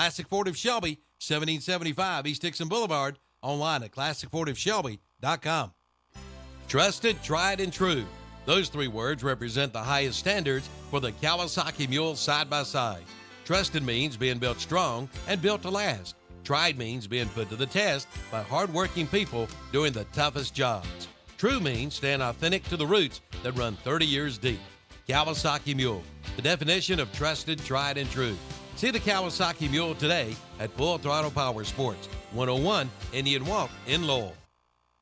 Classic Ford of Shelby, 1775 East Dixon Boulevard. Online at classicfordoфshelby.com. Trusted, tried, and true. Those three words represent the highest standards for the Kawasaki Mule side-by-side. Trusted means being built strong and built to last. Tried means being put to the test by hardworking people doing the toughest jobs. True means staying authentic to the roots that run 30 years deep. Kawasaki Mule, the definition of trusted, tried, and true. See the Kawasaki Mule today at Full Throttle Power Sports, 101 Indian Walk in Lowell.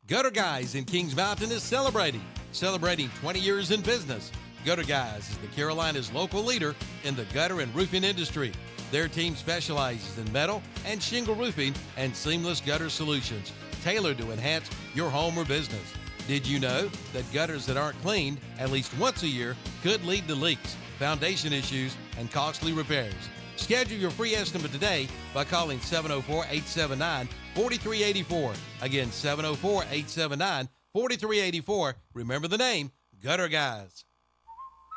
Gutter Guys in Kings Mountain is celebrating 20 years in business. Gutter Guys is the Carolinas' local leader in the gutter and roofing industry. Their team specializes in metal and shingle roofing and seamless gutter solutions tailored to enhance your home or business. Did you know that gutters that aren't cleaned at least once a year could lead to leaks, foundation issues, and costly repairs? Schedule your free estimate today by calling 704-879-4384. Again, 704-879-4384. Remember the name, Gutter Guys.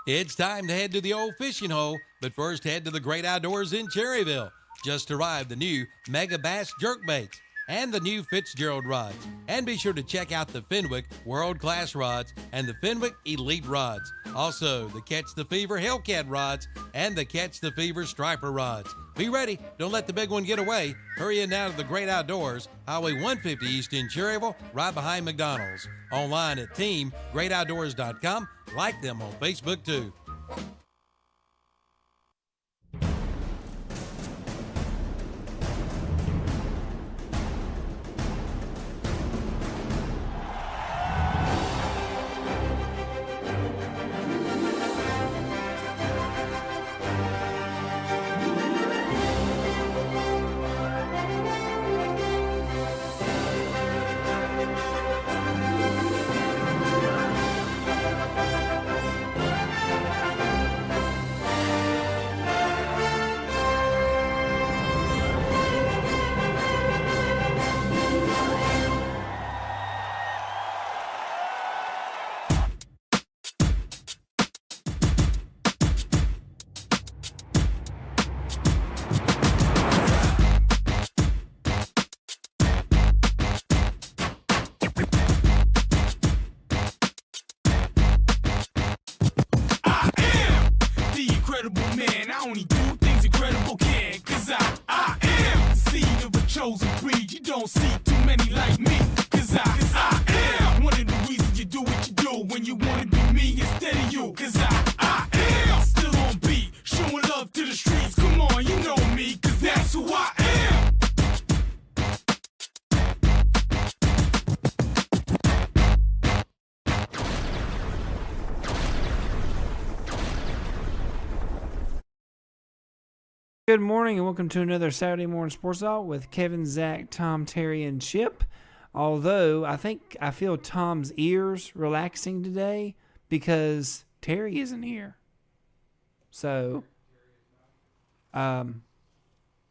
It's time to head to the old fishing hole, but first head to the Great Outdoors in Cherryville. Just arrived the new Mega Bass Jerkbaits and the new Fitzgerald rods. And be sure to check out the Fenwick World-Class rods and the Fenwick Elite rods. Also, the Catch the Fever Hellcat rods and the Catch the Fever Striper rods. Be ready. Don't let the big one get away. Hurry in now to the Great Outdoors, Highway 150 East in Cherryville, right behind McDonald's. Online at teamgreatoutdoors.com. Like them on Facebook, too. Good morning and welcome to another Saturday Morning Sports Talk with Kevin, Zach, Tom, Terry, and Chip. Although I feel Tom's ears relaxing today because Terry isn't here. So, oh,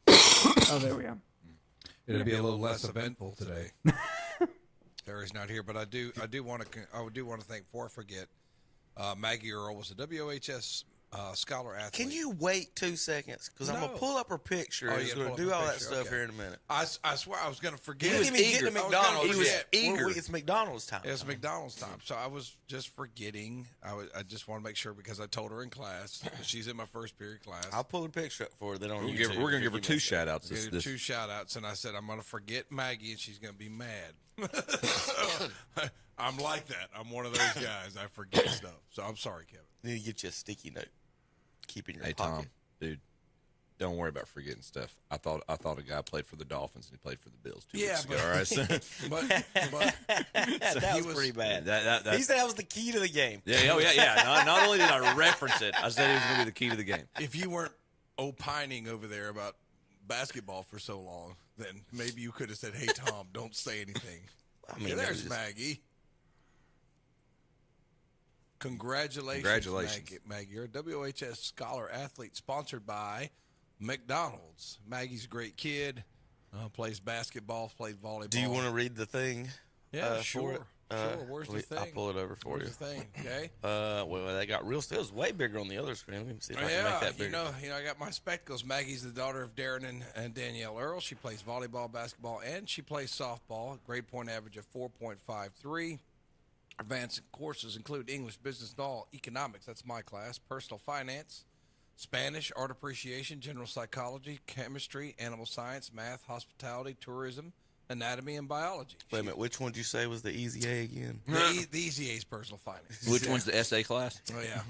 there we go. It'll be a little less eventful today. Terry's not here, but I do want to thank before I forget. Maggie Earl was a WHS scholar athlete. Can you wait 2 seconds? Because I'm going to pull up her picture. He's going to do all that stuff here in a minute. I swear I was going to forget. He was eager. Get to McDonald's. He was eager. It's McDonald's time. It's McDonald's time. So I was just forgetting. I just want to make sure because I told her in class. She's in my first period class. I'll pull the picture up for her. Then on YouTube. We're going to give her two shout-outs. Two shout-outs, and I said I'm going to forget Maggie, and she's going to be mad. I'm like that. I'm one of those guys. I forget stuff. So I'm sorry, Kevin. Need to get you a sticky note. Keep in your pocket. Tom, dude, don't worry about forgetting stuff. I thought a guy played for the Dolphins and he played for the Bills 2 weeks ago. All right, that was pretty bad. He said that was the key to the game. Yeah. Not only did I reference it, I said it was going to be the key to the game. If you weren't opining over there about basketball for so long, then maybe you could have said, "Hey, Tom, don't say anything." I mean, there's Maggie. Congratulations. Maggie. You're a WHS Scholar Athlete sponsored by McDonald's. Maggie's a great kid. Plays basketball, plays volleyball. Do you want to read the thing? Yeah, sure. Sure. Where's the thing? I'll pull it over for you. Where's the thing? Okay. Well, they got real. It was way bigger on the other screen. Let me see if I can make that bigger. I got my spectacles. Maggie's the daughter of Darren and Danielle Earl. She plays volleyball, basketball, and she plays softball. Grade point average of 4.53. Advanced courses include English, business, law, economics. That's my class. Personal finance, Spanish, art appreciation, general psychology, chemistry, animal science, math, hospitality, tourism, anatomy, and biology. Wait a minute. Which one did you say was the easy A again? The easy A is personal finance. Which one's the essay class? Oh, yeah.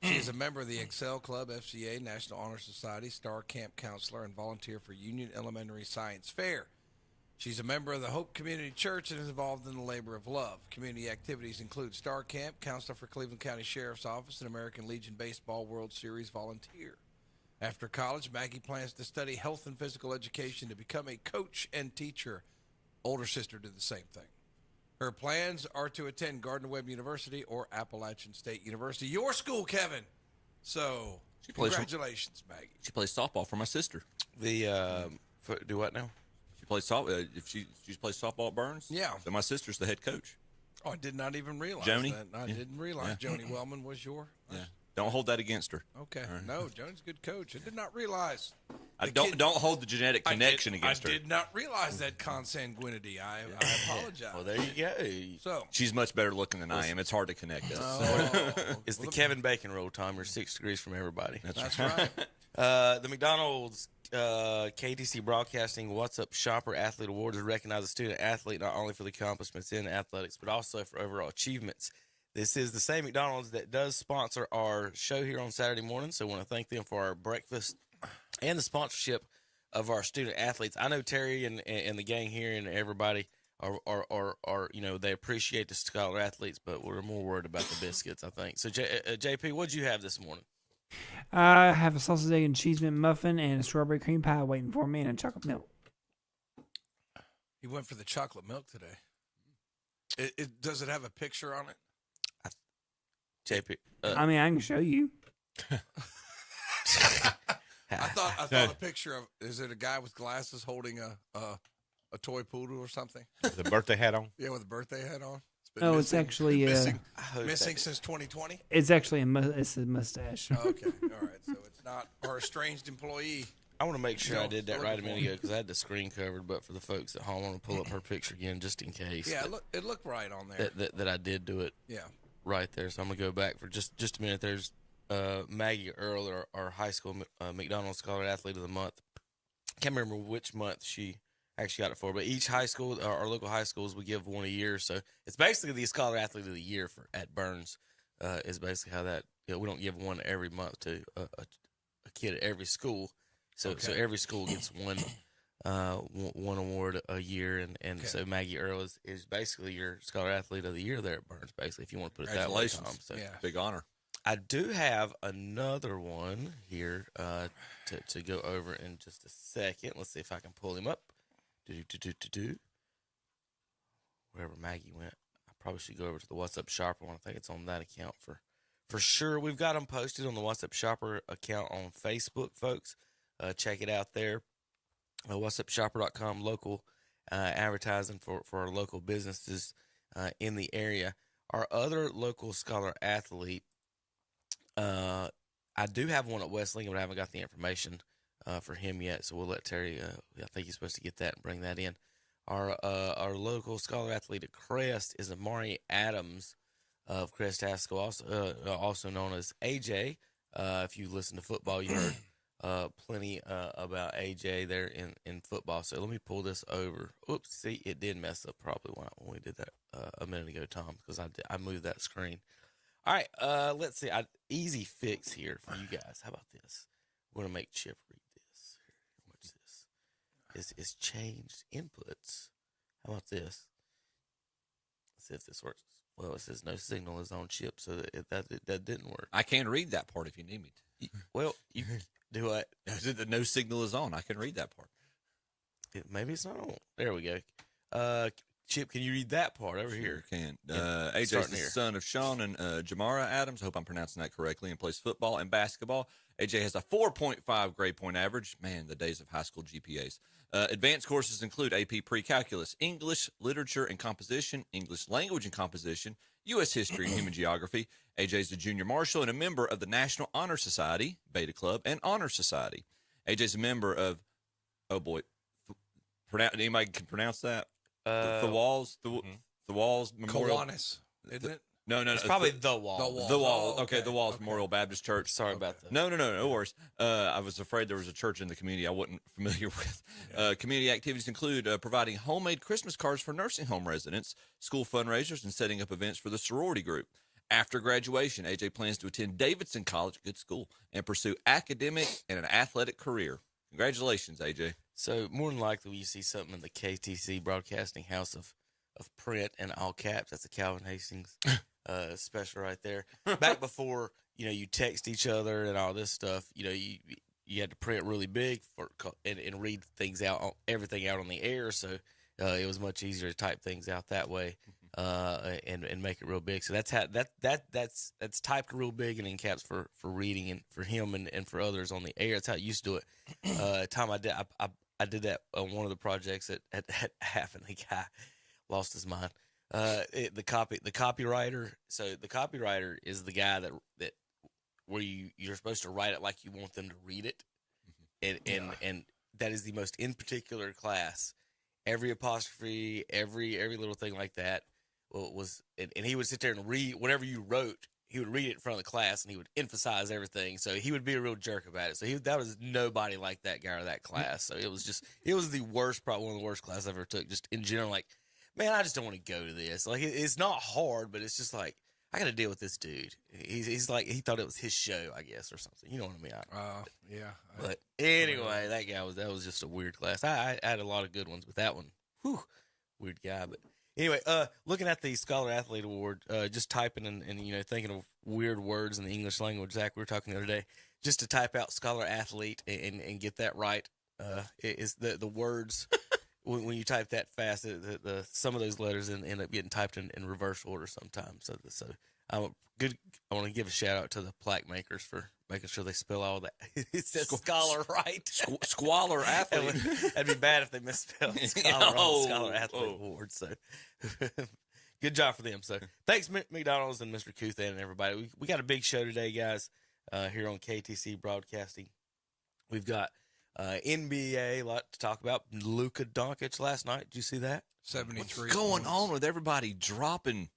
She is a member of the Excel Club, FCA, National Honor Society, Star Camp Counselor, and volunteer for Union Elementary Science Fair. She's a member of the Hope Community Church and is involved in the labor of love. Community activities include Star Camp, Counselor for Cleveland County Sheriff's Office, and American Legion Baseball World Series volunteer. After college, Maggie plans to study health and physical education to become a coach and teacher. Older sister did the same thing. Her plans are to attend Gardner-Webb University or Appalachian State University. Your school, Kevin. So, congratulations, Maggie. She plays softball for my sister. Do what now? She plays softball. If she plays softball at Burns. Yeah. So my sister's the head coach. Oh, I did not even realize Joni? that. I didn't realize Joni Wellman was your. Yeah. Don't hold that against her. Okay. No, Joni's a good coach. I did not realize. Don't hold the genetic connection against her. I did not realize that consanguinity. I apologize. Well, there you go. So she's much better looking than I am. It's hard to connect us. It's the Kevin Bacon rule, Tom. You're 6 degrees from everybody. That's right. The McDonald's KTC Broadcasting What's Up Shopper Athlete Awards recognize a student athlete not only for the accomplishments in athletics, but also for overall achievements. This is the same McDonald's that does sponsor our show here on Saturday morning, so I want to thank them for our breakfast and the sponsorship of our student athletes. I know Terry and the gang here and everybody are they appreciate the scholar athletes, but we're more worried about the biscuits, I think. So, JP, what'd you have this morning? I have a sausage, egg, and cheese mint muffin and a strawberry cream pie waiting for me and a chocolate milk. You went for the chocolate milk today. Does it have a picture on it? JP, I mean, I can show you. I thought a picture of, is it a guy with glasses holding a toy poodle or something? With a birthday hat on? Yeah, with a birthday hat on. It's actually missing since 2020. It's actually it's a mustache. Okay, all right. So it's not our estranged employee. I want to make sure I did that right a minute ago because I had the screen covered. But for the folks at home, I want to pull up her picture again just in case. Yeah, it looked right on there. That I did do it. Yeah. Right there. So I'm gonna go back for just a minute. There's Maggie Earl, our high school McDonald's Scholar Athlete of the Month. Can't remember which month she actually got it for, but each high school, our local high schools, we give one a year. So it's basically the Scholar Athlete of the Year at Burns. Is basically how that. We don't give one every month to a kid at every school. So every school gets one award a year, and so Maggie Earl is basically your Scholar Athlete of the Year there at Burns. Basically, if you want to put it that way, Tom. So yeah, big honor. I do have another one here to go over in just a second. Let's see if I can pull him up. Wherever Maggie went, I probably should go over to the What's Up Shopper one. I think it's on that account for sure. We've got them posted on the What's Up Shopper account on Facebook, folks. Check it out there. What'sUpShopper.com, local advertising for our local businesses in the area. Our other local Scholar Athlete, I do have one at West Lincoln, but I haven't got the information for him yet, so we'll let Terry, I think he's supposed to get that and bring that in. Our local Scholar Athlete at Crest is Amari Adams of Crest Haskell, also known as AJ. If you listen to football, you heard plenty about AJ there in football. So let me pull this over. Oops, see, it did mess up probably when we did that a minute ago, Tom, because I moved that screen. All right, let's see. Easy fix here for you guys. How about this? We're going to make Chip read this. What's this? It's changed inputs. How about this? Let's see if this works. Well, it says no signal is on Chip, so that didn't work. I can read that part if you need me to. Well, you do what? The no signal is on. I can read that part. Maybe it's not on. There we go. Chip, can you read that part over here? Can. AJ's the son of Sean and Jamara Adams. I hope I'm pronouncing that correctly. And plays football and basketball AJ has a 4.5 grade point average. Man, the days of high school GPAs. Advanced courses include AP Pre-Calculus, English, Literature and Composition, English Language and Composition, U.S. History and Human Geography. AJ is a junior marshal and a member of the National Honor Society, Beta Club, and Honor Society. AJ is a member of, oh boy, anybody can pronounce that? The Walls Memorial. Kiwanis, isn't it? No. It's probably the Wall. The Wall. Oh, Okay, the Walls Memorial Baptist Church. Sorry about that. No worries. I was afraid there was a church in the community I wasn't familiar with. Community activities include providing homemade Christmas cards for nursing home residents, school fundraisers, and setting up events for the sorority group. After graduation, AJ plans to attend Davidson College, good school, and pursue academic and an athletic career. Congratulations, AJ. So more than likely, you see something in the KTC Broadcasting House of print in all caps. That's a Calvin Hastings special right there. Back before, you text each other and all this stuff, you had to print really big and read things out, everything out on the air. So it was much easier to type things out that way and make it real big. So that's typed real big and in caps for reading and for him and for others on the air. That's how I used to do it. Time I did that on one of the projects that happened. The guy lost his mind. The copywriter. So the copywriter is the guy that where you're supposed to write it like you want them to read it, and that is the most in particular class. Every apostrophe, every little thing like that was, and he would sit there and read whatever you wrote. He would read it in front of the class, and he would emphasize everything. So he would be a real jerk about it. So that was nobody like that guy or that class. So it was the worst, probably one of the worst classes I ever took. Just in general, like, man, I just don't want to go to this. Like, it's not hard, but it's just like, I got to deal with this dude. He's like, he thought it was his show, I guess, or something. You know what I mean? Yeah. But anyway, that was just a weird class. I had a lot of good ones, but that one, whew, weird guy. But anyway, looking at the Scholar Athlete Award, just typing and thinking of weird words in the English language. Zach, we were talking the other day, just to type out Scholar Athlete and get that right. Is the words. When you type that fast, some of those letters end up getting typed in reverse order sometimes. So I want to give a shout out to the plaque makers for making sure they spell all that. It says scholar right. Squalor Athlete. That'd be bad if they misspelled scholar on the Scholar Athlete Award. So good job for them. So thanks, McDonald's and Mr. Kuthan and everybody. We got a big show today, guys, here on KTC Broadcasting. We've got NBA, a lot to talk about. Luka Doncic last night. Did you see that? 73. What's going on with everybody dropping?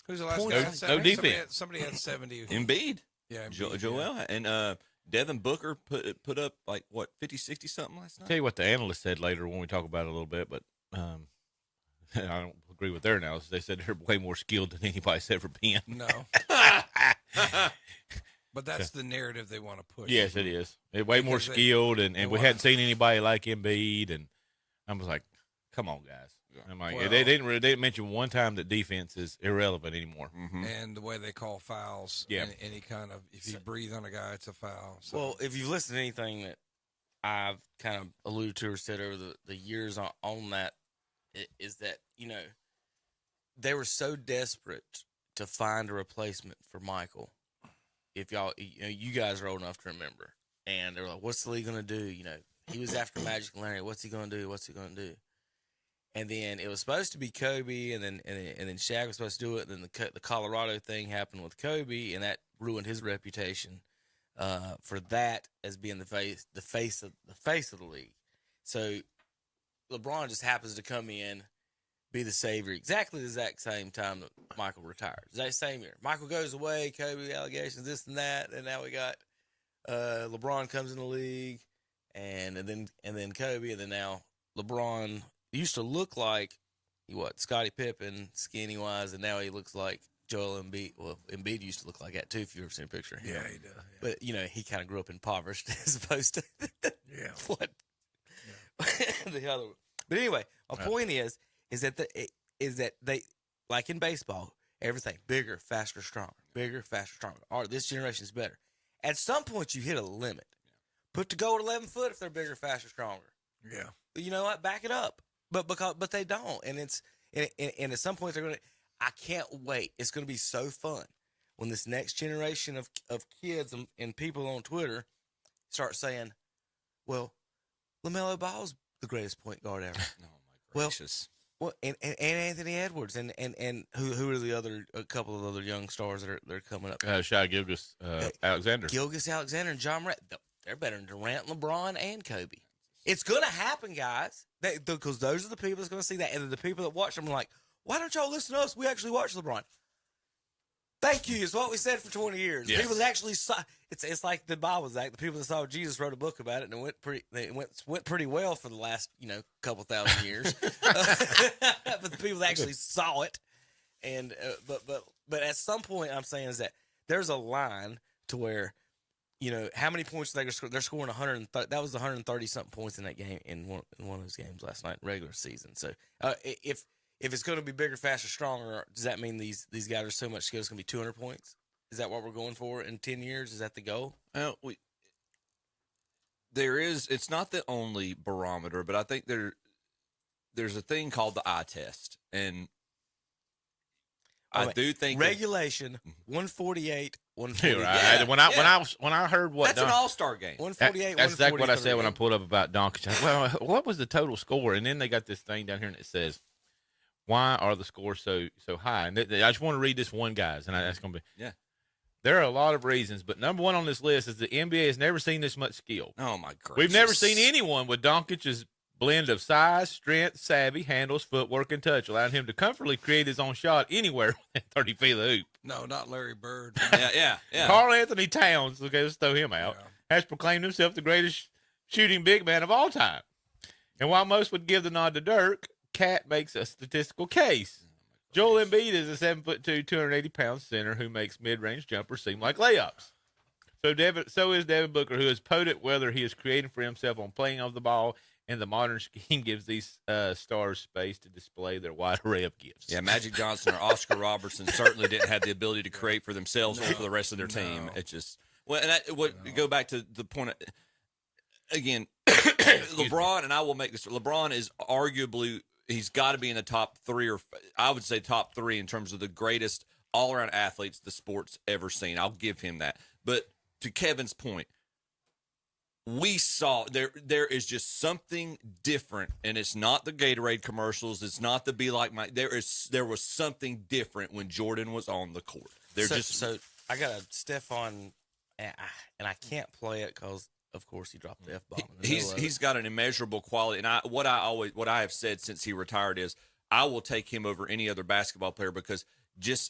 Who's the last points? guy? No 70? defense. Somebody had 70. Embiid. Yeah, Embiid, Joel. yeah. And Devin Booker put up like, what, 50, 60 something last night? Tell you what the analyst said later when we talk about it a little bit, but I don't agree with their analysis. They said they're way more skilled than anybody's ever been. No. But that's the narrative they want to push. Yes, it is. They're way more skilled, and we hadn't seen anybody like Embiid, and I was like, come on, guys. I'm like, they didn't mention one time that defense is irrelevant anymore. Mm-hmm. And the way they call fouls, any kind of, if you breathe on a guy, it's a foul. So. Well, if you've listened to anything that I've kind of alluded to or said over the years on that, is that, they were so desperate to find a replacement for Michael. If y'all, you guys are old enough to remember, and they were like, "What's the league gonna do?" He was after Magic and Larry. What's he gonna do? And then it was supposed to be Kobe, and then Shaq was supposed to do it. And then the Colorado thing happened with Kobe, and that ruined his reputation for that as being the face of the league. So LeBron just happens to come in, be the savior, exactly the exact same time that Michael retires. That same year, Michael goes away, Kobe allegations, this and that, and now we got LeBron comes in the league, and then Kobe, and then now LeBron used to look like Scottie Pippen, skinny wise, and now he looks like Joel Embiid. Well, Embiid used to look like that too, if you ever seen a picture of him. Yeah, he does. Yeah. But he kind of grew up impoverished as opposed to what the other. But anyway, my point is that they, like in baseball, everything bigger, faster, stronger, bigger, faster, stronger. All right, this generation is better. At some point, you hit a limit. Put the goal at 11 foot if they're bigger, faster, stronger. Yeah. But you know what? Back it up. But they don't, and at some point they're gonna. I can't wait. It's gonna be so fun when this next generation of kids and people on Twitter start saying, well, LaMelo Ball's the greatest point guard ever. Oh, my gracious. Well, and Anthony Edwards and who are the other a couple of other young stars that are coming up? Shai Gilgeous Alexander. Gilgeous Alexander and John Morant. They're better than Durant, LeBron, and Kobe. It's gonna happen, guys. Because those are the people that's gonna see that, and the people that watch them are like, why don't y'all listen to us? We actually watch LeBron. Thank you. Is what we said for 20 years. Yes. People that actually saw it's like the Bible's act. The people that saw Jesus wrote a book about it, and it went pretty well for the last couple thousand years. But the people that actually saw it, and but at some point, I'm saying is that there's a line to where how many points they're scoring 130. That was 130 something points in that game in one of those games last night, regular season. So if it's going to be bigger, faster, stronger, does that mean these guys are so much skill? It's going to be 200 points. Is that what we're going for in 10 years? Is that the goal? It's not the only barometer, but I think there's a thing called the eye test, and I do think regulation 148, 148. Right. Yeah. When I heard what that's an all-star game. 148. That's exactly what I said when I pulled up about Doncic. Well, what was the total score? And then they got this thing down here, and it says, why are the scores so high? And I just want to read this one, guys, and that's going to be There are a lot of reasons, but number one on this list is the NBA has never seen this much skill. Oh my gracious! We've never seen anyone with Doncic's blend of size, strength, savvy, handles, footwork, and touch, allowing him to comfortably create his own shot anywhere within 30 feet of the hoop. No, not Larry Bird. Yeah. Karl Anthony Towns, okay, let's throw him out, has proclaimed himself the greatest shooting big man of all time. And while most would give the nod to Dirk, Cat makes a statistical case. Joel Embiid is a 7'2", 280-pound center who makes mid-range jumpers seem like layups. So is Devin Booker, who is potent whether he is creating for himself on playing of the ball, and the modern scheme gives these stars space to display their wide array of gifts. Yeah, Magic Johnson or Oscar Robertson certainly didn't have the ability to create for themselves or for the rest of their team. It just go back to the point again. LeBron, and I will make this. LeBron is arguably. He's got to be in the top 3, or I would say top 3 in terms of the greatest all-around athletes the sport's ever seen. I'll give him that. But to Kevin's point, we saw there is just something different, and it's not the Gatorade commercials. It's not the Be Like Mike. There was something different when Jordan was on the court. So I got a Stephon, and I can't play it because. Of course, he dropped the F-bomb. He's got an immeasurable quality, and what I have said since he retired is I will take him over any other basketball player because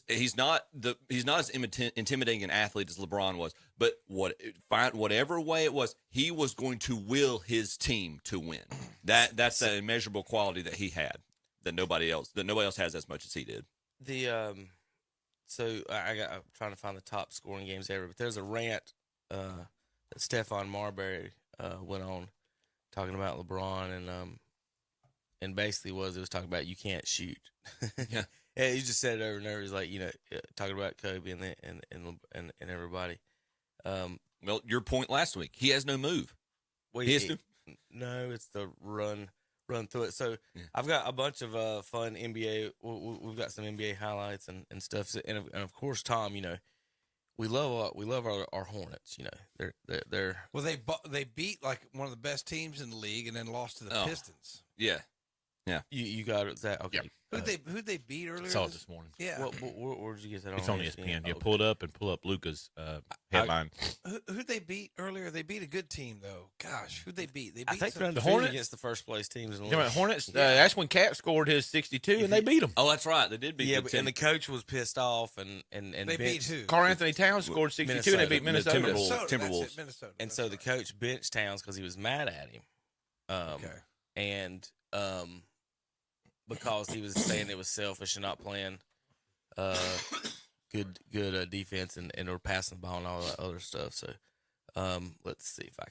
he's not as intimidating an athlete as LeBron was. But whatever way it was, he was going to will his team to win. That's that immeasurable quality that he had that nobody else has as much as he did. So I'm trying to find the top scoring games ever, but there's a rant. That Stephon Marbury went on talking about LeBron and basically it was talking about you can't shoot. Yeah, he just said it over and over. He's like talking about Kobe and everybody. Well, your point last week, he has no move. No, it's the run through it. So I've got a bunch of fun NBA. We've got some NBA highlights and stuff, and of course, Tom, We love our Hornets. They're well. They beat like one of the best teams in the league, and then lost to the Pistons. Yeah. You got it. That okay? Yep. Who'd they beat earlier? I saw it this morning. Yeah. Where did you get that? It's on ESPN. Yeah, pull it up and pull up Luka's headline. Who'd they beat earlier? They beat a good team though. Gosh, who'd they beat? They beat I think they're the Hornets against the first place teams in the league. league. Hornets. That's when Cat scored his 62, and they beat them. Oh, that's right. They did beat. Yeah, and the coach was pissed off, and they beat who? Karl Anthony Towns scored 62, and they beat Minnesota. Timberwolves. Minnesota. And so the coach benched Towns because he was mad at him. And because he was saying it was selfish and not playing good defense and or passing the ball and all that other stuff. So let's see if I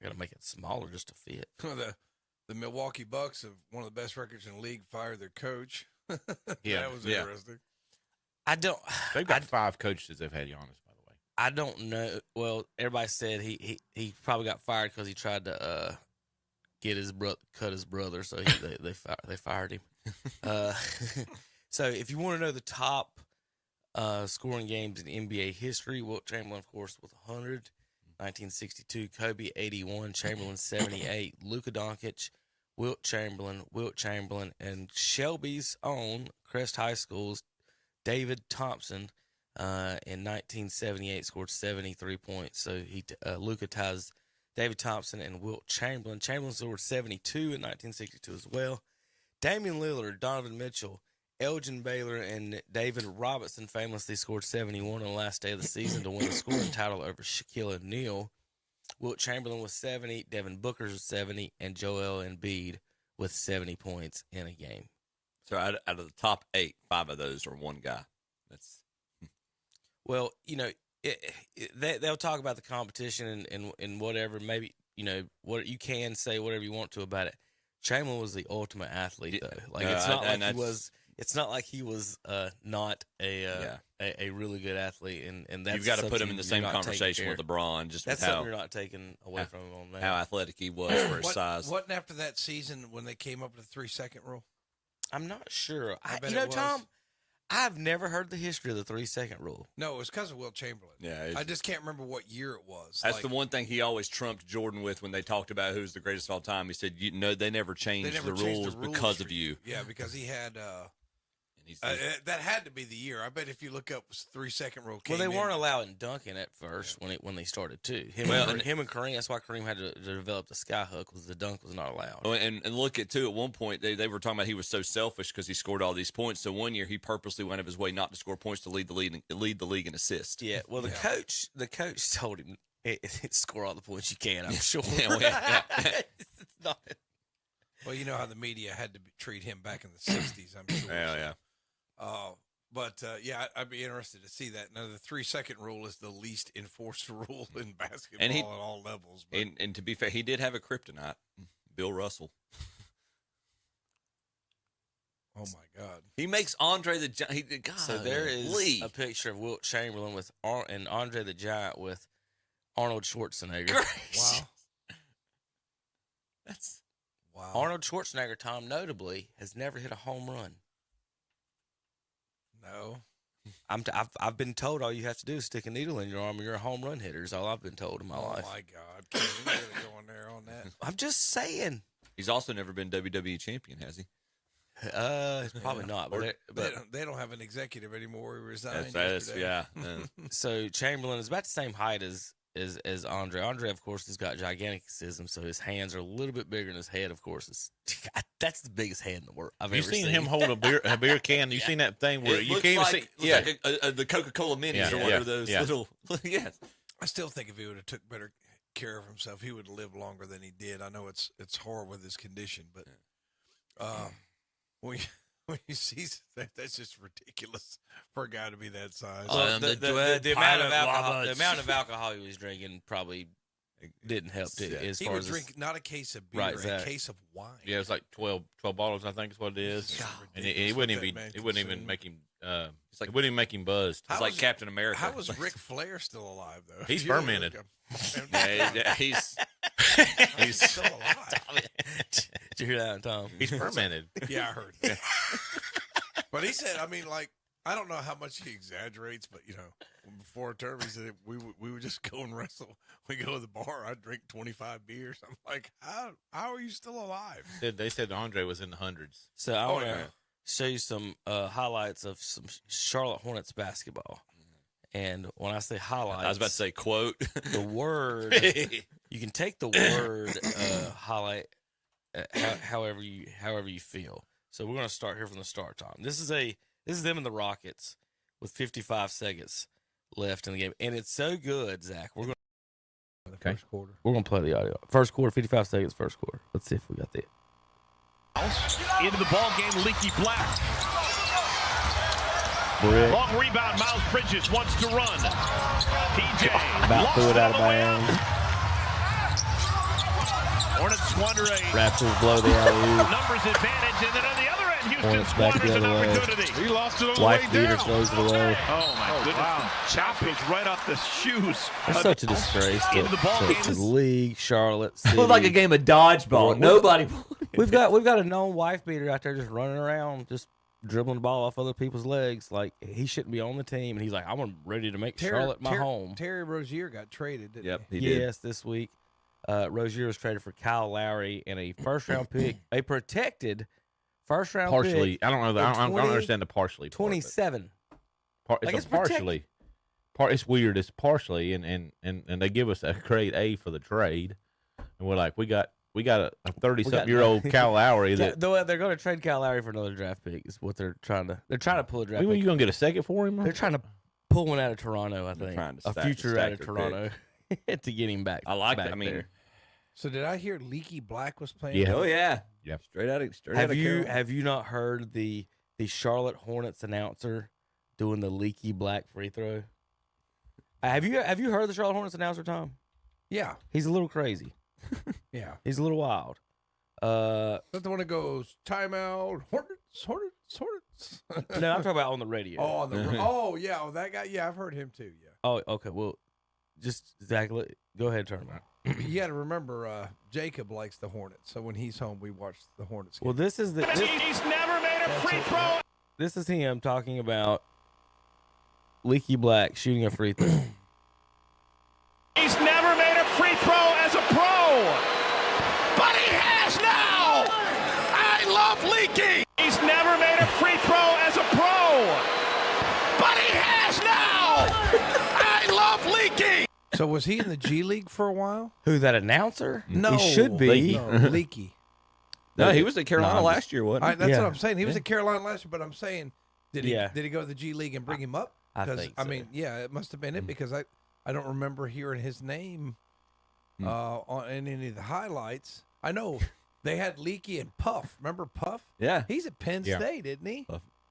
got to make it smaller just to fit. The Milwaukee Bucks have one of the best records in the league, fired their coach. Yeah, that was interesting. They've got 5 coaches they've had Giannis, by the way. I don't know. Well, everybody said he probably got fired because he tried to cut his brother, so they fired him. So if you want to know the top scoring games in NBA history. Wilt Chamberlain, of course, with 100. 1962, Kobe 81, Chamberlain 78, Luka Doncic, Wilt Chamberlain, and Shelby's own Crest High School's David Thompson in 1978 scored 73 points. So Luka ties David Thompson and Wilt Chamberlain. Chamberlain scored 72 in 1962 as well. Damian Lillard, Donovan Mitchell, Elgin Baylor, and David Robinson famously scored 71 on the last day of the season to win the scoring title over Shaquille O'Neal. Wilt Chamberlain with 70, Devin Booker with 70, and Joel Embiid with 70 points in a game. So out of the top 8, 5 of those are one guy. That's well, they'll talk about the competition and whatever. Maybe what you can say whatever you want to about it. Chamberlain was the ultimate athlete, though. Like it's not like he was. It's not like he was not a really good athlete, and that's you've got to put him in the same conversation with LeBron. Just that's with something you're not taking away from him on that. How athletic he was for his size. Wasn't after that season when they came up with the 3-second rule? I'm not sure. Bet Tom, I've never heard the history of the 3-second rule. No, it was because of Wilt Chamberlain. Yeah, I just can't remember what year it was. That's the one thing he always trumped Jordan with when they talked about who's the greatest of all time. He said, they never changed the rules because of you. Yeah, because he had that had to be the year. I bet if you look up 3-second rule. Well, they weren't allowing dunking at first when they started too. Him and Kareem. That's why Kareem had to develop the sky hook, because the dunk was not allowed. Oh, and look at too. At one point, they were talking about he was so selfish because he scored all these points. So one year he purposely went out of his way not to score points to lead the league in assists. Yeah. Well, the coach told him score all the points you can. I'm sure. It's not. Well, you know how the media had to treat him back in the 60s, I'm sure. Yeah. I'd be interested to see that. Now, the 3-second rule is the least enforced rule in basketball at all levels. But. And to be fair, he did have a kryptonite, Bill Russell. Oh, my God. He makes Andre the Giant. So there is a picture of Wilt Chamberlain and Andre the Giant with Arnold Schwarzenegger. Wow. Wow. Arnold Schwarzenegger, Tom, notably, has never hit a home run. No. I've been told all you have to do is stick a needle in your arm and you're a home run hitter is all I've been told in my life. Oh, my God. Can we really go on there on that? I'm just saying. He's also never been WWE champion, has he? Probably not. But they don't have an executive anymore. He resigned. Yeah. So Chamberlain is about the same height as Andre. Andre, of course, has got giganticism, so his hands are a little bit bigger than his head. Of course, that's the biggest head in the world I've ever seen. You seen him hold a beer can? You seen that thing where you can't even see? Like the Coca-Cola minis or one of those little. Yes. I still think if he would have took better care of himself, he would have lived longer than he did. I know it's hard with his condition, but when you see that, that's just ridiculous for a guy to be that size. The amount of alcohol he was drinking probably didn't help too. Yeah. He would drink not a case of beer, a case of wine. Yeah, it's like 12 bottles, I think is what it is. And it wouldn't even make him. It wouldn't even make him buzzed. It's like Captain America. How was Ric Flair still alive though? He's fermented. He's still alive. Did you hear that, Tom? He's fermented. Yeah, I heard. Yeah. But he said, I don't know how much he exaggerates, but before a tournament, he said we would just go and wrestle. We go to the bar. I'd drink 25 beers. I'm like, how are you still alive? They said Andre was in the hundreds. So I want to show you some highlights of some Charlotte Hornets basketball. And when I say highlights, I was about to say quote. The word you can take the word highlight however you feel. So we're going to start here from the start, Tom. This is them and the Rockets with 55 seconds left in the game, and it's so good, Zach. We're going first quarter. We're going to play the audio. First quarter, 55 seconds. First quarter. Let's see if we got that. Into the ball game, Leaky Black. Brick. Long rebound, Miles Bridges wants to run. PJ about threw it out of bounds. Hornets squander a Raptors blow the alley-oop. numbers advantage, and then on the other end, Houston Hornets back squanders the an other way. opportunity. He lost it on the Wife way beater down. throws it away. Oh my goodness! Wow. Chop goes right off the shoes. It's such a disgrace Into the ball game. to the league, Charlotte City. It was like a game of dodgeball. Nobody. We've got a known wife beater out there just running around, just dribbling the ball off other people's legs. Like, he shouldn't be on the team. And he's like, I'm ready to make Charlotte my home. Terry Rozier got traded, didn't Yep, he? he did. Yes, this week. Rozier was traded for Kyle Lowry and a first-round pick, a protected first-round Partially. pick. I don't know. I don't understand the partially. part, but 27. It's Like, a it's protected. partially. It's weird. It's partially, and they give us a grade A for the trade, and we're like, we got a 30-something-year-old Kyle Lowry that. Though they're going to trade Kyle Lowry for another draft pick. Is what they're trying to. They're trying to pull a draft. When pick. you gonna get a second for him? They're trying to pull one out of Toronto. I They're think trying to a stack future out of their Toronto to get him back. I like back it. I mean, there. So did I hear Leaky Black was playing? Yeah. oh yeah, Yep. Straight out of Have you not heard the Charlotte Hornets announcer doing the Leaky Black free throw? Have you heard the Charlotte Hornets announcer, Tom? Yeah. He's a little crazy. Yeah. He's a little wild. That's the one that goes, timeout, Hornets. No, I'm talking about on the radio. Oh, on the oh yeah, oh that guy. Yeah, I've heard him too. Yeah. Oh, okay. Well, just exactly. Go ahead, turn him out. You got to remember, Jacob likes the Hornets, so when he's home, we watch the Hornets. Well, this is He's never made a free throw. this is him talking about Leaky Black shooting a free throw. He's never made a free throw as a pro. But he has now. I love Leaky. He's never made a free throw as a pro. But he has now. I love Leaky. So was he in the G League for a while? Who, that announcer? No, he should be. No, Leaky. No, he was at Carolina last year, wasn't he? That's Yeah. what I'm saying. He was at Carolina last year, but I'm saying, did he Yeah. go to the G League and bring him up? I 'Cause, think so. I mean, yeah, it must have been it because I don't remember hearing his name on in any of the highlights. I know they had Leaky and Puff. Remember Puff? Yeah, He's at Penn Yeah. State, isn't he?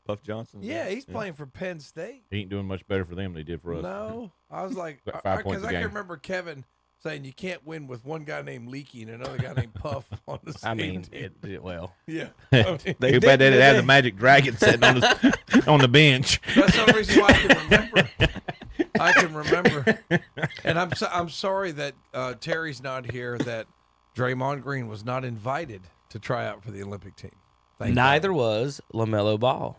Puff Johnson. Yeah, he's playing for Penn State. He ain't doing much better for them than he did for us. No, I was like, About 5 points because a I can game. remember Kevin saying you can't win with one guy named Leaky and another guy named Puff on the same I mean, team. well. Yeah. Too bad they didn't have the Magic Dragon sitting on on the bench. That's the only reason why I can remember. I can remember, and I'm sorry that Terry's not here. That Draymond Green was not invited to try out for the Olympic team. Thank Neither God. was LaMelo Ball.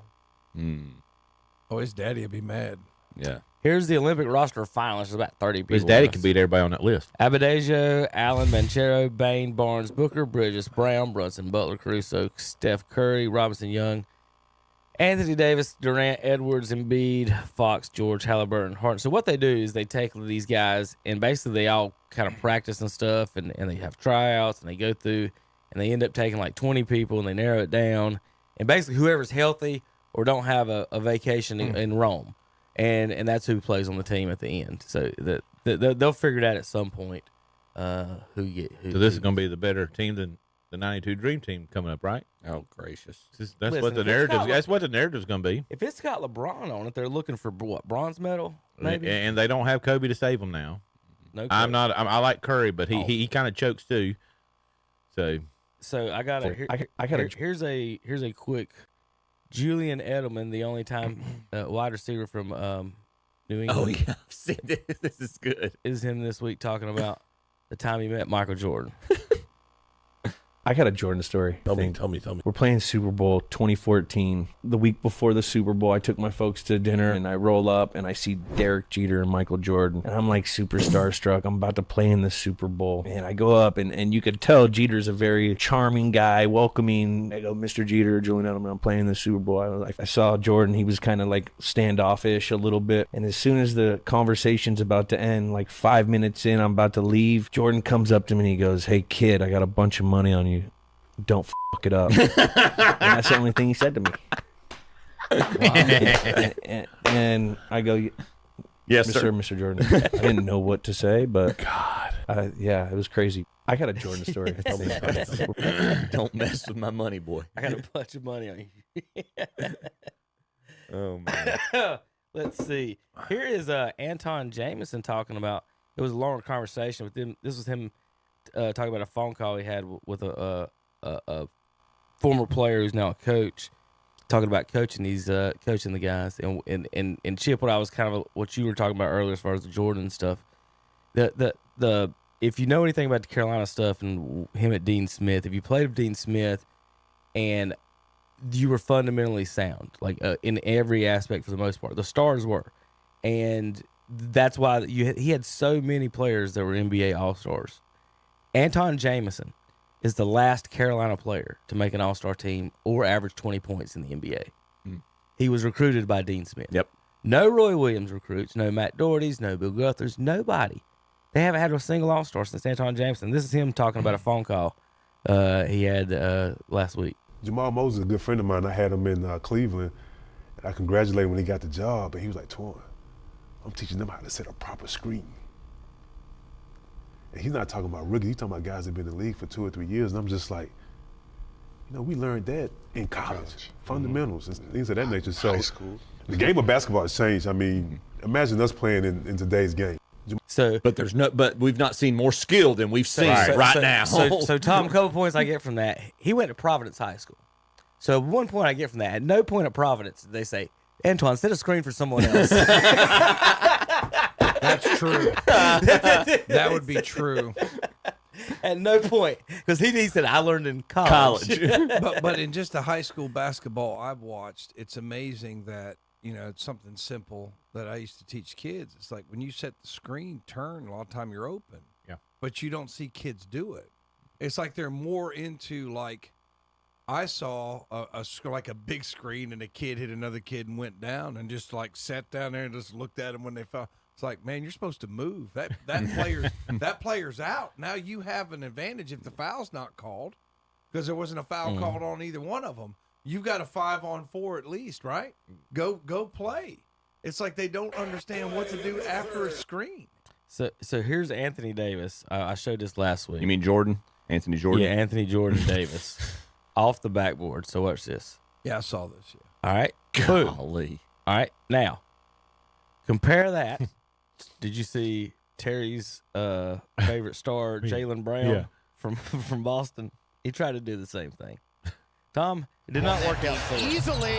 Oh, his daddy would be mad. Yeah. Here's the Olympic roster of finalists. There's about 30 people. His daddy on can this. beat everybody on that list. Abadejo, Allen, Banchero, Bain, Barnes, Booker, Bridges, Brown, Brunson, Butler, Caruso, Steph Curry, Robinson, Young, Anthony Davis, Durant, Edwards, Embiid, Fox, George, Halliburton, Harden. So what they do is they take these guys and basically they all kind of practice and stuff and they have tryouts and they go through and they end up taking like 20 people and they narrow it down. And basically whoever's healthy or don't have a vacation in Rome. And that's who plays on the team at the end. So they'll figure it out at some point. Who. So this is going to be the better team than the '92 Dream Team coming up, right? Oh gracious. That's Listen, what the if it's narrative. got That's what the narrative's going to be. If it's got LeBron on it, they're looking for what, bronze medal? Maybe. And they don't have Kobe to save them now. No. I'm Kobe. not. I like Curry, but he kind of chokes too. So So I got So a. Here's a quick. Julian Edelman, the only time wide receiver from New England. Oh yeah, I've seen this. This is good. Is him this week talking about the time he met Michael Jordan. I got a Jordan story. Tell me. We're playing Super Bowl 2014. The week before the Super Bowl, I took my folks to dinner, and I roll up, and I see Derek Jeter and Michael Jordan. And I'm like super starstruck. I'm about to play in the Super Bowl. And I go up, and you could tell Jeter's a very charming guy, welcoming. I go, Mr. Jeter, Julian Edelman, I'm playing in the Super Bowl. I saw Jordan. He was kind of like standoffish a little bit. And as soon as the conversation's about to end, like 5 minutes in, I'm about to leave, Jordan comes up to me and he goes, hey, kid, I got a bunch of money on you. Don't fuck it up. And that's the only thing he said to me. And I go, Yes, Mr. sir. Mr. Jordan. I didn't know what to say, but God, yeah, it was crazy. I got a Jordan story. Don't mess with my money, boy. I got a bunch of money on you. Oh man. Let's see. Here is Anton Jameson talking about. It was a longer conversation with him. This was him talking about a phone call he had with a former player who's now a coach, talking about coaching the guys. And Chip, what I was kind of what you were talking about earlier as far as the Jordan stuff. The if you know anything about the Carolina stuff and him at Dean Smith, if you played with Dean Smith, and you were fundamentally sound, like in every aspect for the most part. The Stars were, and that's why he had so many players that were NBA All-Stars. Anton Jameson is the last Carolina player to make an All-Star team or average 20 points in the NBA. He was recruited by Dean Smith. Yep. No Roy Williams recruits, no Matt Doherty's, no Bill Guthers, nobody. They haven't had a single All-Star since Anton Jameson. This is him talking about a phone call he had last week. Jamal Moses is a good friend of mine. I had him in Cleveland, and I congratulated him when he got the job, and he was like, Twan, I'm teaching them how to set a proper screen. And he's not talking about rookies. He's talking about guys that have been in the league for 2 or 3 years, and I'm just like, we learned that in college. Fundamentals and things of that nature. So the game of basketball has changed. I mean, imagine us playing in today's game. So, but we've not seen more skill than we've seen now. So Tom, a couple points I get from that. He went to Providence High School. So one point I get from that, at no point at Providence did they say, Antoine, set a screen for someone else. That's true. That would be true. At no point, because he said I learned in college. but in just the high school basketball I've watched, it's amazing that it's something simple that I used to teach kids. It's like when you set the screen, turn, a lot of time you're open. Yeah. But you don't see kids do it. It's like they're more into I saw a big screen and a kid hit another kid and went down and just sat down there and just looked at them when they fell. It's like, man, you're supposed to move. That player's out. Now you have an advantage if the foul's not called, because there wasn't a foul called on either one of them. You've got a 5-on-4 at least, right? Go play. It's like they don't understand what to do after a screen. So here's Anthony Davis. I showed this last week. You mean Jordan? Anthony Jordan? Yeah, Anthony Jordan Davis. Off the backboard. So watch this. Yeah, I saw this. Yeah. All right. Golly. All right. Now, compare that. Did you see Terry's favorite star, Jaylen Brown, from Boston? He tried to do the same thing. Tom, it did not work out so easily.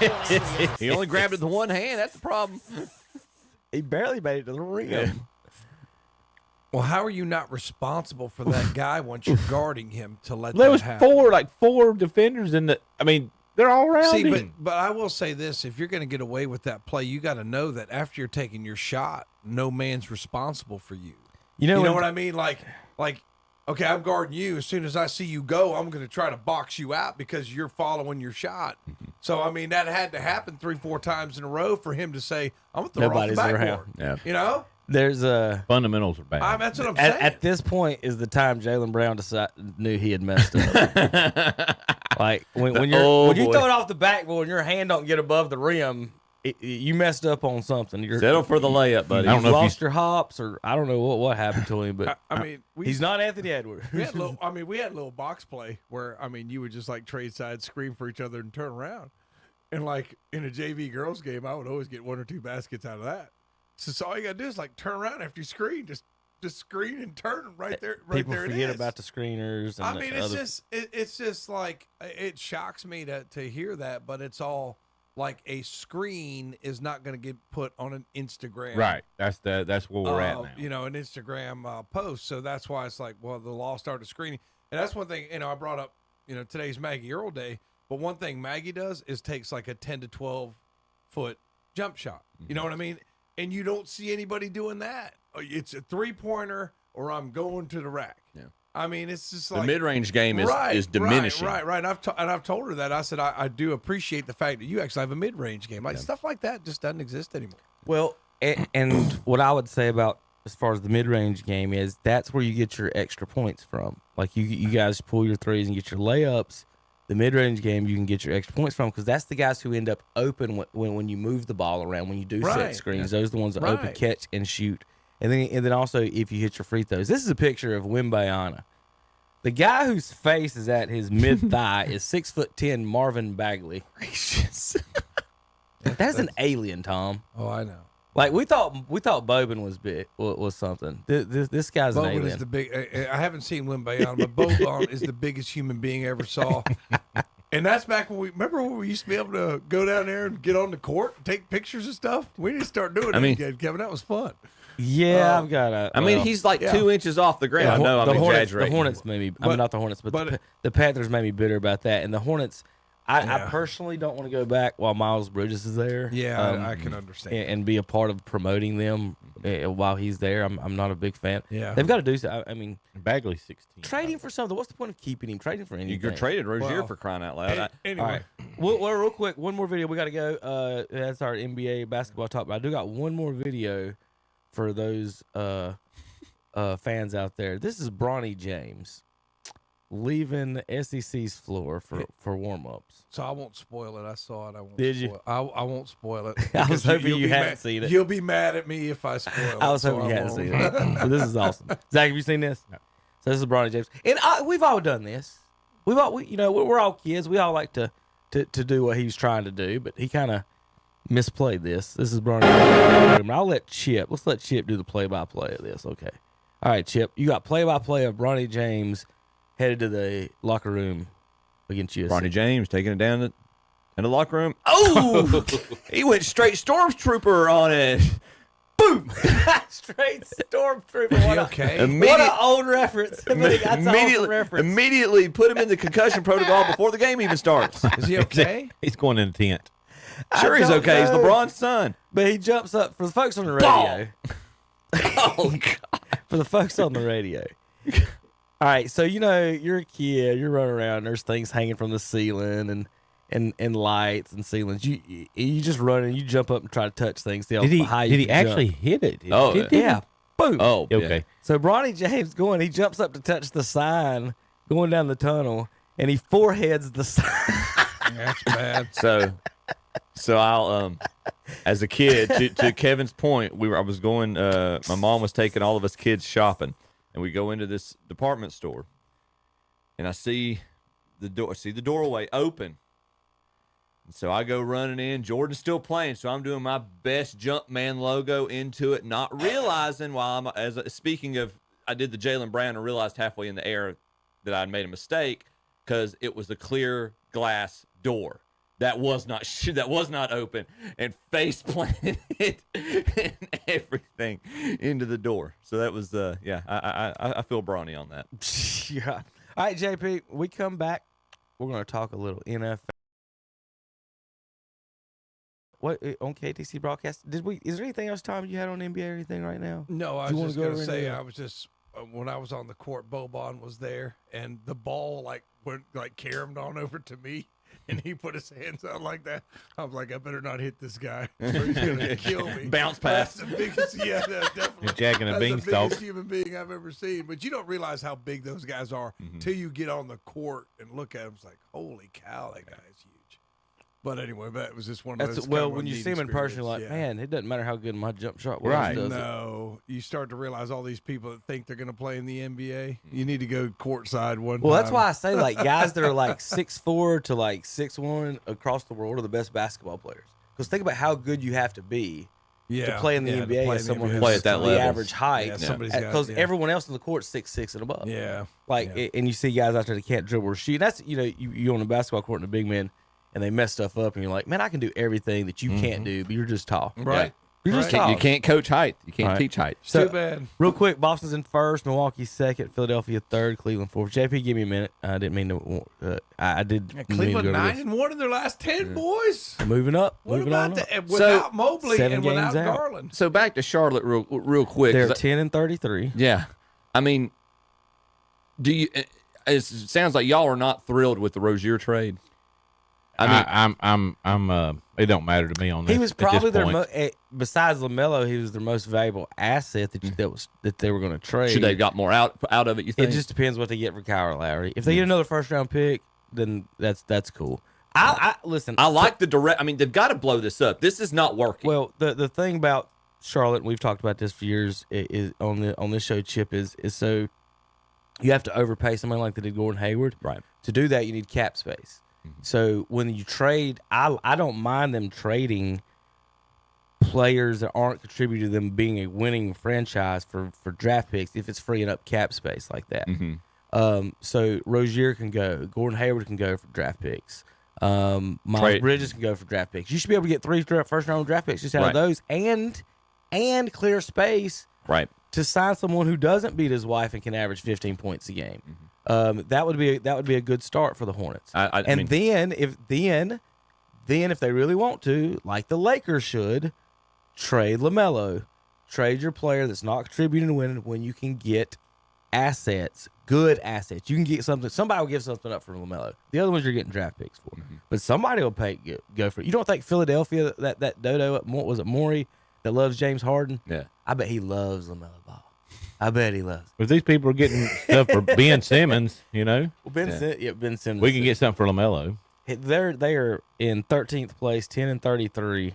And He only grabbed it with one hand. That's the problem. He barely made it to the rim. Well, how are you not responsible for that guy once you're guarding him to let There that was happen? four defenders in the. I mean, they're all around him. But I will say this: if you're going to get away with that play, you got to know that after you're taking your shot, no man's responsible for you. You know what I mean? Like, okay, I'm guarding you. As soon as I see you go, I'm going to try to box you out because you're following your shot. So, I mean, that had to happen 3-4 times in a row for him to say, I'm going to throw Nobody's it off the backboard. around. Yeah. You know? There's a Fundamentals are bad. That's what I'm saying. at this point is the time Jaylen Brown knew he had messed up. Like when you throw it off the backboard and your hand don't get above the rim, you messed up on something. Settle for the layup, buddy. You lost your hops, or I don't know what happened to him, but I mean, he's not Anthony Edwards. we had a little box play where, you would just trade sides, scream for each other, and turn around. And in a JV girls game, I would always get 1 or 2 baskets out of that. So all you got to do is turn around after you screen, just screen and turn right there. People there forget it is. about the screeners. And it's just it shocks me to hear that, but it's all a screen is not going to get put on an Instagram. Right. That's where we're at now. An Instagram post. So that's why it's the law started screening. And that's one thing, I brought up, today's Maggie Earl Day, but one thing Maggie does is takes a 10 to 12 foot jump shot. You know what I mean? And you don't see anybody doing that. It's a 3-pointer or I'm going to the rack. Yeah. I mean, it's just the mid-range game is diminishing. Right. And I've told her that. I said, I do appreciate the fact that you actually have a mid-range game. Stuff like that just doesn't exist anymore. Well, and what I would say about as far as the mid-range game is that's where you get your extra points from. You guys pull your threes and get your layups. The mid-range game you can get your extra points from because that's the guys who end up open when you move the ball around, when you do set screens. Those are the ones that open, catch, and shoot. And then also if you hit your free throws. This is a picture of Wimbayana. The guy whose face is at his mid-thigh is 6'10" Marvin Bagley. Gracious. That's an alien, Tom. Oh, I know. We thought Boban was something. This guy's an alien. Is the big. I haven't seen Wimbayana, but Boban is the biggest human being I ever saw. And that's back when we used to be able to go down there and get on the court and take pictures and stuff. We need to start doing that again, Kevin. That was fun. Yeah, I've got a. He's 2 inches off the ground. I know I'm exaggerating. The Hornets maybe. Not the Hornets, but the Panthers made me bitter about that. And the Hornets, I personally don't want to go back while Miles Bridges is there. Yeah, I can understand. And be a part of promoting them while he's there. I'm not a big fan. Yeah. They've got to do so. I mean, Bagley's 16. trade him for something. What's the point of keeping him? Trade him for anything. You traded Rozier for crying out loud. Anyway. All right. Well, real quick, one more video. We got to go. That's our NBA basketball talk. But I do got one more video for those fans out there. This is Bronny James leaving SEC's floor for warm-ups. So I won't spoil it. I saw it. I won't. Did you? Spoil. I won't spoil it. I was because hoping you'll you be hadn't mad- seen it. You'll be mad at me if I spoil it. I was so hoping you hadn't won't. seen it. But this is awesome. Zach, have you seen this? No. So this is Bronny James, and we've all done this. We're all kids. We all like to do what he was trying to do, but he kind of misplayed this. This is Bronny James. I'll let Chip. Let's let Chip do the play-by-play of this. Okay. All right, Chip. You got play-by-play of Bronny James headed to the locker room against USC. Bronny James taking it down in the locker room. Oh, he went straight stormtrooper on it. Boom! Straight stormtrooper. What okay? What an old reference. That's an awesome reference. Immediately put him in the concussion protocol before the game even starts. Is he okay? He's going in the tent. I Sure, he's don't okay. He's know. LeBron's son. But he jumps up for the folks on the radio. Oh, God. For the folks on the radio. All right, so you're a kid, you're running around, there's things hanging from the ceiling and lights and ceilings. You just run and you jump up and try to touch things. Did he actually hit it? Yeah. Boom. Oh, Okay. yeah. So Bronny James he jumps up to touch the sign going down the tunnel, and he foreheads the sign. That's bad. So I'll as a kid to Kevin's point, I was going. My mom was taking all of us kids shopping, and we go into this department store, and I see the doorway open. And so I go running in. Jordan's still playing, so I'm doing my best Jumpman logo into it, not realizing speaking of, I did the Jaylen Brown and realized halfway in the air that I'd made a mistake because it was a clear glass door. That was not open, and face planted it and everything into the door. So that was I feel Bronny on that. Yeah. All right, JP, we come back. We're going to talk a little NFL. What on KTC broadcast? Is there anything else, Tom, you had on NBA or anything right now? No, I Do you was just wanna going go to over say, into I was just when I was on the court, Boban was there, and the ball went caromed on over to me. And he put his hands out like that. I was like, I better not hit this guy, or he's gonna kill me. Bounce pass. That's the biggest, definitely. You're jacking a That's beanstalk. the biggest human being I've ever seen. But you don't realize how big those guys are till you get on the court and look at them. It's like, holy cow, that guy is huge. But anyway, that was just one of those. When you see him in person, you're like, man, it doesn't matter how good my jump shot was. Right. Does it? No, you start to realize all these people that think they're going to play in the NBA. You need to go courtside one Well, time. that's why I say guys that are 6'4" to 6'1" across the world are the best basketball players. Because think about how good you have to be to play in the NBA as someone who's Play at that the level. average height. Yeah, somebody's got- Because everyone else in the court is 6'6" and above. Yeah. And you see guys out there that can't dribble or shoot. That's you on the basketball court and a big man, and they mess stuff up, and you're like, man, I can do everything that you can't do, but you're just tall. Right. You're just tall. You can't coach height. You can't All right. teach height. So, Too bad. real quick, Boston's in first, Milwaukee second, Philadelphia third, Cleveland fourth. JP, give me a minute. I didn't mean to. I did. Yeah, mean to Cleveland go to 9-1 in their last 10, boys. this. Moving up. What moving about on up. that? Without Mobley 7 and without games out. Garland. So back to Charlotte real quick. They're 'cause 10-33. Yeah, I mean, it sounds like y'all are not thrilled with the Rozier trade. I mean, I'm it don't matter to me on this. He was at this probably their point. besides LaMelo, he was their most valuable asset that they were going to trade. should they got more out of it? You It think? just depends what they get for Kyle Lowry. If they get another first round pick, then that's cool. I listen. I like the direct. I mean, they've got to blow this up. This is not working. Well, the thing about Charlotte, and we've talked about this for years, is on this show, Chip, is so you have to overpay somebody like they did Gordon Hayward. Right. To do that, you need cap space. So when you trade, I don't mind them trading players that aren't contributing to them being a winning franchise for draft picks if it's freeing up cap space like that. So Rozier can go, Gordon Hayward can go for draft picks. Miles Bridges can go for draft picks. You should be able to get 3 first round draft picks just out of those, and clear space right. to sign someone who doesn't beat his wife and can average 15 points a game. That would be a good start for the Hornets. I mean, then if they really want to, like the Lakers should, trade LaMelo, trade your player that's not contributing to winning when you can get assets, good assets. You can get something. Somebody will give something up for LaMelo. The other ones you're getting draft picks for, but somebody will go for it. You don't think Philadelphia, that dodo, was it Morey that loves James Harden? Yeah, I bet he loves LaMelo Ball. I bet he loves. If these people are getting stuff for Ben Simmons, Well, Ben Simmons. we can get something for LaMelo. They are in 13th place, 10-33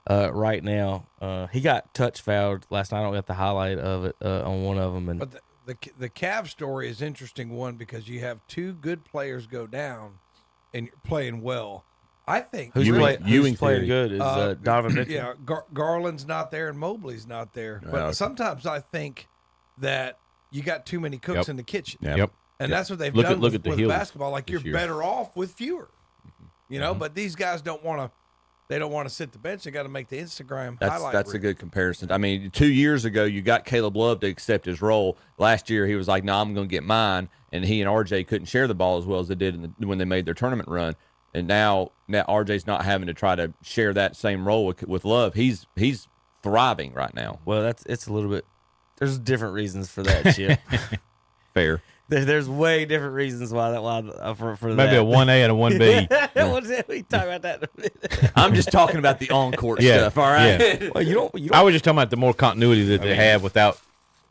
right now. He got touch fouled last night. I don't got the highlight of it on one of them. But the Cavs story is interesting one because you have two good players go down and you're playing well. I think who's playing good is Donovan Mitchell. Yeah, Garland's not there and Mobley's not there. But sometimes I think that you got too many cooks in the kitchen. Yep. And that's what they've done with basketball. Like you're year. better off with fewer. You know, but these guys don't want to sit the bench. They got to make the Instagram highlight That's reel. a good comparison. I mean, 2 years ago, you got Caleb Love to accept his role. Last year, he was like, "No, I'm going to get mine," and he and RJ couldn't share the ball as well as they did when they made their tournament run. And now RJ's not having to try to share that same role with Love. He's thriving right now. Well, it's a little bit. There's different reasons for that, Chip. Fair. There's way different reasons for that. Maybe a 1A and a 1B. We talk about that in a minute. I'm just talking about the on-court stuff, all right? Yeah. Well, you don't. I was just talking about the more continuity that they have without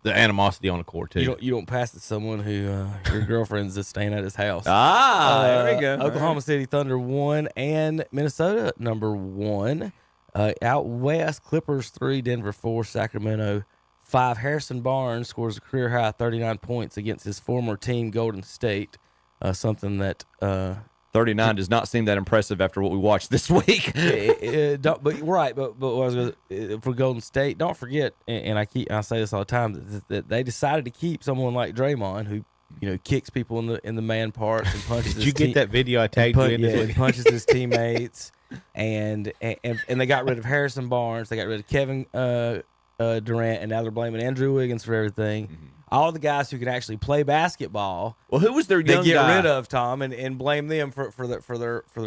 the animosity on the court, too. You don't pass it to someone who your girlfriend's just staying at his house. There we go. Oklahoma City Thunder 1 and Minnesota number 1. Out west, Clippers 3, Denver 4, Sacramento 5. Harrison Barnes scores a career high 39 points against his former team, Golden State. Something that 39 does not seem that impressive after what we watched this week. But what I was gonna, for Golden State, don't forget, and I say this all the time, that they decided to keep someone like Draymond, who kicks people in the man parts and punches. Did you get that video I tagged you in this week? Punches his teammates, and they got rid of Harrison Barnes, they got rid of Kevin Durant, and now they're blaming Andrew Wiggins for everything. Mm-hmm. All the guys who can actually play basketball. Well, who was their young guy? They get rid of, Tom, and blame them for their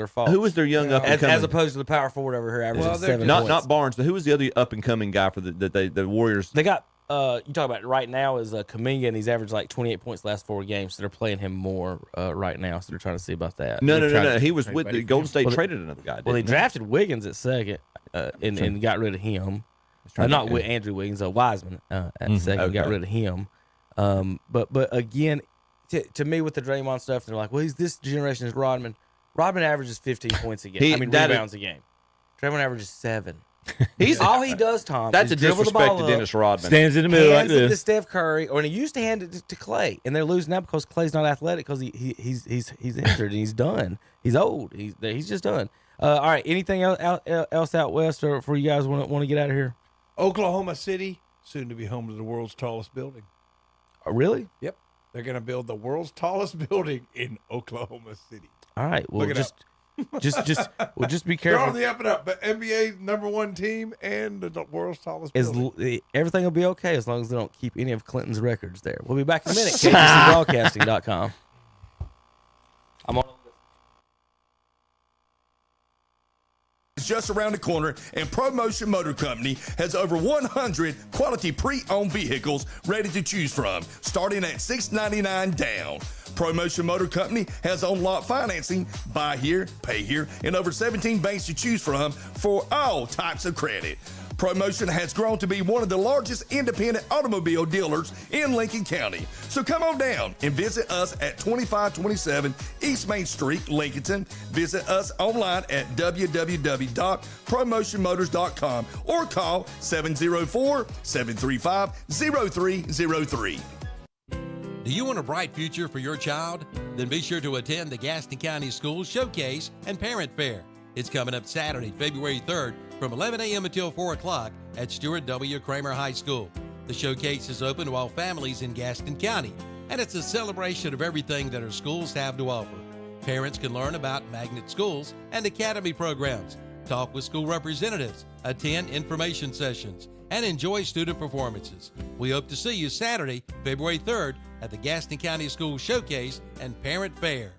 fault. Who was their young up and coming? As opposed to the power forward over here averaging 7 points. Not Barnes, but who was the other up and coming guy for the Warriors? They got you talk about right now is Kuminga, and he's averaged like 28 points the last 4 games. So they're playing him more right now. So they're trying to see about that. No. He was with the Golden State. Traded another guy. Well, they drafted Wiggins at second and got rid of him. Not with Andrew Wiggins, Wiseman at second. Okay. Got rid of him. But again, to me with the Draymond stuff, they're like, well, he's this generation's Rodman. Rodman averages 15 points a game. Rebounds a game. Draymond averages 7. He's all he does, Tom. That's is a disrespect to Dennis Rodman. Stands in the middle like this. Hands it to Steph Curry, or he used to hand it to Clay, and they're losing now because Clay's not athletic because he's injured and he's done. He's old. He's just done. All right. Anything else out west, or for you guys want to get out of here? Oklahoma City, soon to be home to the world's tallest building. Really? Yep. They're going to build the world's tallest building in Oklahoma City. All right. Well, just be careful. They're on the up and up, but NBA #1 team and the world's tallest building. Everything will be okay as long as they don't keep any of Clinton's records there. We'll be back in a minute. KTCBroadcasting.com. I'm on. It's just around the corner, and ProMotion Motor Company has over 100 quality pre-owned vehicles ready to choose from, starting at $699 down. ProMotion Motor Company has on-lot financing, buy here, pay here, and over 17 banks to choose from for all types of credit. ProMotion has grown to be one of the largest independent automobile dealers in Lincoln County. So come on down and visit us at 2527 East Main Street, Lincolnton. Visit us online at www.promotionmotors.com or call 704-735-0303. Do you want a bright future for your child? Then be sure to attend the Gaston County Schools Showcase and Parent Fair. It's coming up Saturday, February 3rd from 11 a.m. until 4 o'clock at Stuart W. Kramer High School. The showcase is open to all families in Gaston County, and it's a celebration of everything that our schools have to offer. Parents can learn about magnet schools and academy programs, talk with school representatives, attend information sessions, and enjoy student performances. We hope to see you Saturday, February 3rd at the Gaston County School Showcase and Parent Fair.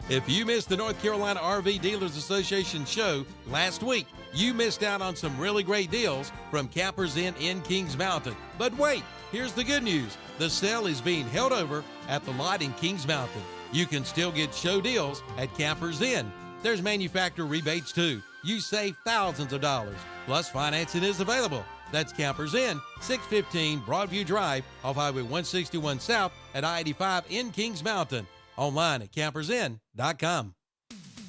If you missed the North Carolina RV Dealers Association show last week, you missed out on some really great deals from Campers Inn in Kings Mountain. But wait, here's the good news. The sale is being held over at the lot in Kings Mountain. You can still get show deals at Campers Inn. There's manufacturer rebates too. You save thousands of dollars. Plus financing is available. That's Campers Inn, 615 Broadview Drive off Highway 161 South at I-85 in Kings Mountain. Online at campersinn.com.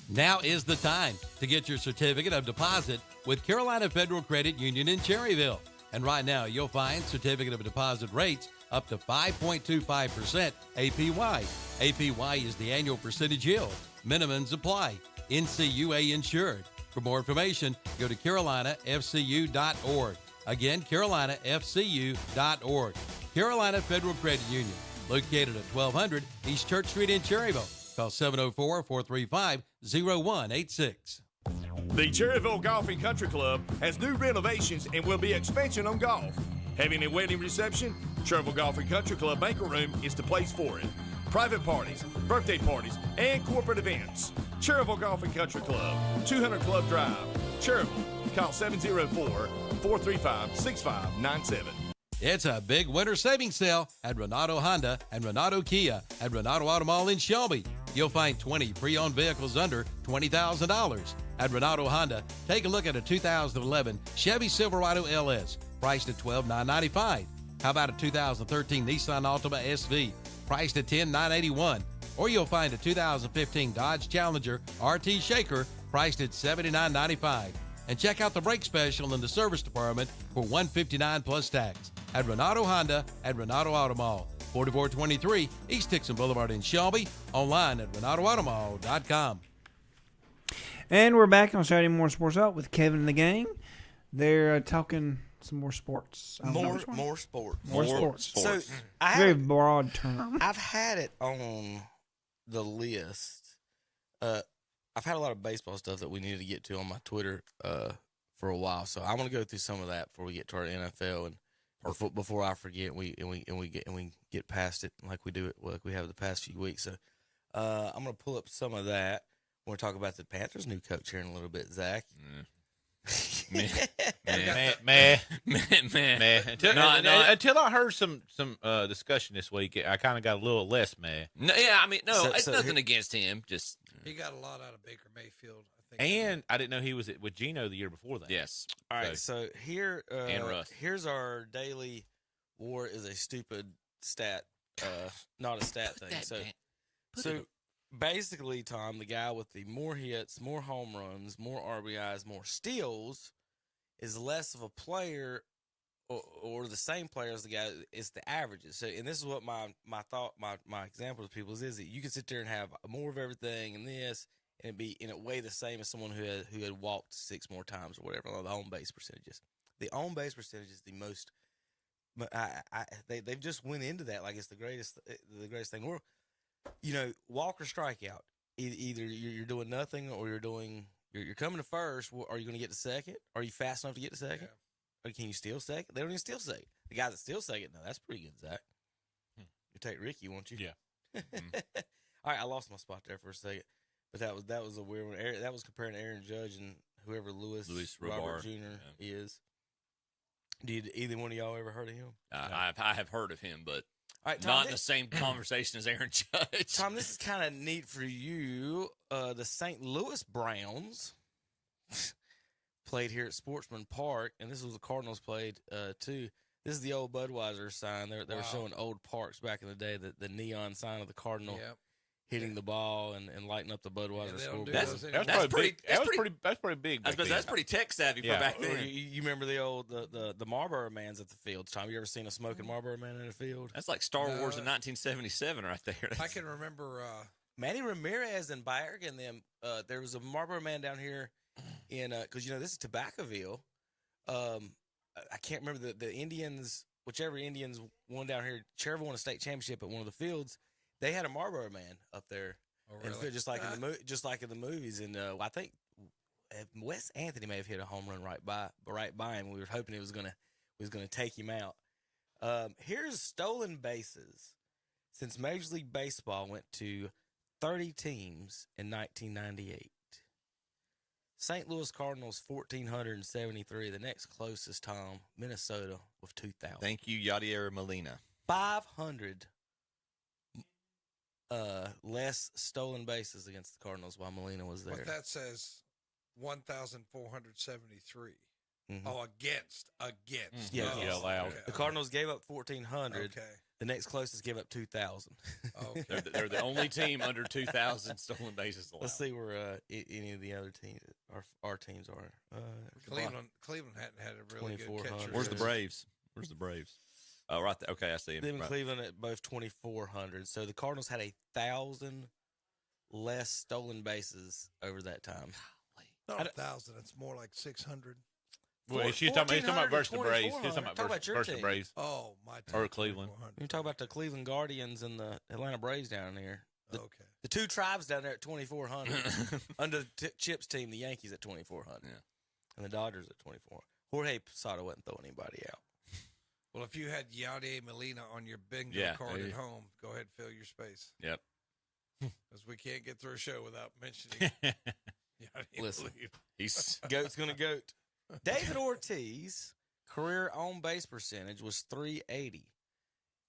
Now is the time to get your certificate of deposit with Carolina Federal Credit Union in Cherryville. And right now, you'll find certificate of deposit rates up to 5.25% APY. APY is the annual percentage yield. Minimums apply. NCUA insured. For more information, go to carolinafcu.org. Again, carolinafcu.org. Carolina Federal Credit Union, located at 1200 East Church Street in Cherryville. Call 704-435-0186. The Cherryville Golf and Country Club has new renovations and will be expansion on golf. Having a wedding reception? Cherryville Golf and Country Club banquet room is the place for it. Private parties, birthday parties, and corporate events. Cherryville Golf and Country Club, 200 Club Drive, Cherryville. Call 704-435-6597. It's a big winter savings sale at Renato Honda and Renato Kia at Renato Auto Mall in Shelby. You'll find 20 pre-owned vehicles under $20,000. At Renato Honda, take a look at a 2011 Chevy Silverado LS, priced at $12,995. How about a 2013 Nissan Altima SV, priced at $10,981? Or you'll find a 2015 Dodge Challenger RT Shaker, priced at $79,995. And check out the brake special in the service department for $159 plus tax. At Renato Honda at Renato Auto Mall, 4423 East Dixon Boulevard in Shelby. Online at RenatoAutomall.com. And we're back on Saturday Morning Sports Out with Kevin and the gang. They're talking some more sports. More sports. More sports. So Very broad term. I've had it on the list. I've had a lot of baseball stuff that we needed to get to on my Twitter for a while, so I want to go through some of that before we get to our NFL and before I forget. We get past it like we do it like we have the past few weeks. So I'm gonna pull up some of that. We're gonna talk about the Panthers' new coach here in a little bit, Zach. Until I heard some discussion this week, I kind of got a little less mad. No, yeah, I mean, no, it's nothing against him. Just he got a lot out of Baker Mayfield, I think. And I didn't know he was with Geno the year before that. Yes. All right, so here and Russ. Here's our daily war is a stupid stat, not a stat thing. So basically, Tom, the guy with the more hits, more home runs, more RBIs, more steals is less of a player or the same player as the guy. It's the averages. So, and this is what my example to people is that you can sit there and have more of everything and this, and be in a way the same as someone who had walked 6 more times or whatever. The on base percentages. The on base percentage is the most. They've just went into that like it's the greatest thing in the world. You know, walk or strikeout. Either you're doing nothing or you're coming to first. Are you going to get to second? Are you fast enough to get to second? Yeah. Or can you steal second? They don't even steal second. The guys that steal second, no, that's pretty good, Zach. You take Ricky, won't you? Yeah. All right, I lost my spot there for a second, but that was a weird one. That was comparing Aaron Judge and whoever Luis Robert Jr. is. Did either one of y'all ever heard of him? I have heard of him, but all right, Tom, not in the same conversation as Aaron Judge. Tom, this is kind of neat for you. The St. Louis Browns played here at Sportsman Park, and this was the Cardinals played too. This is the old Budweiser sign. They were showing old parks back in the day, the neon sign of the Cardinal hitting the ball and lighting up the Budweiser scoreboard. That's pretty big. That's pretty tech savvy for back then. You remember the old the Marlboro Man's at the field? Tom, you ever seen a smoking Marlboro Man in a field? That's like Star Wars in 1977 right there. I can remember Manny Ramirez and Bayerg and them. There was a Marlboro Man down here in because this is Tobaccoville. I can't remember the Indians, whichever Indians won down here. Cherryville won a state championship at one of the fields. They had a Marlboro Man up there, just like in the movies. And I think Wes Anthony may have hit a home run right by him. We were hoping it was going to was going to take him out. Here's stolen bases since Major League Baseball went to 30 teams in 1998. St. Louis Cardinals, 1,473. The next closest, Tom, Minnesota with 2,000. Thank you, Yadier Molina. 500 less stolen bases against the Cardinals while Molina was there. What that says, 1,473. Mhm. Oh, against. Yeah, Oh, yeah, allowed. okay. The Cardinals gave up 1,400. Okay. The next closest gave up 2,000. Okay. They're the only team under 2,000 stolen bases allowed. Let's see where any of the other teams, our teams are. Cleveland hadn't had a really good 2,400. catcher. Where's the Braves? Where's the Braves? Oh, right there. Okay, I see him. Them and Right. Cleveland at both 2,400. So the Cardinals had 1,000 less stolen bases over that time. Not 1,000. It's more like 600. Well, she's talking about versus the Braves. She's talking Talk about about your versus the team. Braves. Oh, my team. Or Cleveland. 2,400. You talk about the Cleveland Guardians and the Atlanta Braves down there. Okay. The two tribes down there at 2,400. Under Chip's team, the Yankees at 2,400. Yeah. And the Dodgers at 2,400. Jorge Posada wasn't throwing anybody out. Well, if you had Yadier Molina on your bingo Yeah, card there at you- home, go ahead and fill your space. Yep. Because we can't get through a show without mentioning Yadier Listen. Molina. He's Goat's going to goat. David Ortiz, career on base percentage was .380.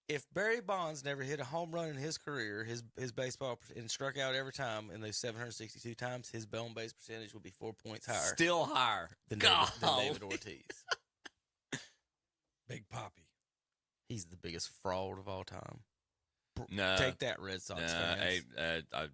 If Barry Bonds never hit a home run in his career, his baseball and struck out every time in those 762 times, his on base percentage would be 4 points higher still higher. than God. David Ortiz. Big Poppy. He's the biggest fraud of all time. No. Take that, Red Sox fans. I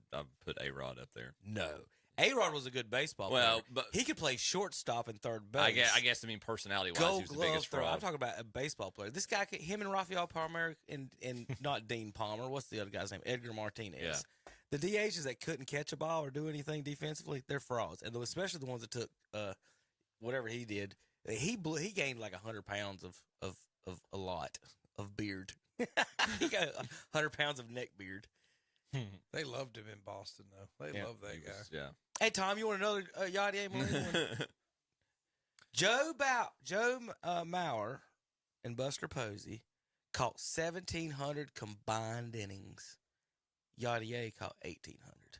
put A-Rod up there. No. A-Rod was a good baseball Well, player. but he could play shortstop and third base. I guess, personality-wise, Gold he was the glove biggest throw. fraud. I'm talking about a baseball player. This guy, him and Rafael Palmeiro and not Dean Palmer. What's the other guy's name? Edgar Martinez. Yeah. The DHs that couldn't catch a ball or do anything defensively, they're frauds. And especially the ones that took whatever he did. He gained like 100 pounds of a lot of beard. He got 100 pounds of neck beard. They loved him in Boston, though. They love that He guy. was- yeah. Hey, Tom, you want another Yadier Molina one? Joe Mauer and Buster Posey caught 1,700 combined innings. Yadier caught 1,800.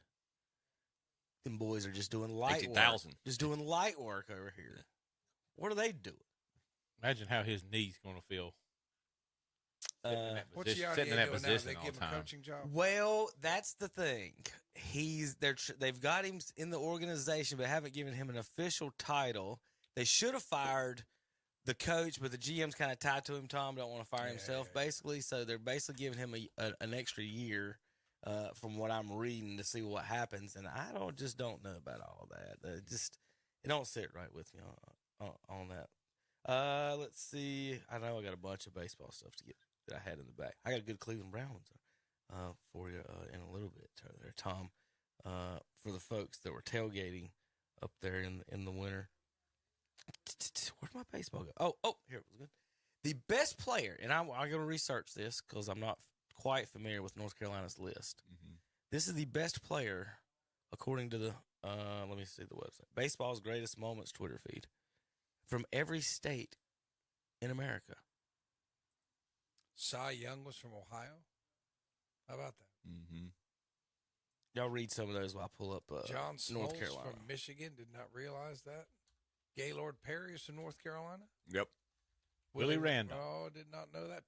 Them boys are just doing light work. 18,000. Just doing light work over here. What are they doing? Imagine how his knee's going to feel. What's Sitting Yadier in that doing now? position They all give the him a time. coaching job? Well, that's the thing. They've got him in the organization, but haven't given him an official title. They should have fired the coach, but the GM's kind of tied to him. Tom don't want to fire himself, basically. So they're basically giving him an extra year, from what I'm reading, to see what happens. And I don't know about all that. It don't sit right with me on that. Let's see. I know I got a bunch of baseball stuff to get that I had in the back. I got a good Cleveland Browns for you in a little bit there, Tom. For the folks that were tailgating up there in the winter. Where'd my baseball go? Oh, here it was good. The best player, and I'm going to research this because I'm not quite familiar with North Carolina's list. Mm-hmm. This is the best player according to the let me see the website. Baseball's Greatest Moments Twitter feed from every state in America. Cy Young was from Ohio? How about that? Mm-hmm. Y'all read some of those while I pull up John North Smoltz Carolina. from Michigan. Did not realize that. Gaylord Perry is from North Carolina. Yep. Willie Randall. Oh, did not know that.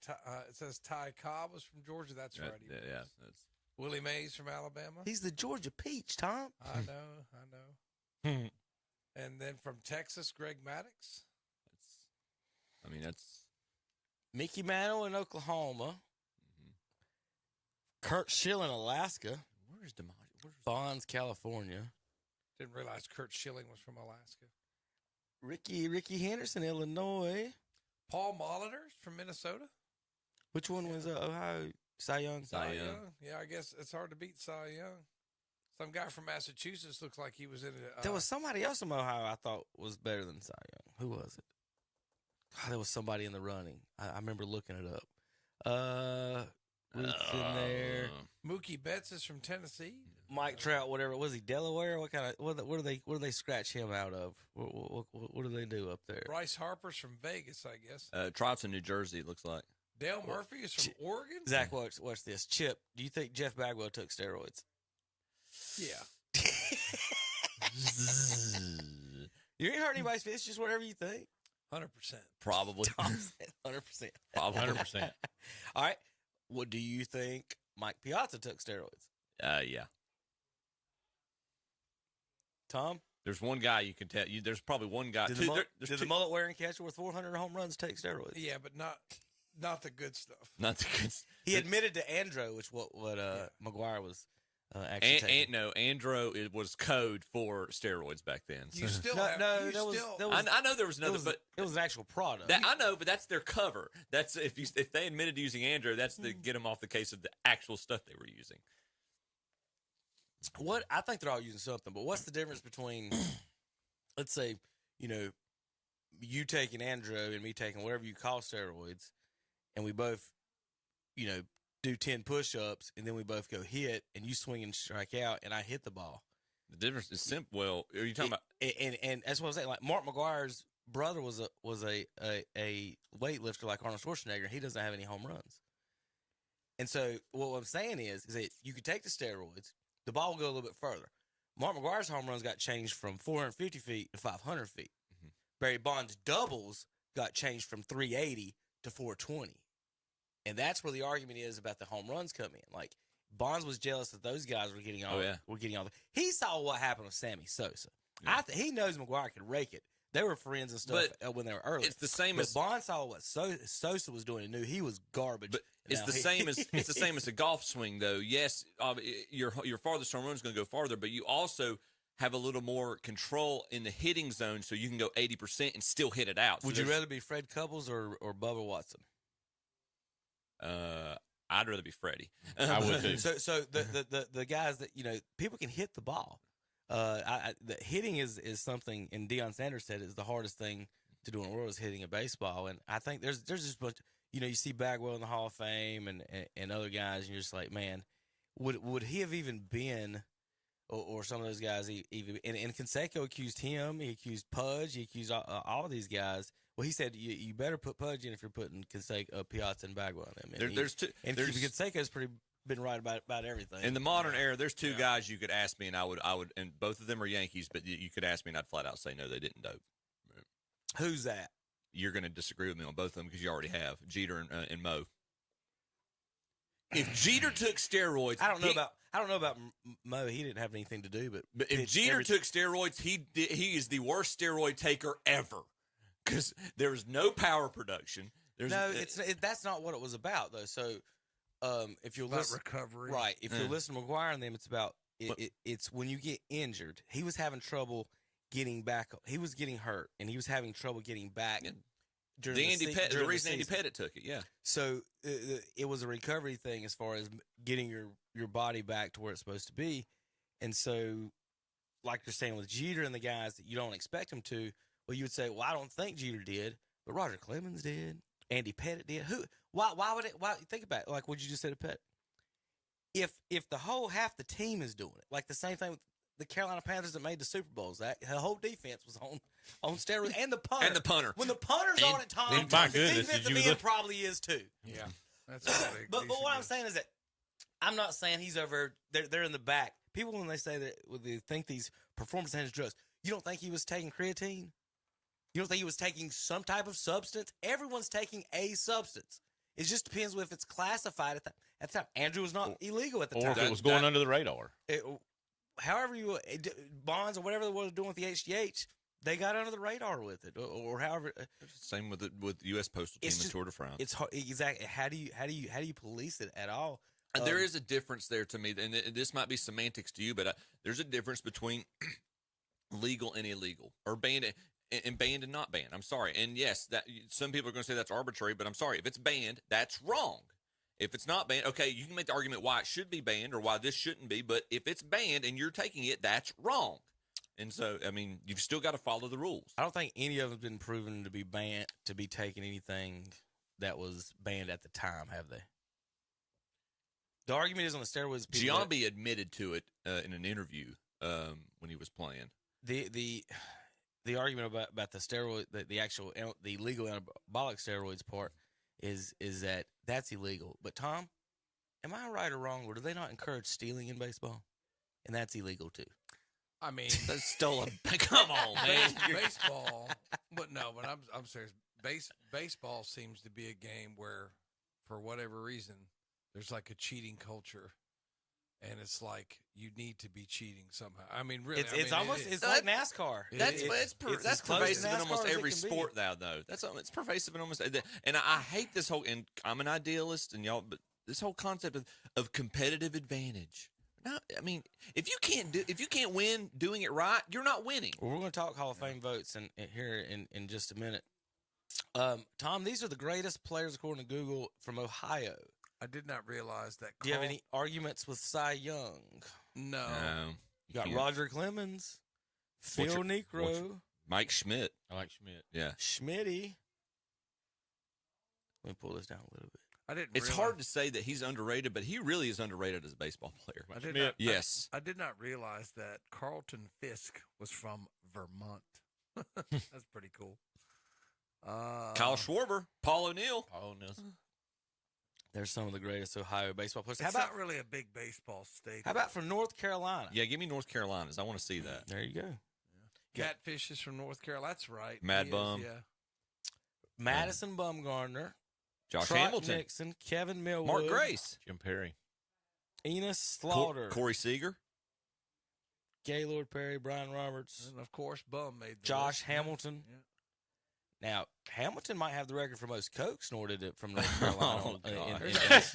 It says Ty Cobb was from Georgia. That's right. He Yeah. was. Willie Mays from Alabama. He's the Georgia Peach, Tom. I know. And then from Texas, Greg Maddox. That's Mickey Mantle in Oklahoma. Kurt Schilling, Alaska. Where's Bonds, California. Didn't realize Kurt Schilling was from Alaska. Ricky Henderson, Illinois. Paul Molitor's from Minnesota. Which one was Ohio? Cy Young? Cy Young. Yeah, I guess it's hard to beat Cy Young. Some guy from Massachusetts looks like he was in it. There was somebody else from Ohio I thought was better than Cy Young. Who was it? God, there was somebody in the running. I remember looking it up. Ruth's in there. Mookie Betts is from Tennessee. Mike Trout, whatever. Was he Delaware? What kind of what do they scratch him out of? What do they do up there? Bryce Harper's from Vegas, I guess. Trout's in New Jersey, it looks like. Dale Murphy is from Oregon? Zach, watch this. Chip, do you think Jeff Bagwell took steroids? Yeah. You ain't hurt anybody's feelings, just whatever you think. 100%. Probably. 100%. Probably. 100%. All right. What do you think Mike Piazza took steroids? Yeah. Tom? There's one guy you can tell. There's probably one guy. Did the mullet wearing catcher with 400 home runs take steroids? Yeah, but not the good stuff. Not the good. He admitted to Andro, which what McGuire was actually taking. Andro, it was code for steroids back then. You still I know there was another, but it was an actual product. I know, but that's their cover. That's if they admitted to using Andro, that's to get them off the case of the actual stuff they were using. What I think they're all using something, but what's the difference between, let's say, you taking Andro and me taking whatever you call steroids, and we both, do 10 push-ups, and then we both go hit, and you swing and strike out, and I hit the ball. The difference is simple. Well, are you talking about? And that's what I'm saying. Like Mark McGuire's brother was a weightlifter like Arnold Schwarzenegger. He doesn't have any home runs. And so what I'm saying is that you could take the steroids, the ball will go a little bit further. Mark McGuire's home runs got changed from 450 feet to 500 feet. Mm-hmm. Barry Bonds' doubles got changed from 380 to 420. And that's where the argument is about the home runs come in. Like, Bonds was jealous that those guys were getting all. He saw what happened with Sammy Sosa. Yeah. He knows McGuire could rake it. They were friends and stuff when they were early. It's the same as Bonds saw what Sosa was doing and knew he was garbage. But it's the same as a golf swing, though. Yes, your farthest home run is going to go farther, but you also have a little more control in the hitting zone, so you can go 80% and still hit it out. Would you rather be Fred Couples or Bubba Watson? I'd rather be Freddie. I would too. So the guys that people can hit the ball. The hitting is something, and Deion Sanders said is the hardest thing to do in the world is hitting a baseball. And I think there's just bunch. You see Bagwell in the Hall of Fame and other guys, and you're just like, man, would he have even been, or some of those guys even? And Canseco accused him. He accused Pudge. He accused all of these guys. Well, he said you better put Pudge in if you're putting Piazza and Bagwell in them. And Canseco's been right about everything. In the modern era, there's two guys you could ask me, and I would, and both of them are Yankees, but you could ask me, and I'd flat out say no, they didn't dope. Who's that? You're going to disagree with me on both of them because you already have Jeter and Mo. If Jeter took steroids, I don't know about Mo. He didn't have anything to do, but if Jeter took steroids, he is the worst steroid taker ever. Because there was no power production. That's not what it was about, though. So, if you're listening, recovery, right? If you're listening to McGuire and them, it's about it's when you get injured. He was having trouble getting back. He was getting hurt, and he was having trouble getting back. During the reason Andy Pettit took it, yeah. So it was a recovery thing as far as getting your body back to where it's supposed to be, and so, like you're saying with Jeter and the guys that you don't expect him to. Well, you would say, well, I don't think Jeter did, but Roger Clemens did. Andy Pettit did. Why would it? Why think about it? Like what you just said to Pettit. If the whole half the team is doing it, like the same thing with the Carolina Panthers that made the Super Bowls, that the whole defense was on steroids, and the punter. When the punter's on it, Tom, my goodness, defensive end probably is too. Yeah, that's but what I'm saying is that I'm not saying he's over. They're in the back. People when they say that when they think these performance enhancing drugs, you don't think he was taking creatine? You don't think he was taking some type of substance? Everyone's taking a substance. It just depends if it's classified at the time. Andrew was not illegal at the time. Or if it was going under the radar. However Bonds or whatever they were doing with the HGH, they got under the radar with it. Or however. Same with the U.S. Postal Team and Tour de France. It's hard, exactly. How do you police it at all? There is a difference there to me, and this might be semantics to you, but there's a difference between legal and illegal, or banned. And banned and not banned. I'm sorry. And yes, that some people are going to say that's arbitrary, but I'm sorry. If it's banned, that's wrong. If it's not banned, okay, you can make the argument why it should be banned or why this shouldn't be, but if it's banned and you're taking it, that's wrong. And so, I mean, you've still got to follow the rules. I don't think any of them have been proven to be banned, to be taking anything that was banned at the time, have they? The argument is on the steroids. Giambi admitted to it in an interview when he was playing. The argument about the steroid, the legal anabolic steroids part is that that's illegal. But Tom, am I right or wrong? Or do they not encourage stealing in baseball? And that's illegal too. I mean, That's stolen. Come on, man. baseball, but I'm serious. Baseball seems to be a game where, for whatever reason, there's like a cheating culture, and it's like you need to be cheating somehow. I mean, really, It's like NASCAR. That's as close pervasive to in almost NASCAR as it every can be. sport now, though. It's pervasive in almost, and I hate this whole. And I'm an idealist, and y'all, but this whole concept of competitive advantage. No, I mean, if you can't win doing it right, you're not winning. Well, we're going to talk Hall of Fame votes here in just a minute. Tom, these are the greatest players according to Google from Ohio. I did not realize that. Do you have any arguments with Cy Young? No. You got Roger Clemens, Phil Necro, Mike Schmidt. I like Schmidt. Yeah. Schmitty. Let me pull this down a little bit. It's hard to say that he's underrated, but he really is underrated as a baseball player. Yes. I did not realize that Carlton Fisk was from Vermont. That's pretty cool. Kyle Schwarber, Paul O'Neill. There's some of the greatest Ohio baseball players. It's not really a big baseball state. How about from North Carolina? Yeah, give me North Carolina's. I want to see that. There you go. Catfish is from North Carolina. That's right. Mad Bum. Yeah. Madison Bumgarner. Josh Trot Hamilton. Nixon, Kevin Millwood. Mark Grace. Jim Perry. Enos Slaughter. Corey Seager. Gaylord Perry, Brian Roberts. And, of course, Bum made the Josh list. Hamilton. Yeah. Now, Hamilton might have the record for most coke snorted from North Carolina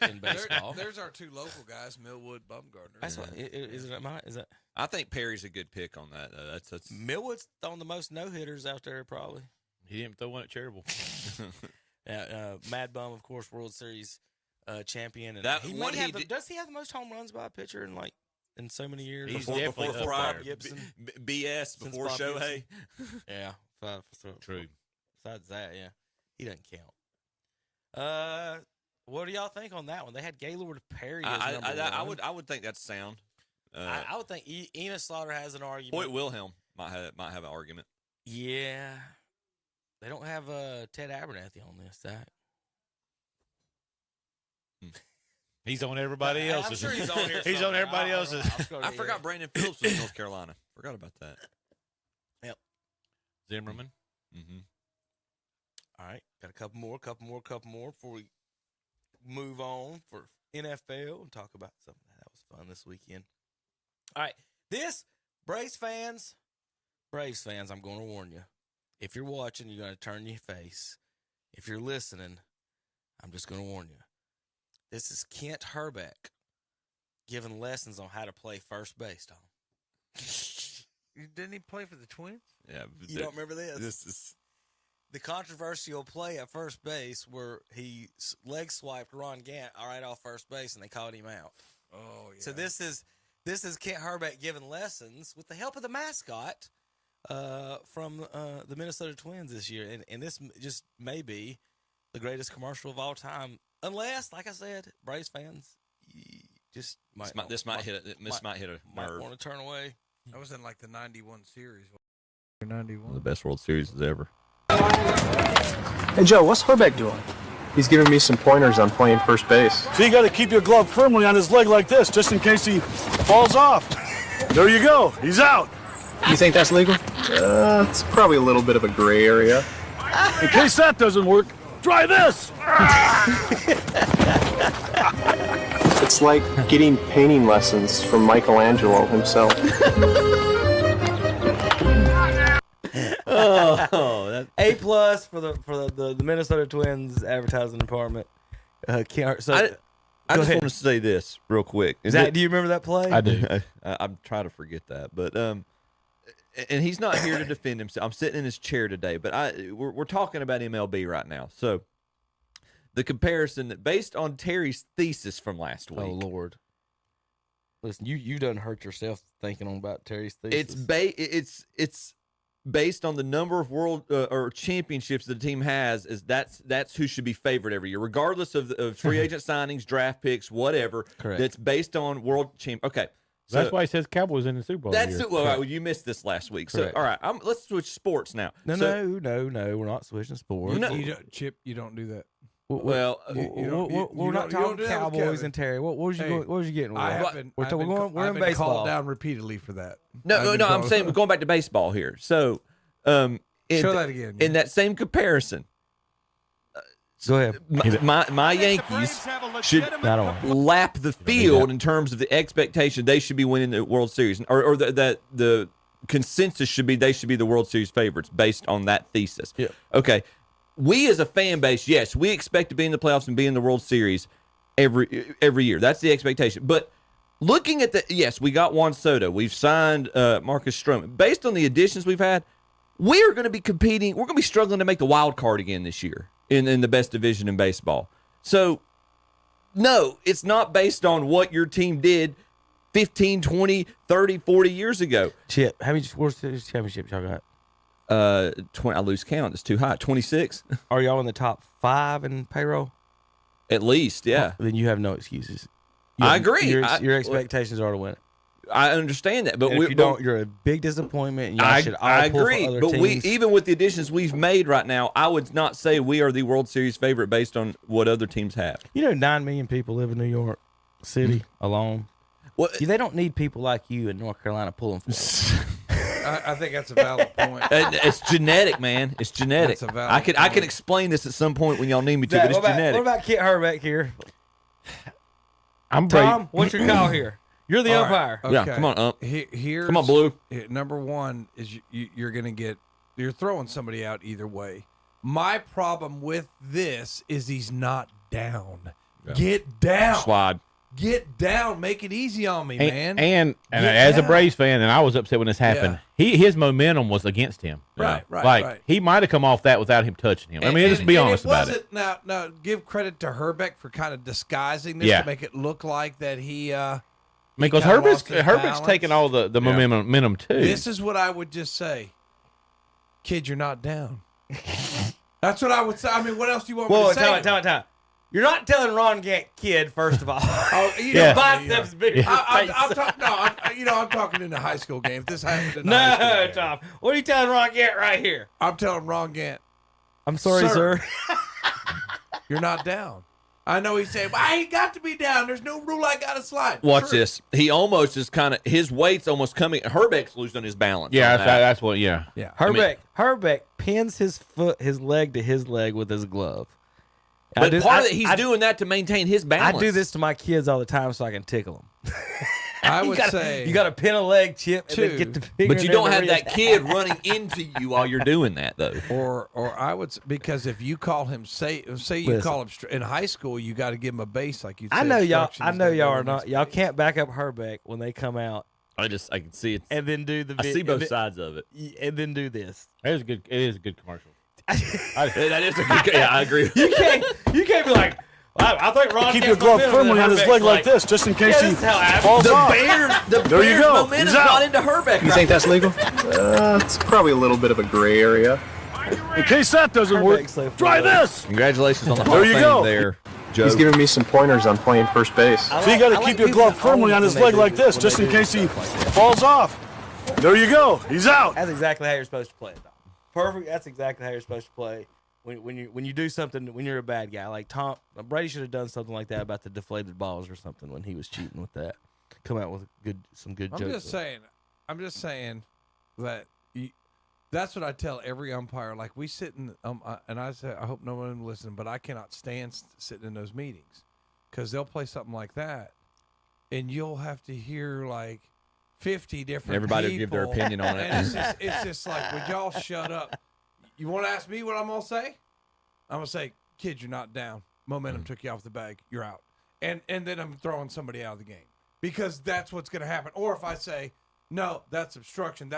in baseball. There's our two local guys, Millwood, Bumgarner. That's what, is that? I think Perry's a good pick on that. That's Millwood's throwing the most no-hitters out there, probably. He didn't throw one at Cherryville. Mad Bum, of course, World Series champion. And That he one may have he does he have the most home runs by a pitcher in so many years? He's before definitely Pryor, up Gibson. BS, before Bob Shohei. Yeah. True. Besides that, yeah, he doesn't count. What do y'all think on that one? They had Gaylord Perry as number one. I would think that's sound. I would think Enos Slaughter has an argument. Hoyt Wilhelm might have an argument. Yeah. They don't have Ted Abernathy on this, Zach. He's on everybody else's. I'm sure he's on here. He's on everybody else's. I forgot Brandon Phillips was in North Carolina. Forgot about that. Yep. Zimmerman. Mm-hmm. All right. Got a couple more before we move on for NFL and talk about something that was fun this weekend. All right. Braves fans, I'm going to warn you. If you're watching, you're going to turn your face. If you're listening, I'm just going to warn you. This is Kent Herbeck giving lessons on how to play first base, Tom. Didn't he play for the Twins? Yeah. You don't remember this? This is the controversial play at first base where he leg swiped Ron Gant right off first base and they called him out. Oh, yeah. So this is Kent Herbeck giving lessons with the help of the mascot from the Minnesota Twins this year. And this just may be the greatest commercial of all time. Unless, like I said, Braves fans just might hit a nerve. Want to turn away. That was in like the 91 series. 91. The best World Series ever. Hey, Joe, what's Herbeck doing? He's giving me some pointers on playing first base. So you got to keep your glove firmly on his leg like this, just in case he falls off. There you go. He's out. You think that's legal? It's probably a little bit of a gray area. In case that doesn't work, try this. It's like getting painting lessons from Michelangelo himself. A+ for the Minnesota Twins advertising department. I just want to say this real quick. Zach, do you remember that play? I do. I'm trying to forget that, but and he's not here to defend himself. I'm sitting in his chair today, but we're talking about MLB right now. So the comparison that based on Terry's thesis from last week. Oh Lord. Listen, you done hurt yourself thinking about Terry's thesis. It's based on the number of world or championships the team has, is that's who should be favored every year, regardless of free agent signings, draft picks, whatever. Correct. That's based on world champ. Okay, so that's why he says Cowboys in the Super Bowl. That's it. Well, all right, well, you missed this last week. Correct. So all right, let's switch sports now. No, we're not switching sports. Chip, you don't do that. Well, we're not talking Cowboys and Terry. What was you getting? We're in baseball. Called down repeatedly for that. No. I'm saying we're going back to baseball here. So, show that again. In that same comparison, go ahead. My Yankees should lap the field in terms of the expectation they should be winning the World Series, or the consensus should be they should be the World Series favorites based on that thesis. Yeah. Okay. We as a fan base, yes, we expect to be in the playoffs and be in the World Series every year. That's the expectation. But looking at yes, we got Juan Soto. We've signed Marcus Stroman. Based on the additions we've had, we are going to be competing. We're going to be struggling to make the wild card again this year in the best division in baseball. So, no, it's not based on what your team did 15, 20, 30, 40 years ago. Chip, how many World Series championships y'all got? 20. I lose count. It's too high. 26. Are y'all in the top 5 in payroll? At least, yeah. Then you have no excuses. I agree. Your expectations are to win it. I understand that, but if you don't, you're a big disappointment. Y'all should all I pull agree, for other but teams. even with the additions we've made right now, I would not say we are the World Series favorite based on what other teams have. 9 million people live in New York City alone. Well, they don't need people like you in North Carolina pulling for them. I think that's a valid point. It's genetic, man. It's genetic. That's a valid I can explain this at some point when y'all need me to, Zach, but it's genetic. What about Kit Herbeck here? I'm Tom, what's your call here? You're the umpire. Okay. Yeah, come on, Here's, come on, Blue. Number one is you're throwing somebody out either way. My problem with this is he's not down. Yeah. Get down. Slide. Get down. Make it easy on me, man. And as a Braves fan, and I was upset when this happened, his momentum was against him. Right. He might have come off that without him touching him. Let's be honest about it. Now, give credit to Herbeck for kind of disguising this to make it look like that he because Herbeck's taking all the momentum too. This is what I would just say. Kid, you're not down. That's what I would say. I mean, what else do you want me to say? Time. You're not telling Ron Gant kid, first of all. Biceps bigger. I'm talking in the high school game. If this happened in the high school game. Tom. What are you telling Ron Gant right here? I'm telling Ron Gant. I'm sorry, sir. You're not down. I know he's saying, I ain't got to be down. There's no rule I got to slide. Watch this. He almost is kind of, his weight's almost coming. Herbeck's losing his balance. Yeah, that's what, Yeah. Herbeck pins his leg to his leg with his glove. But he's doing that to maintain his balance. I do this to my kids all the time so I can tickle them. I would say you got to pin a leg, Chip, and then get the finger. But you don't have that kid running into you while you're doing that, though. Or I would, because if you call him, say you call him in high school, you got to give him a base like you. I know y'all are not. Y'all can't back up Herbeck when they come out. I can see it, and then do the. I see both sides of it, and then do this. It is a good commercial. That is a good. Yeah, I agree. You can't be like. I think Ron keep your glove firmly on his leg like this, just in case he falls off. The Bears momentum's not into Herbeck. You think that's legal? It's probably a little bit of a gray area. In case that doesn't work, try this. Congratulations on the Hall of Fame there, Joe. He's giving me some pointers on playing first base. So you got to keep your glove firmly on his leg like this, just in case he falls off. There you go. He's out. That's exactly how you're supposed to play it. Perfect. That's exactly how you're supposed to play. When you do something, when you're a bad guy, like Brady should have done something like that about the deflated balls or something when he was cheating with that. Come out with some good jokes. I'm just saying that that's what I tell every umpire. Like we sit in, and I say, I hope no one will listen, but I cannot stand sitting in those meetings because they'll play something like that, and you'll have to hear like 50 different. Everybody will people, give their opinion on it. And it's just like, would y'all shut up? You want to ask me what I'm going to say? I'm going to say, kid, you're not down. Momentum took you off the bag. You're out. And then I'm throwing somebody out of the game because that's what's going to happen. Or if I say, no, that's obstruction,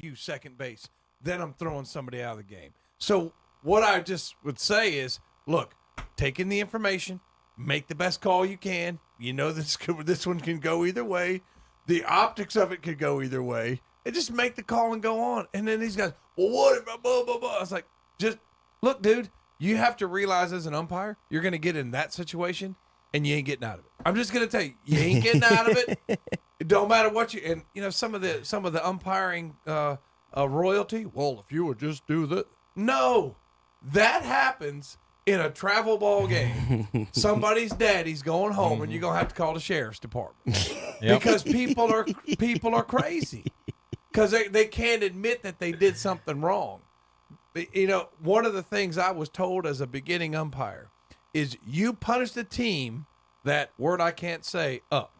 you second base, then I'm throwing somebody out of the game. So what I just would say is, look, take in the information, make the best call you can. You know this one can go either way. The optics of it could go either way. and just make the call and go on. And then these guys, well, what if blah, blah, blah, blah. I was like, just look, dude, you have to realize as an umpire, you're going to get in that situation and you ain't getting out of it. I'm just going to tell you, you ain't getting out of it. It don't matter what you, and you know, some of the umpiring royalty. Well, if you would just do that. No, that happens in a travel ball game. Somebody's daddy's going home and you're going to have to call the sheriff's department because people are crazy because they can't admit that they did something wrong. You know, one of the things I was told as a beginning umpire is you punish the team that word I can't say up.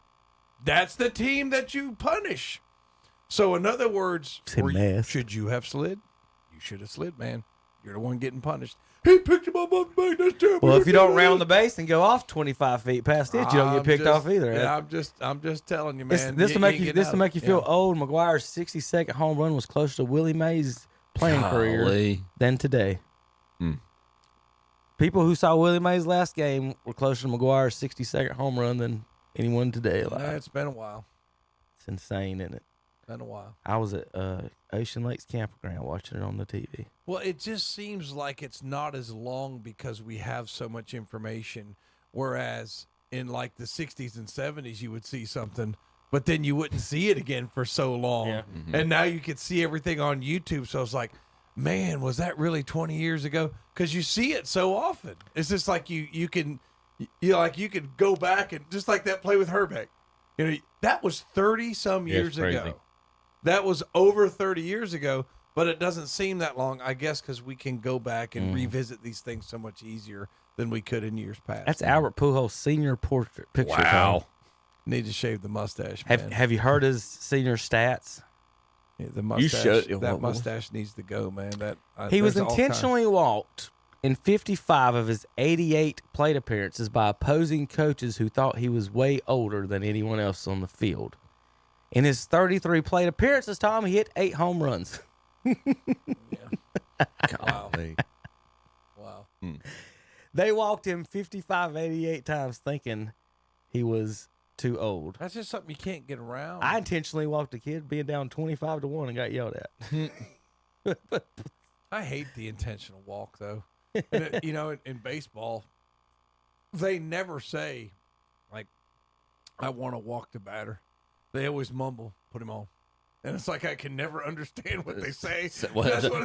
That's the team that you punish. So in other words, should you have slid? You should have slid, man. You're the one getting punished. He picked him up, man. That's terrible. Well, if you don't round the base and go off 25 feet past it, you don't get picked off either. Yeah, I'm just telling you, man. This will make you feel old. McGuire's 60-second home run was closer to Willie Mays' playing career than today. People who saw Willie Mays' last game were closer to McGuire's 60-second home run than anyone today. Yeah, it's been a while. It's insane, isn't it? Been a while. I was at Ocean Lakes Campground watching it on the TV. Well, it just seems like it's not as long because we have so much information. Whereas in like the 60s and 70s, you would see something, but then you wouldn't see it again for so long. Yeah. Mm-hmm. And now you could see everything on YouTube. So it's like, man, was that really 20 years ago? Because you see it so often. It's just like you could go back and just like that play with Herbeck. You know, that was 30 some years ago. That was over 30 years ago, but it doesn't seem that long, I guess, because we can go back and revisit these things so much easier than we could in years past. That's Albert Pujols' senior portrait picture. Wow. Need to shave the mustache, man. Have you heard his senior stats? Yeah, the mustache, that mustache needs to go, man. He was intentionally walked in 55 of his 88 plate appearances by opposing coaches who thought he was way older than anyone else on the field. In his 33 plate appearances, Tom, he hit 8 home runs. Wow. Wow. They walked him 55, 88 times thinking he was too old. That's just something you can't get around. I intentionally walked a kid being down 25-1 and got yelled at. I hate the intentional walk, though. And you know, in baseball, they never say, like, I want to walk the batter. They always mumble, put him on. And it's like I can never understand what they say.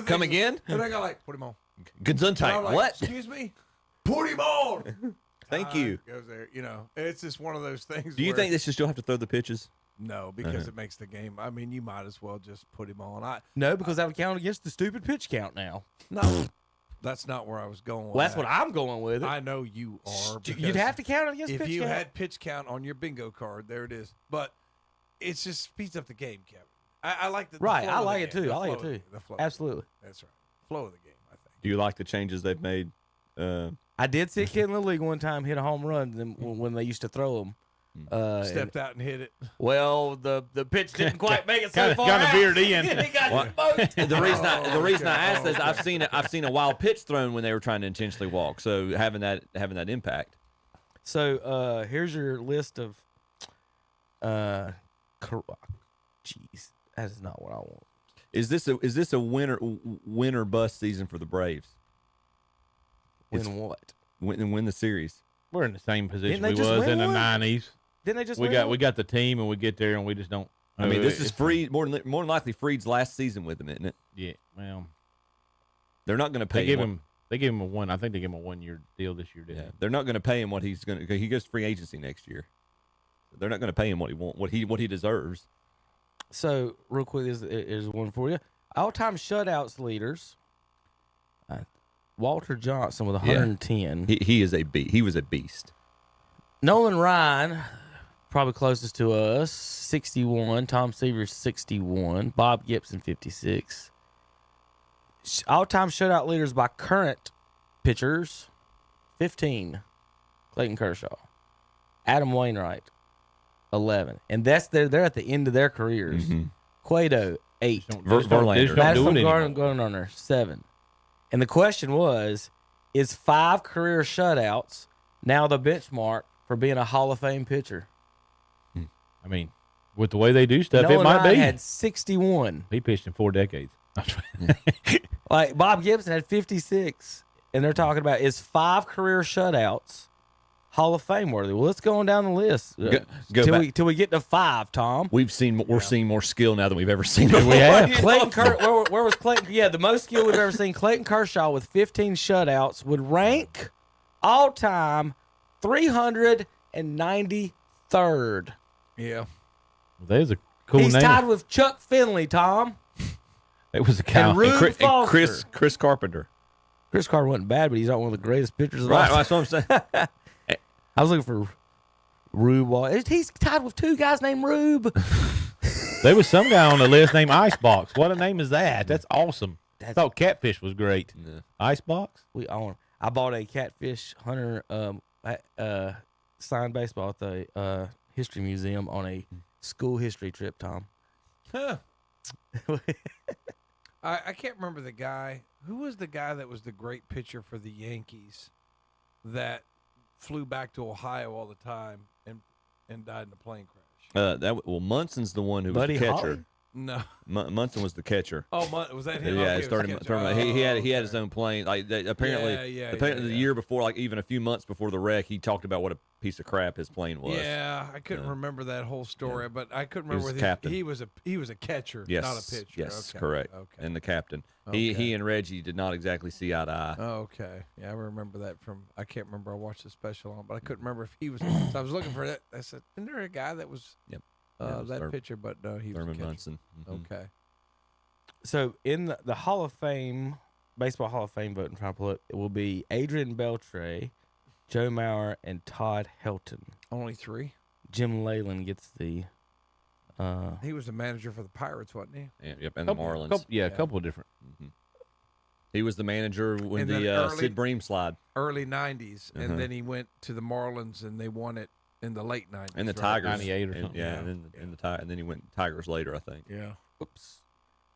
Come again? And I go like, put him on. Gesundheit. Like, what? Excuse me? Put him on. Thank you. Goes there. You know, it's just one of those things. Do you think they should still have to throw the pitches? No, because it makes the game. I mean, you might as well just put him on. No, because that would count against the stupid pitch count now. No. That's not where I was going with that's what I'm going with it. I know you are. You'd have to count it against pitch count. If you had pitch count on your bingo card, there it is. But it just speeds up the game, Kevin. I like the right. flow I of like the it game. too. I like it too. Absolutely. That's right. Flow of the game, I think. Do you like the changes they've made? I did see a kid in the league one time hit a home run when they used to throw them. Stepped out and hit it. Well, the pitch didn't quite make it so far. Kind of veered in. He got smoked. The reason I asked is I've seen a wild pitch thrown when they were trying to intentionally walk. So having that impact. So here's your list of. Jeez, that is not what I want. Is this a win or bust season for the Braves? What? Win the series. We're in the same position we was in the 90s. Didn't they just we got the team and we get there and we just don't. I mean, this is Freed more than likely Freed's last season with him, isn't it? Yeah. Well, they're not going to pay him. They gave him a one. I think they gave him a 1-year deal this year. Yeah, they're not going to pay him what he's going to. He goes free agency next year. They're not going to pay him what he deserves. So real quick, is one for you. All-time shutouts leaders. Walter Johnson with 110. He is he was a beast. Nolan Ryan, probably closest to us, 61. Tom Seaver, 61. Bob Gibson, 56. All-time shutout leaders by current pitchers, 15. Clayton Kershaw. Adam Wainwright, 11. And they're at the end of their careers. Mm-hmm. Cueto, 8. Verlander. Madison Garner, 7. And the question was, is 5 career shutouts now the benchmark for being a Hall of Fame pitcher? I mean, With the way they do stuff, Nolan it might Ryan be. had 61. He pitched in 4 decades. Like Bob Gibson had 56, and they're talking about is 5 career shutouts Hall of Fame worthy. Well, let's go on down the list till we get to 5. Tom, we're seeing more skill now than we've ever seen. We have. Clayton where was Clayton? Yeah, the most skill we've ever seen. Clayton Kershaw with 15 shutouts would rank all time 393rd. Yeah. There's a cool He's name. tied with Chuck Finley. Tom. It was a cow. And Rube Foster. Chris Carpenter. Chris Carter wasn't bad, but he's not one of the greatest pitchers of all Right, time. that's what I'm saying. I was looking for Rube. He's tied with 2 guys named Rube. There was some guy on the list named Icebox. What a name is that? That's awesome. I thought Catfish was great. Yeah. Icebox? I bought a Catfish Hunter signed baseball at the History Museum on a school history trip, Tom. Huh. I can't remember the guy. Who was the guy that was the great pitcher for the Yankees that flew back to Ohio all the time and died in a plane crash? Munson's the one who was Buddy the catcher. Holly? No. Munson was the catcher. Oh, was that him? Yeah, Okay, it's it was the 30. catcher. He had his own plane. Like apparently, the year before, like even a few months before the wreck, he talked about what a piece of crap his plane was. Yeah, I couldn't remember that whole story, but I couldn't He was remember the captain. he was a catcher, Yes, not a pitcher. yes, Okay. correct. Okay. And the captain. Okay. He and Reggie did not exactly see eye to eye. Oh, okay. Yeah, I remember that from. I can't remember. I watched the special on, but I couldn't remember if he was. So I was looking for that. I said, "Isn't there a guy that was?" Yep. Yeah, it was that pitcher, but no, he was a Thurman catcher. Munson. Mhm. Okay. So in the Hall of Fame, Baseball Hall of Fame vote, I'm trying to pull it, it will be Adrian Beltre, Joe Mauer, and Todd Helton. Only 3. Jim Leyland gets the. He was the manager for the Pirates, wasn't he? Yeah, yep, and the Marlins. A couple of different. Mm-hmm. He was the manager when And then the Sid Bream slide. Early 90s, Uh-huh. and then he went to the Marlins, and they won it in the late 90s. And the right? Tigers. 98 or something. Yeah, and then he went Tigers later, I think. Yeah. Oops.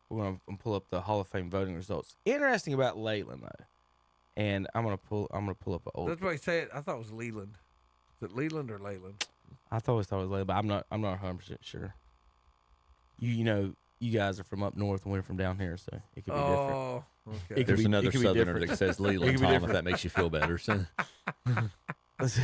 We're gonna pull up the Hall of Fame voting results. Interesting about Leyland though, and I'm gonna pull up an old. That's why I say it. I thought it was Leland. Is it Leland or Leyland? I always thought it was Leyland, but I'm not 100% sure. You know, you guys are from up north and we're from down here, so it could be different. Oh, okay. There's another Southerner different. that says It Leland, could be Tom, if different. that makes you feel better. So. That's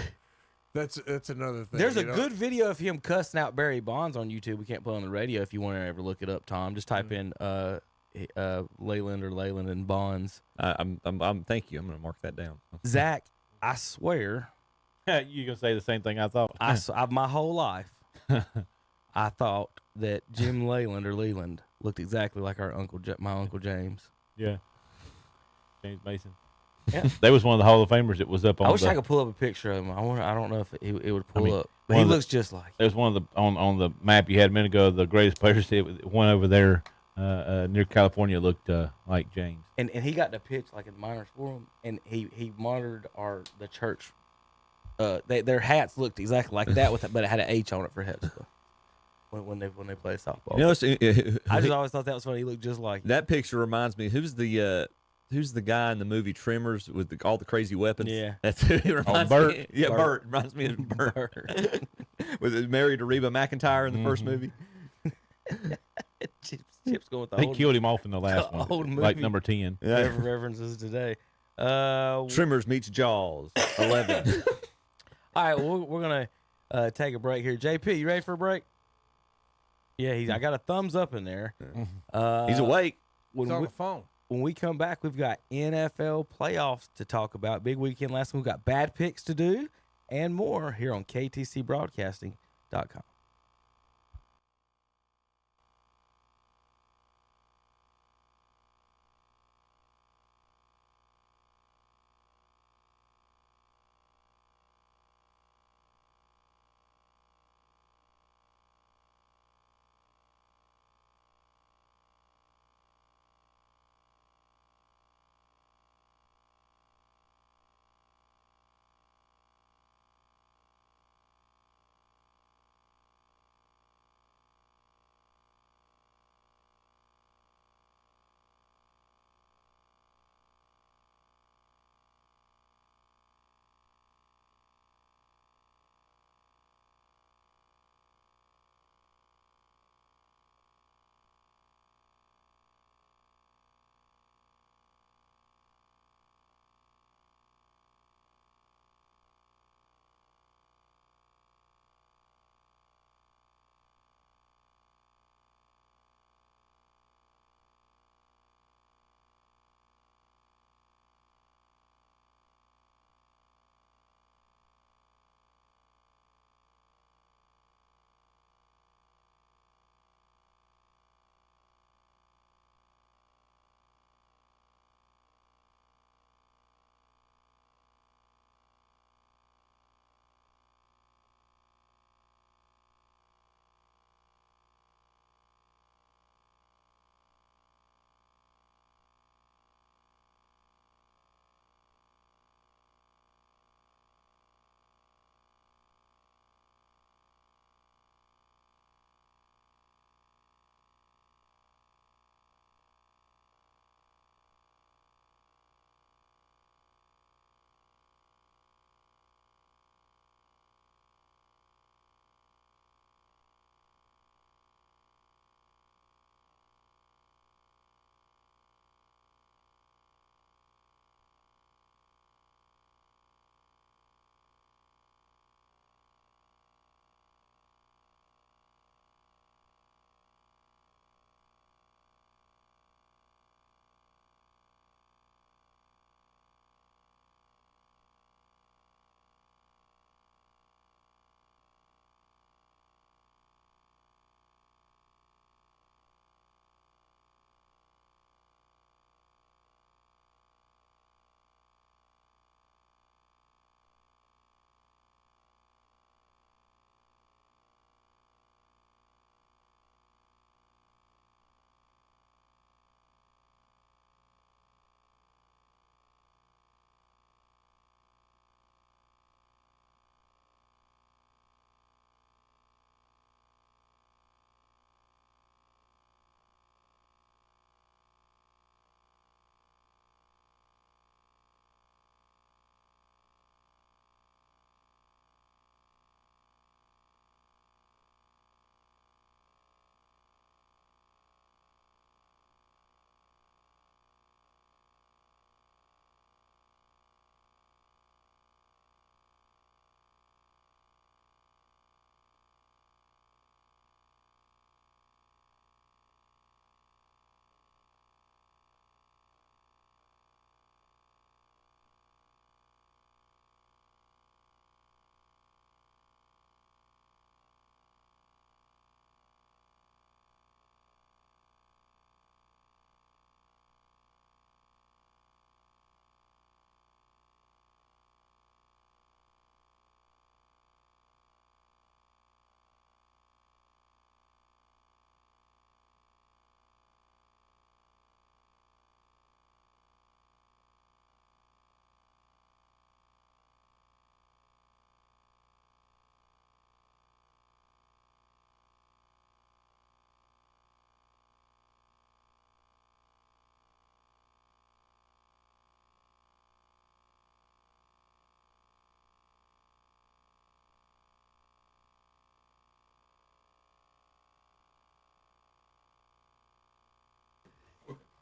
another thing. There's a you know? good video of him cussing out Barry Bonds on YouTube. We can't put it on the radio if you want to ever look it up, Tom. Just type in Leyland or Leyland and Bonds. I'm thank you. I'm going to mark that down. Zach, I swear, You gonna say the same thing I thought? my whole life, I thought that Jim Leyland or Leland looked exactly like my Uncle James. Yeah. James Mason. Yeah. That was one of the Hall of Famers that was up on I wish the, I could pull up a picture of him. I don't know if it would pull up, but one he of the- looks just like. There's one of the on the map you had a minute ago. The greatest players. One over there near California looked like James. And he got to pitch like in the minors for him, and he monitored the church. Their hats looked exactly like that but it had an H on it for hats. When they play softball. You know, I just always thought that was funny. He looked just like that picture reminds me. Who's the guy in the movie Tremors with all the crazy weapons? Yeah. That's who it reminds Bert. me. Yeah, Bert reminds me of Bert. Was married to Reba McEntire in the first movie? Chip's going with the They old, killed him off in the last the one, old like movie. number 10. references today. Tremors meets Jaws 11. All right, we're gonna take a break here. JP, you ready for a break? Yeah, I got a thumbs up in there. He's awake. He's on the phone. When we come back, we've got NFL playoffs to talk about. Big weekend last week. We've got bad picks to do and more here on KTCBroadcasting.com.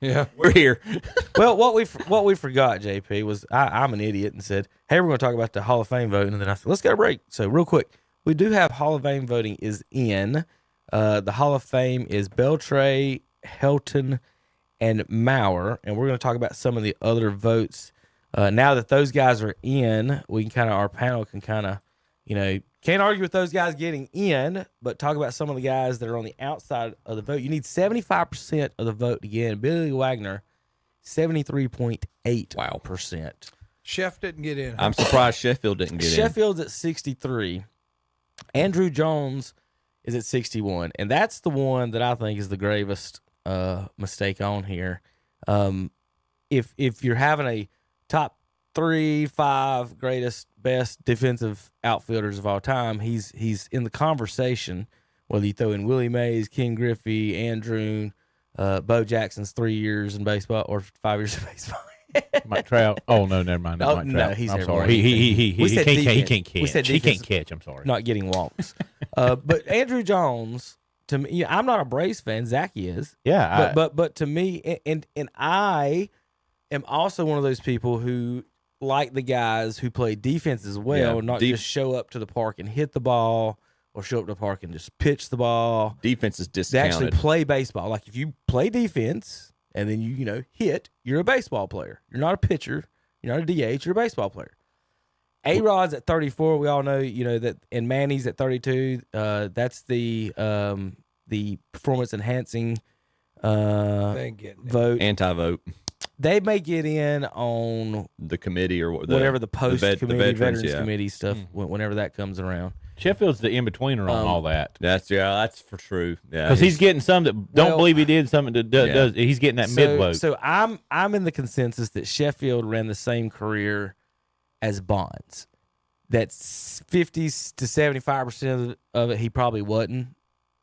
Yeah, we're here. Well, what we forgot, JP, was I'm an idiot and said, "Hey, we're going to talk about the Hall of Fame voting," and then I said, "Let's get a break." So real quick, we do have Hall of Fame voting is in. The Hall of Fame is Beltray, Helton, and Maurer, and we're going to talk about some of the other votes. Now that those guys are in, we can our panel can can't argue with those guys getting in, but talk about some of the guys that are on the outside of the vote. You need 75% of the vote to get in. Billy Wagner, 73.8%. Wow. Chef didn't get in. I'm surprised Sheffield didn't get in. Sheffield's at 63. Andrew Jones is at 61, and that's the one that I think is the gravest mistake on here. If you're having a top 3, 5 greatest, best defensive outfielders of all time, he's in the conversation. Whether you throw in Willie Mays, Ken Griffey, Andrew, Bo Jackson's 3 years in baseball or 5 years in baseball. Mike Trout. Oh no, never mind. Mike Trout. No, he's I'm everywhere. sorry. He can't catch. We said He can't catch. I'm sorry. Not getting walks. But Andrew Jones, to me, I'm not a Braves fan. Zach is. Yeah. But to me, and I am also one of those people who like the guys who play defense as well, not just show up to the park and hit the ball or show up to the park and just pitch the ball. Defense is They discounted. actually play baseball. Like if you play defense and then you hit, you're a baseball player. You're not a pitcher. You're not a DH. You're a baseball player. A-Rod's at 34. We all know, that, and Manny's at 32. That's the performance enhancing vote. Anti-vote. They may get in on the committee or whatever the post committee, veterans committee stuff whenever that comes around. Sheffield's the in-betweener on all that. That's for true. Yeah, because he's getting some that don't believe he did something that does. He's getting that mid vote. So I'm in the consensus that Sheffield ran the same career as Bonds. That's 50 to 75% of it. He probably wasn't.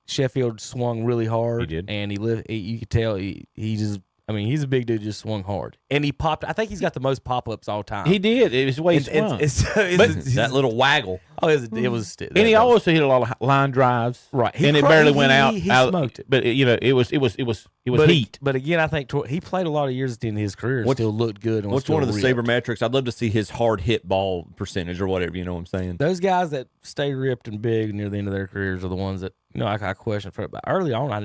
Sheffield swung really hard. He did, and he lived. You could tell he just. I mean, he's a big dude, just swung hard. And he popped. I think he's got the most pop-ups all time. He did. It was the way he swung. That little waggle. Oh, it was. And he also hit a lot of line drives. Right. And it barely went out. He smoked it. But, it was heat. But again, I think he played a lot of years at the end of his career and still looked good. And what's one of the sabermetrics? I'd love to see his hard hit ball percentage or whatever, you know what I'm saying? Those guys that stay ripped and big near the end of their careers are the ones that, I question for it. But early on, I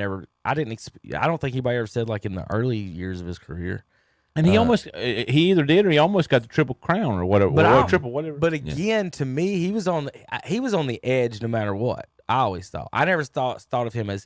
don't think anybody ever said like in the early years of his career. And he he either did or he almost got the triple crown or whatever. But again, to me, he was on the edge no matter what. I always thought. I never thought of him as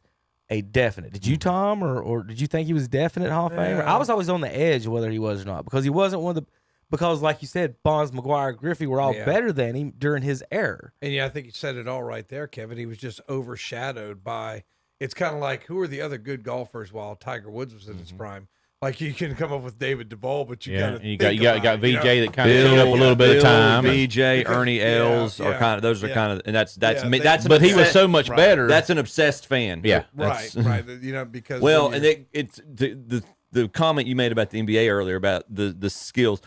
a definite. Did you, Tom, or did you think he was definite Hall of Famer? I was always on the edge of whether he was or not because he wasn't one of the. Because, like you said, Bonds, McGuire, Griffey were all better than him during his era. And I think you said it all right there, Kevin. He was just overshadowed by. It's kind of like who are the other good golfers while Tiger Woods was in his prime. Like you can come up with David Duvall, but you got VJ that kind of took up a little bit of time. VJ, Ernie Els are kind of those are kind of, and that's but he was so much better. That's an obsessed fan. Yeah, right. Because and it's the comment you made about the NBA earlier about the skills.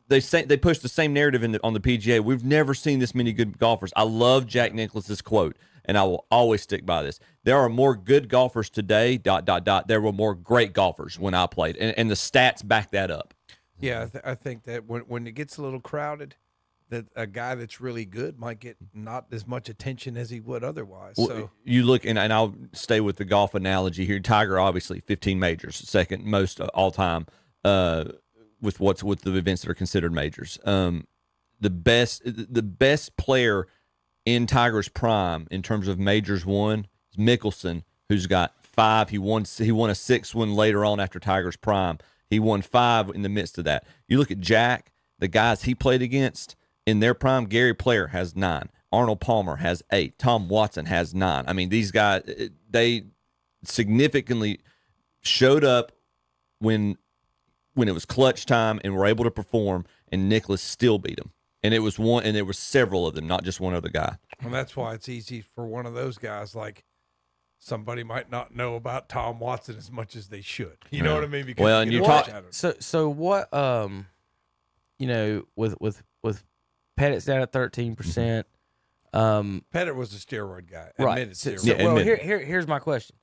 They push the same narrative on the PGA. We've never seen this many good golfers. I love Jack Nicklaus's quote, and I will always stick by this. There are more good golfers today, ... There were more great golfers when I played, and the stats back that up. Yeah, I think that when it gets a little crowded, that a guy that's really good might get not as much attention as he would otherwise. So you look, and I'll stay with the golf analogy here. Tiger, obviously, 15 majors, second most all time. With the events that are considered majors, the best player in Tiger's prime in terms of majors won is Mickelson, who's got 5. He won a 6th one later on after Tiger's prime. He won 5 in the midst of that. You look at Jack, the guys he played against in their prime. Gary Player has 9. Arnold Palmer has 8. Tom Watson has 9. I mean, these guys, they significantly showed up when it was clutch time and were able to perform, and Nicklaus still beat them. And it was one, and there were several of them, not just one other guy. And that's why it's easy for one of those guys, like somebody might not know about Tom Watson as much as they should. You know what I mean? Because and you talk. So what? With Pettit's down at 13%. Pettit was a steroid guy. Right. Steroid. Here's my question: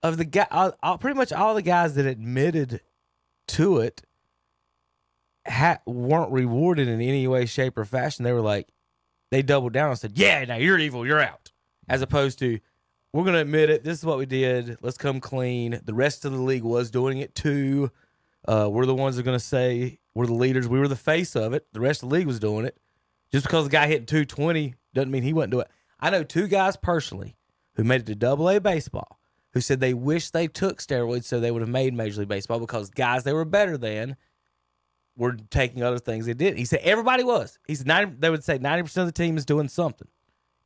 of the guy, pretty much all the guys that admitted to it weren't rewarded in any way, shape, or fashion. They were like, they doubled down and said, yeah, now you're evil, you're out. As opposed to, we're going to admit it, this is what we did, let's come clean. The rest of the league was doing it too. We're the ones that are going to say we're the leaders. We were the face of it. The rest of the league was doing it. Just because the guy hitting 220 doesn't mean he wouldn't do it. I know 2 guys personally who made it to AA baseball who said they wish they took steroids so they would have made Major League Baseball because guys they were better than were taking other things they did. He said everybody was. He said they would say 90% of the team is doing something.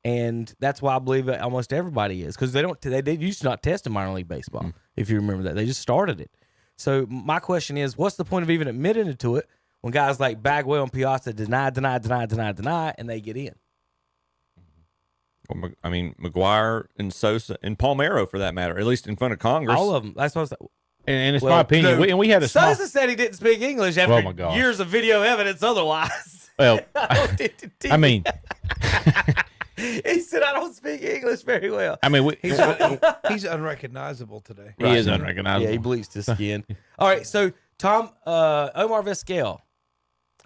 And that's why I believe that almost everybody is, because they used to not test in minor league baseball, if you remember that. They just started it. So my question is, what's the point of even admitting to it when guys like Bagwell and Piazza deny, and they get in? Well, I mean, McGuire and Sosa and Palmeiro, for that matter, at least in front of Congress. All of them. That's what I was saying. And it's my opinion. We had a Sosa said he didn't speak English after years of video evidence otherwise. Well, I mean... He said, I don't speak English very well. I mean, he's unrecognizable today. He is unrecognizable. Yeah, he bleached his skin. All right, so Tom, Omar Vizquel,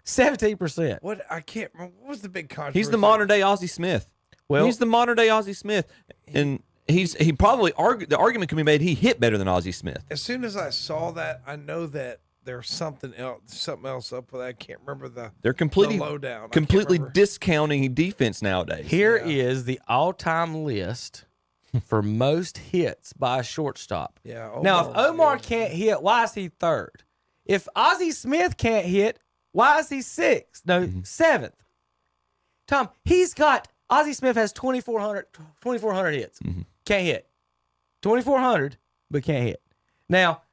17%. What? I can't remember. What was the big controversy? He's the modern day Ozzie Smith. Well, he's the modern day Ozzie Smith, and he probably the argument can be made he hit better than Ozzie Smith. As soon as I saw that, I know that there's something else up with that. I can't remember They're completely the lowdown. completely discounting defense nowadays. Here is the all-time list for most hits by a shortstop. Yeah. Now, if Omar can't hit, why is he third? If Ozzie Smith can't hit, why is he sixth? No, seventh. Tom, Ozzie Smith has 2,400 hits. Can't hit. 2,400, but can't hit. Now,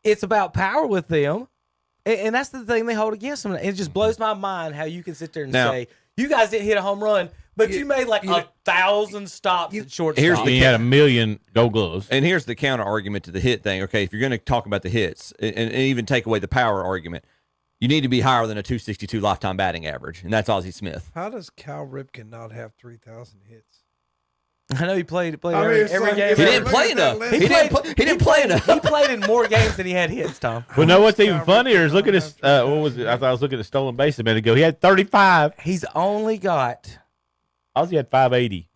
it's about power with them, and that's the thing they hold against them. It just blows my mind how you can sit there and say, you guys didn't hit a home run, but you made like 1,000 stops at shortstop. You had 1 million Gold Gloves. And here's the counter argument to the hit thing. Okay, if you're going to talk about the hits and even take away the power argument, you need to be higher than a 262 lifetime batting average, and that's Ozzie Smith. How does Cal Ripken not have 3,000 hits? I know he played every game. He didn't play enough. He didn't play enough. He played in more games than he had hits, Tom. Well, know what's even funnier is look at his, what was it? I thought I was looking at stolen base a minute ago. He had 35. He's only got... Ozzie had 580.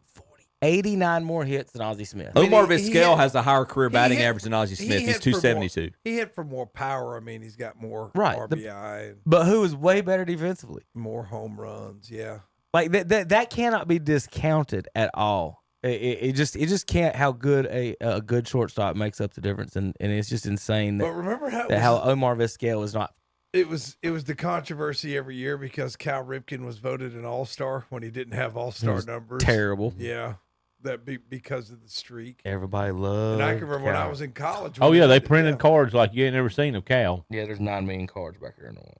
89 more hits than Ozzie Smith. Omar Vizquel has a higher career batting average than Ozzie Smith. He's 272. He hit for more power. I mean, he's got more RBI. But who is way better defensively? More home runs, yeah. Like that cannot be discounted at all. It just can't how good a good shortstop makes up the difference, and it's just insane that. But remember how Omar Vizquel is not. It was the controversy every year because Cal Ripken was voted an All-Star when he didn't have All-Star numbers. Terrible. Yeah, because of the streak. Everybody loved. And I can remember when I was in college. Oh yeah, they printed cards like you ain't never seen of Cal. Yeah, there's 9 million cards back here in the wall.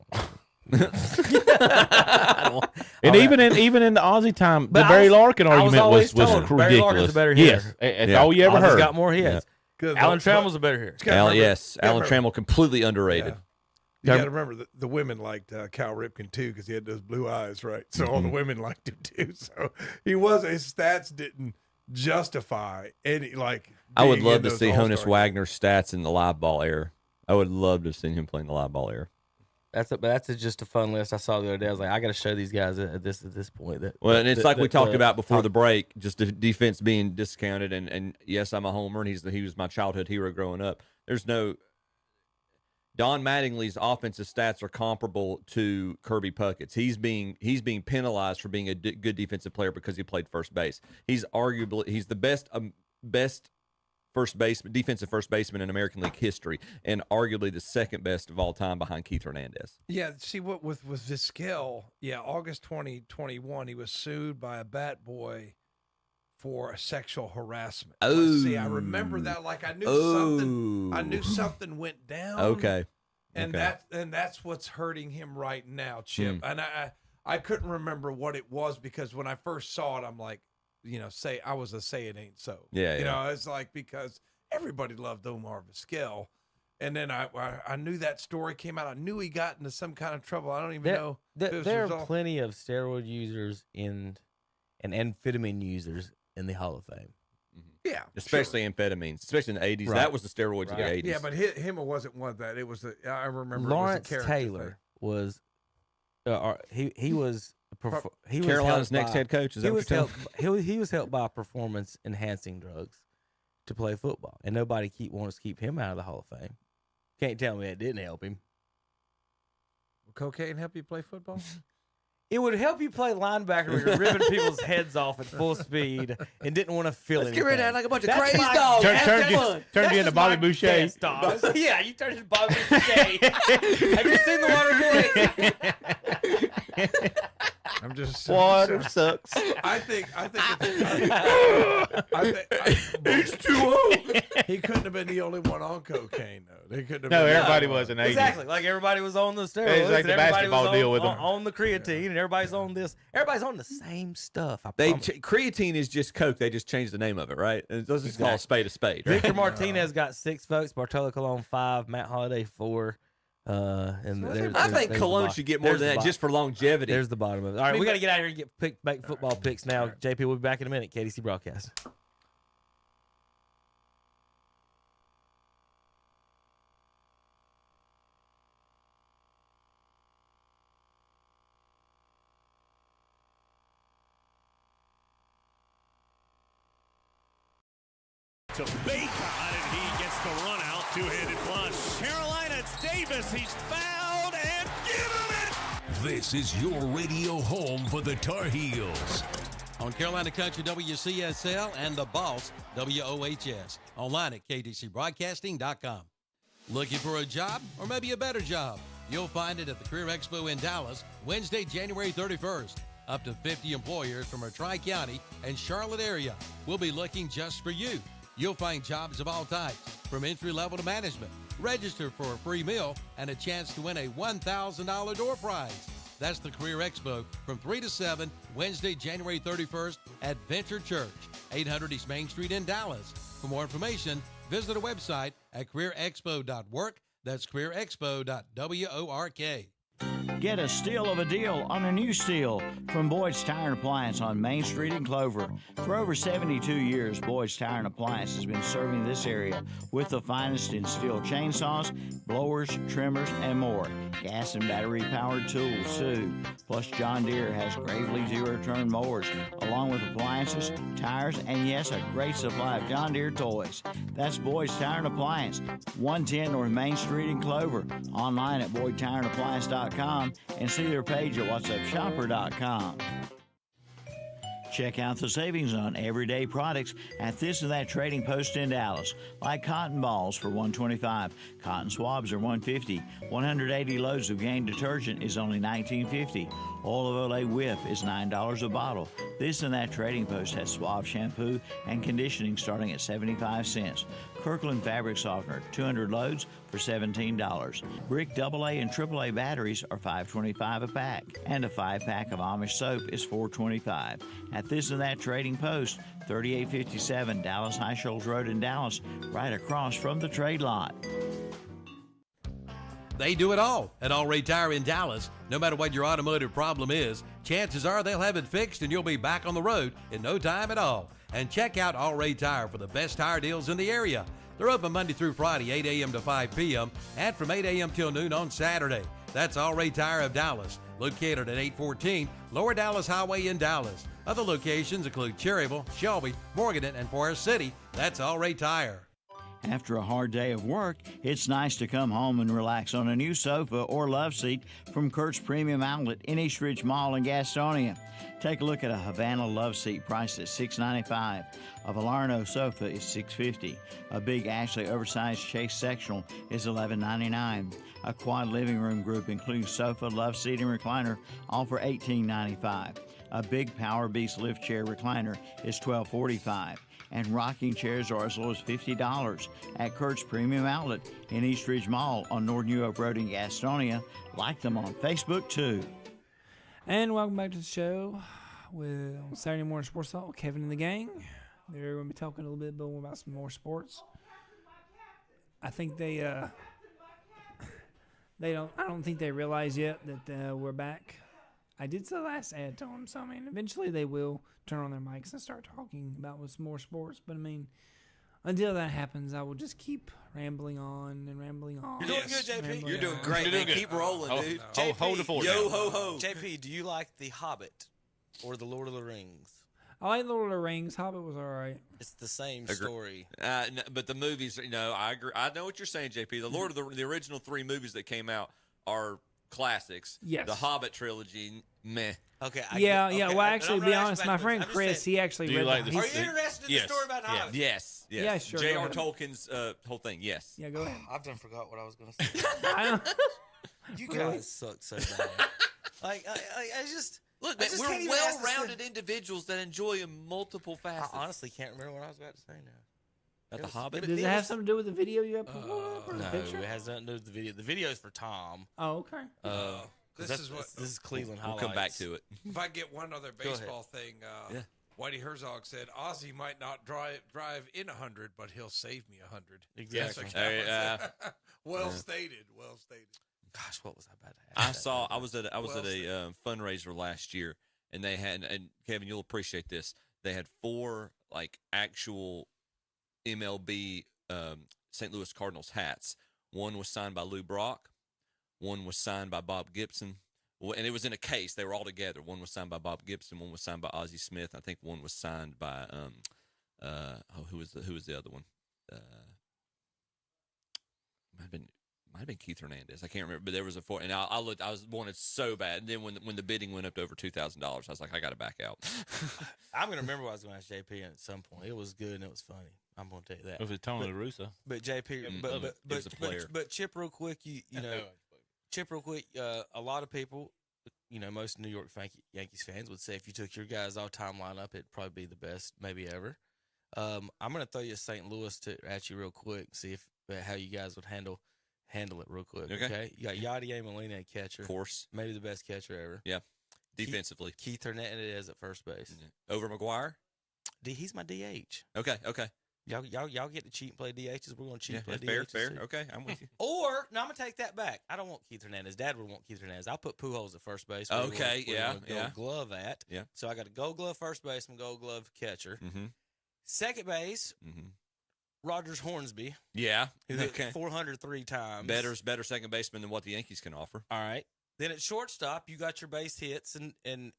And even in the Aussie time, the Barry Larkin argument was ridiculous. Barry Larkin's a better hitter. Yes, that's all you ever heard. He's got more hits. Yeah. Alan Trammell's a better hitter. Alan Trammell completely underrated. Yeah. You got to remember the women liked Cal Ripken too because he had those blue eyes, right? So all the women liked him too. So his stats didn't justify any like. I would love to see Honus Wagner's stats in the live ball era. I would love to have seen him play in the live ball era. That's just a fun list I saw the other day. I was like, I got to show these guys at this point. And it's like we talked about before the break, just the defense being discounted. And yes, I'm a homer, and he was my childhood hero growing up. There's no Don Mattingly's offensive stats are comparable to Kirby Puckett's. He's being penalized for being a good defensive player because he played first base. He's the best defensive first baseman in American League history, and arguably the second best of all time behind Keith Hernandez. Yeah, see what with Vizquel, August 2021, he was sued by a bat boy for a sexual harassment. Oh, see, I remember that. Like I knew something went down. Okay, and that's what's hurting him right now, Chip. And I couldn't remember what it was because when I first saw it, I'm like, say it ain't so. Yeah. It's like because everybody loved Omar Vizquel, and then I knew that story came out. I knew he got into some kind of trouble. I don't even know. There are plenty of steroid users and amphetamine users in the Hall of Fame. Yeah, especially amphetamines, especially in the 80s. Right. That was the steroids of the 80s. Yeah, but him wasn't one of that. It was I remember Lawrence it was a character Taylor thing. was he was Carolina's next head coach. Is that what you're telling me? He was helped by performance enhancing drugs to play football, and nobody wants to keep him out of the Hall of Fame. Can't tell me that didn't help him. Will cocaine help you play football? It would help you play linebacker when you're ripping people's heads off at full speed and didn't want to feel anything. Get rid of that like a bunch of That's crazy my- dogs. Turned you into Bobby Boucher. Best dogs. Yeah, you turned into Bobby Boucher. Have you seen the water boy? I'm just Water sucks. I think it's too old. He couldn't have been the only one on cocaine though. They couldn't have No, been everybody was in 80s. Exactly. Like everybody was on the steroids. It's like the and everybody basketball was deal on, with them. on the creatine, and everybody's on this. Everybody's on the same stuff. I They promise. creatine is just Coke. They just changed the name of it, right? And let's just call a spade a spade. Right? Victor Martinez got 6 votes. Bartolo Colon 5. Matt Holliday 4. And I think Cologne should get more than that just for longevity. There's the bottom of it. All right, we got to get out of here and make football picks now. JP, we'll be back in a minute. KDC broadcast. To Bacon, and he gets the run out, two-handed flush. Carolina, it's Davis. He's fouled and given it. This is your radio home for the Tar Heels. On Carolina Country WCSL and The Boss WOHS. Online at kdcbroadcasting.com. Looking for a job or maybe a better job? You'll find it at the Career Expo in Dallas, Wednesday, January 31st. Up to 50 employers from our Tri-County and Charlotte area will be looking just for you. You'll find jobs of all types, from entry-level to management. Register for a free meal and a chance to win a $1,000 door prize. That's the Career Expo from 3 to 7, Wednesday, January 31st at Venture Church, 800 East Main Street in Dallas. For more information, visit our website at careerexpo.work. That's careerexpo.work. Get a steal of a deal on a new steel from Boyd's Tire and Appliance on Main Street in Clover. For over 72 years, Boyd's Tire and Appliance has been serving this area with the finest in steel chainsaws, blowers, trimmers, and more. Gas and battery-powered tools, too. Plus, John Deere has Gravely zero-turn mowers, along with appliances, tires, and yes, a great supply of John Deere toys. That's Boyd's Tire and Appliance, 110 North Main Street in Clover. Online at BoydTireandAppliance.com and see their page at whatsupshopper.com. Check out the savings on everyday products at This and That Trading Post in Dallas, like cotton balls for $1.25, cotton swabs are $1.50, 180 loads of Gain detergent is only $19.50, oil of Olay Whiff is $9 a bottle. This and That Trading Post has Suave shampoo and conditioning starting at 75 cents. Kirkland fabric softener, 200 loads for $17. Brick AA and AAA batteries are $5.25 a pack, and a 5-pack of Amish soap is $4.25. At This and That Trading Post, 3857 Dallas High Shoals Road in Dallas, right across from the trade lot. They do it all at All Ray Tire in Dallas. No matter what your automotive problem is, chances are they'll have it fixed and you'll be back on the road in no time at all. And check out All Ray Tire for the best tire deals in the area. They're open Monday through Friday, 8 a.m. to 5 p.m. and from 8 a.m. till noon on Saturday. That's All Ray Tire of Dallas, located at 814 Lower Dallas Highway in Dallas. Other locations include Cherryville, Shelby, Morganton, and Forest City. That's All Ray Tire. After a hard day of work, it's nice to come home and relax on a new sofa or love seat from Kurt's Premium Outlet in East Ridge Mall in Gastonia. Take a look at a Havana love seat priced at $695. A Valarno sofa is $650. A Big Ashley oversized Chase sectional is $11.99. A quad living room group including sofa, love seat, and recliner, all for $18.95. A Big Power Beast lift chair recliner is $12.45. And rocking chairs are as low as $50 at Kurt's Premium Outlet in East Ridge Mall on North New Oak Road in Gastonia. Like them on Facebook, too. And welcome back to the show with Saturday Morning Sports Talk with Kevin and the gang. They're going to be talking a little bit more about some more sports. I think they don't think they realize yet that we're back. I did the last ad to them, so I mean, eventually they will turn on their mics and start talking about with more sports. But I mean, until that happens, I will just keep rambling on and rambling on. You're doing good, JP. You're doing great. You're doing good. Keep rolling, dude. JP, Hold the fort. Yo ho ho. JP, do you like The Hobbit or The Lord of the Rings? I like Lord of the Rings. Hobbit was all right. It's the same story. No, but the movies, I agree. I know what you're saying, JP. The original 3 movies that came out are classics. Yes. The Hobbit trilogy, meh. Okay. Yeah. Well, actually, to be honest, my friend Chris, he actually Do you read like the the- Are you interested in the story about The Hobbit? Yes. Yeah, sure, go J.R. ahead. Tolkien's whole thing, yes. Yeah, go ahead. I've done forgot what I was going to say. I don't- You guys suck so bad. I just Look, I man, just we're can't even ask this well-rounded individuals that enjoy in multiple I facets. honestly can't remember what I was about to say now. About the Hobbit? Does it have something to do with the video you have put up or the No, picture? it has nothing to do with the video. The video's for Tom. Oh, okay. This is Cleveland We'll highlights. come back to it. If I get one other baseball thing, Whitey Herzog said Ozzy might not drive in 100, but he'll save me 100. Exactly. Well stated. Well stated. Gosh, what was I about to ask? I was at a fundraiser last year, and they had, and Kevin, you'll appreciate this. They had 4 actual MLB St. Louis Cardinals hats. One was signed by Lou Brock. One was signed by Bob Gibson. And it was in a case. They were all together. One was signed by Bob Gibson. One was signed by Ozzie Smith. I think one was signed by who was the other one? Might have been Keith Hernandez. I can't remember, but there was a 4. And I looked. I was wanted so bad. And then when the bidding went up to over $2,000, I was like, I got to back out. I'm gonna remember what I was going to ask JP at some point. It was good and it was funny. I'm going to tell you that. It was Tony La Russa. But JP, but Chip, real quick, you know, Chip, real quick. A lot of people, most New York Yankees fans would say if you took your guys' all-time lineup, it'd probably be the best, maybe ever. I'm gonna throw you a St. Louis at you real quick. See if how you guys would handle it real quick. Okay. You got Yadier Molina at catcher. Of course. Maybe the best catcher ever. Yeah. Defensively. Keith Hernandez at first base. Over McGuire? He's my DH. Okay. Y'all get to cheat and play DHs. We're going to cheat and play fair, DHs. fair. Okay, I'm with you. Or, no, I'm going to take that back. I don't want Keith Hernandez. Dad would want Keith Hernandez. I'll put Pujols at first base. Okay, Gold glove at. Yeah. So I got a gold glove first baseman, gold glove catcher. Mm-hmm. Second base, Rogers Hornsby. Yeah. Who hit 403 times. Better second baseman than what the Yankees can offer. All right. Then at shortstop, you got your base hits and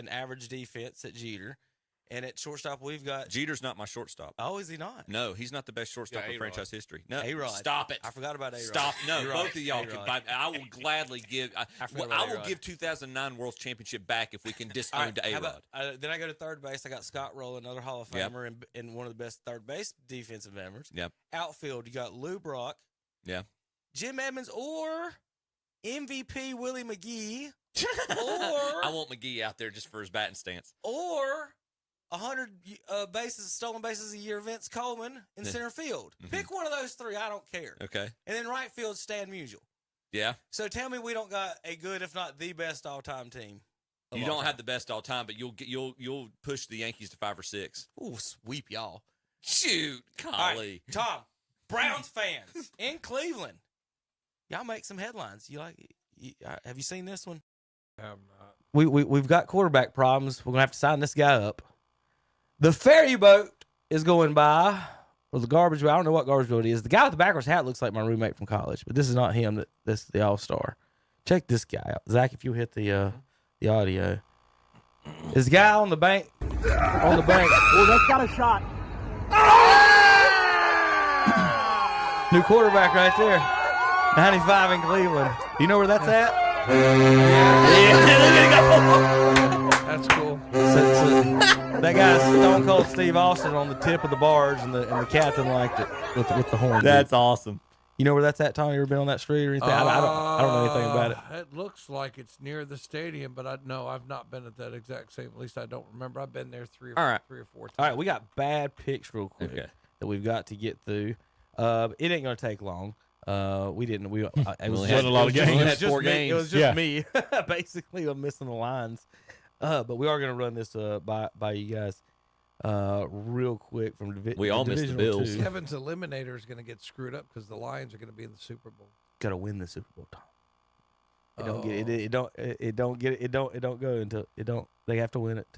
average defense at Jeter. And at shortstop, we've got Jeter's not my shortstop. Oh, is he not? No, he's not the best shortstop in franchise history. No, A-Rod. Stop it. I forgot about A-Rod. Stop. No, A-Rod. both of y'all can. A-Rod. I will gladly give. I will give 2009 World Championship back if we can disown to A-Rod. Then I go to third base. I got Scott Rowland, another Hall of Famer, and one of the best third base defensive members. Yep. Outfield, you got Lou Brock. Yeah. Jim Edmonds or MVP Willie McGee. Or I want McGee out there just for his batting stance. Or 100 stolen bases a year, Vince Coleman in center field. Pick one of those 3. I don't care. Okay. And then right field, Stan Musial. Yeah. So tell me we don't got a good, if not the best all-time team. You don't have the best all time, but you'll push the Yankees to 5 or 6. Ooh, sweep y'all. Shoot, golly. All right, Tom, Browns fans in Cleveland, y'all make some headlines. Have you seen this one? I'm not. We've got quarterback problems. We're gonna have to sign this guy up. The ferry boat is going by, or the garbage boat. I don't know what garbage boat it is. The guy with the backwards hat looks like my roommate from college, but this is not him. This is the all-star. Check this guy out, Zach. If you hit the audio, this guy on the bank. Oh, that's got a shot. New quarterback right there. 95 in Cleveland. You know where that's at? That's cool. So that guy's Stone Cold Steve Austin on the tip of the barge, and the captain liked it with the horn. That's awesome. You know where that's at, Tom? You ever been on that street or anything? I don't know anything about it. It looks like it's near the stadium, but I've not been at that exact same. At least I don't remember. I've been there three or 4 times. All right, we got bad picks real quick that we've got to get through. It ain't gonna take long. We didn't. It was just a lot of games. It was just 4 me. games. It was just me. Basically, I'm missing the lines. But we are gonna run this by you guys real quick from We all missed the Bills. 2. Kevin's eliminator is going to get screwed up because the Lions are going to be in the Super Bowl. Got to win the Super Bowl, Tom. It don't get it. It don't get it. It don't go until it don't. They have to win it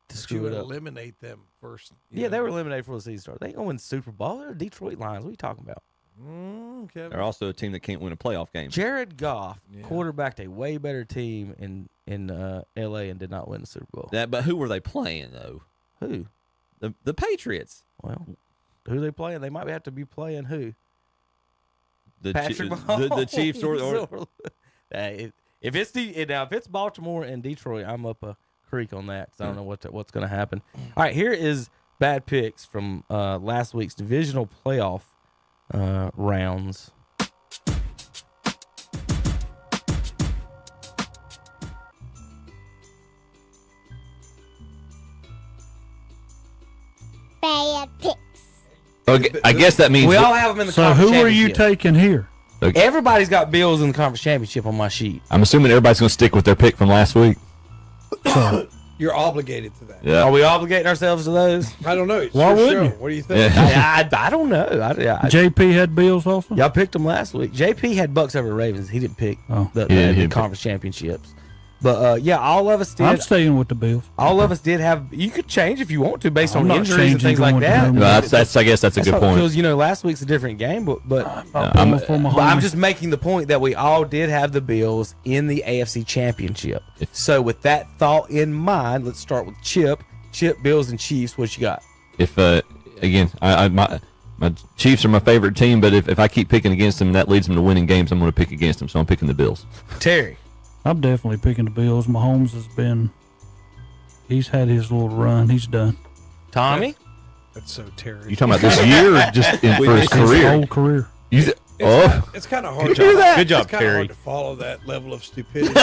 to screw it up. Eliminate them first. Yeah, they were eliminated before the season started. They ain't gonna win the Super Bowl. They're Detroit Lions. What are you talking about? They're also a team that can't win a playoff game. Jared Goff quarterbacked a way better team in L.A. and did not win the Super Bowl. But who were they playing though? Who? The Patriots. Well, who they playing? They might have to be playing who? Patrick Mahomes. The Chiefs or if it's Baltimore and Detroit, I'm up a creek on that because I don't know what's going to happen. All right, here is bad picks from last week's divisional playoff rounds. Bad picks. Okay, I guess that means we all have them in the So conference who are you championship. taking here? Okay. Everybody's got Bills in the conference championship on my sheet. I'm assuming everybody's going to stick with their pick from last week. You're obligated to that. Yeah. Are we obligating ourselves to those? I don't know. It's Why your wouldn't show. you? What do you think? I don't know. JP had Bills also. Y'all picked them last week. JP had Bucks over Ravens. He didn't pick the conference championships. But yeah, all of us did. I'm staying with the Bills. All of us did have. You could change if you want to based I'm on not injuries and things changing like that. going to No, I guess that's a good point. Because last week's a different game, but I'm just making the point that we all did have the Bills in the AFC Championship. So with that thought in mind, let's start with Chip, Bills, and Chiefs. What you got? If again, my Chiefs are my favorite team, but if I keep picking against them and that leads them to winning games, I'm going to pick against them. So I'm picking the Bills. Terry. I'm definitely picking the Bills. Mahomes he's had his little run. He's done. Tommy? That's so Terry. You talking about this year or just for his career? His whole career. It's kind of hard. Did you hear that? Good job, It's kind of Terry. hard to follow that level of stupidity.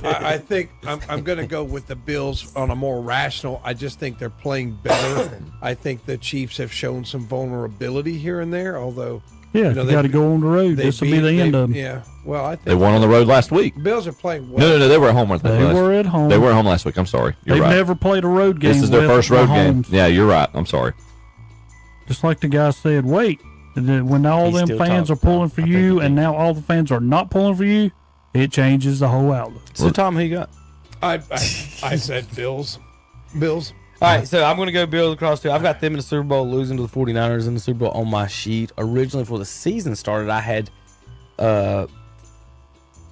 I think I'm going to go with the Bills on a more rational. I just think they're playing better. I think the Chiefs have shown some vulnerability here and there, although. Yeah, you got to go on the road. This will be the end of them. Yeah, well, I think They won on the road last week. Bills are playing well. No, they were at home. They were at home. They were at home last week. I'm sorry. You're They've right. never played a road game. This is their with first road game. Mahomes. Yeah, you're right. I'm sorry. Just like the guy said, wait, when all He's them still fans are talking. pulling for you and now all the fans are not pulling for you, it changes the whole outlook. So, Tom, who you got? I said Bills. Bills. All right, so I'm going to go Bills across two. I've got them in the Super Bowl, losing to the 49ers in the Super Bowl on my sheet. Originally, before the season started, I had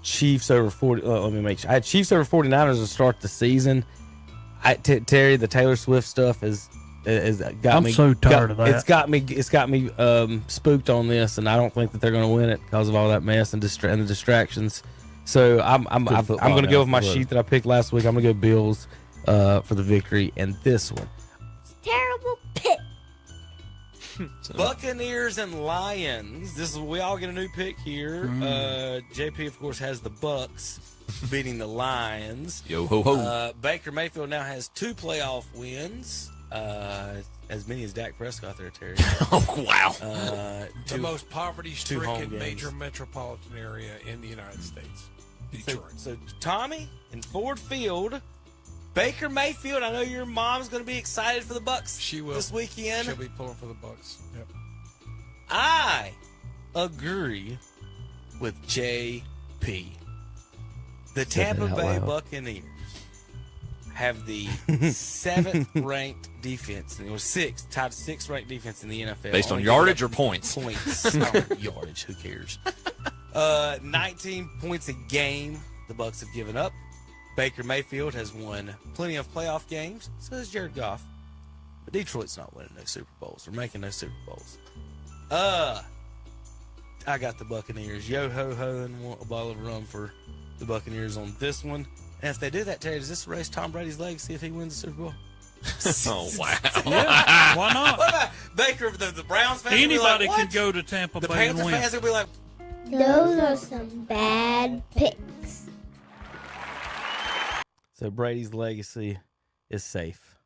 Chiefs over 40. Let me make sure. I had Chiefs over 49ers to start the season. Terry, the Taylor Swift stuff is got I'm me. so tired of that. It's got me spooked on this, and I don't think that they're going to win it because of all that mess and the distractions. So I'm going to go with my sheet that I picked last week. I'm going to go Bills for the victory, and this one. Terrible pick. Buccaneers and Lions. We all get a new pick here. JP, of course, has the Bucks beating the Lions. Yo ho ho. Baker Mayfield now has 2 playoff wins. As many as Dak Prescott there, Terry. Oh wow. The most home poverty-stricken games. major metropolitan area in the United States. Detroit. So Tommy in Ford Field, Baker Mayfield. I know your mom's going to be excited for the Bucks. She will this weekend. She'll be pulling for the Bucks. Yep. I agree with JP. The Tampa Bay Buccaneers have the 7th ranked defense. It was 6th, tied to 6th ranked defense in the NFL. Based on yardage or points? Points. Yardage. Who cares? 19 points a game the Bucks have given up. Baker Mayfield has won plenty of playoff games. So has Jared Goff. But Detroit's not winning no Super Bowls. They're making no Super Bowls. I got the Buccaneers. Yo ho ho and want a bottle of rum for the Buccaneers on this one. And if they do that, Terry, does this erase Tom Brady's legacy if he wins the Super Bowl? Oh wow. Yeah, why not? What about Baker? The Browns fans will be Anybody like, can what? go to Tampa The Bay and Panther win. fans will be like, Those are some bad picks. so Brady's legacy is safe.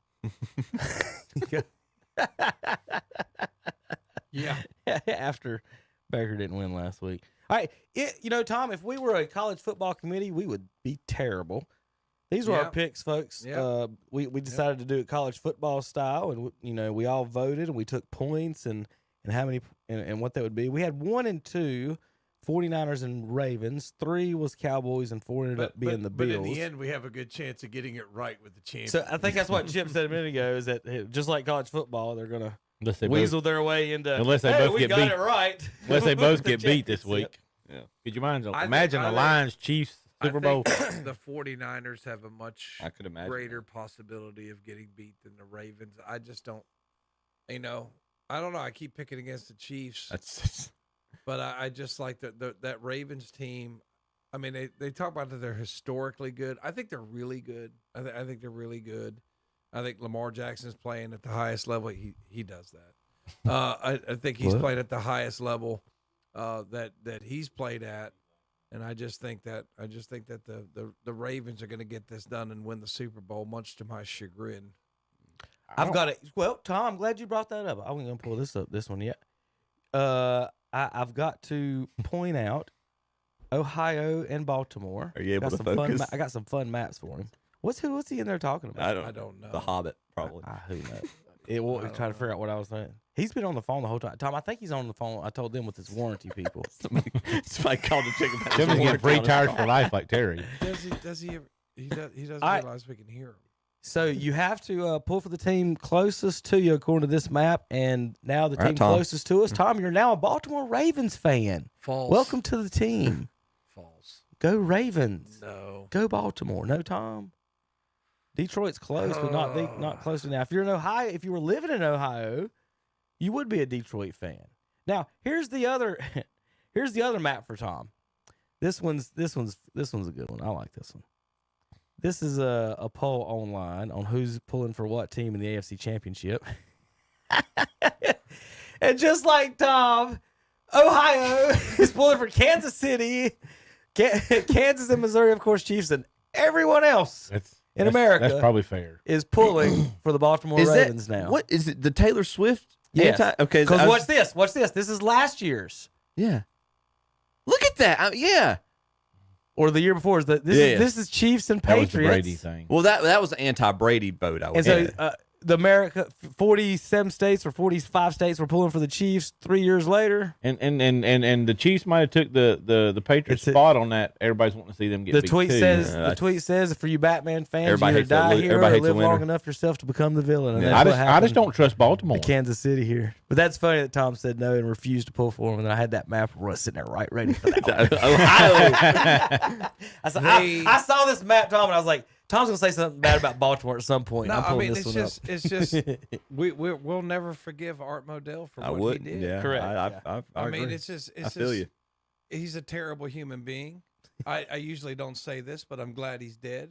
Yeah. After Baker didn't win last week. All right. Tom, if we were a college football committee, we would be terrible. These were our picks, folks. Yeah. We decided to do it college football style, and we all voted and we took points and how many and what that would be. We had 1 and 2 49ers and Ravens. 3 was Cowboys, and 4 ended up being the Bills. But in the end, we have a good chance of getting it right with the champions. So I think that's what Chip said a minute ago, is that just like college football, they're going Unless they to weasel their way into, unless they hey, both we get got beat. it right. Unless they both The get beat this week. championship. Yeah. Could you imagine I the think- Lions Chiefs Super Bowl? The 49ers have a much I could imagine greater possibility of getting beat than the Ravens. I just don't, I don't know. I keep picking against the Chiefs. But I just like that Ravens team. I mean, they talk about that they're historically good. I think they're really good. I think they're really good. I think Lamar Jackson's playing at the highest level. He does that. I think he's playing at the highest level that he's played at. And I just think that the Ravens are going to get this done and win the Super Bowl, much to my chagrin. I've got it. Well, Tom, I'm glad you brought that up. I wasn't going to pull this one yet. I've got to point out Ohio and Baltimore. Are you able to focus? I got some fun maps for him. What's he in there talking about? I don't know. The Hobbit, probably. Who knows? Trying to figure out what I was saying. He's been on the phone the whole time. Tom, I think he's on the phone. I told them with his warranty people. Somebody called to check about Jim's getting free tires for life like Terry. He doesn't realize we can hear him. So you have to pull for the team closest to you according to this map, and now the team closest to us. Tom, you're now a Baltimore Ravens fan. False. Welcome to the team. False. Go Ravens. No. Go Baltimore. No, Tom. Detroit's close, but not close enough. If you're in Ohio, if you were living in Ohio, you would be a Detroit fan. Now, here's the other map for Tom. This one's a good one. I like this one. This is a poll online on who's pulling for what team in the AFC Championship. And just like Tom, Ohio is pulling for Kansas City, Kansas and Missouri, of course, Chiefs, and everyone else in America. That's probably fair. Is pulling for the Baltimore Ravens now. What is it? The Taylor Swift? Yes. Okay. Because watch this. Watch this. This is last year's. Yeah. Look at that. Yeah. Or the year before. This is Chiefs and Patriots. That was the Brady thing. Well, that was the anti-Brady vote. I would say. The America 47 states or 45 states were pulling for the Chiefs 3 years later. And the Chiefs might have took the Patriots spot on that. Everybody's wanting to see them get the beat tweet too. says the tweet says for you Batman fans, Everybody you hates die that here or live long enough yourself to become the villain. And I just don't trust Baltimore. To Kansas City here. But that's funny that Tom said no and refused to pull for him, and then I had that map sitting there right ready for that one. I saw this map, Tom, and I was like, Tom's gonna say something bad about Baltimore at some point. No, I'm pulling this one up. It's just we'll never forgive Art Modell for what he did. Yeah, correct. I mean, it's just I feel you. He's a terrible human being. I usually don't say this, but I'm glad he's dead.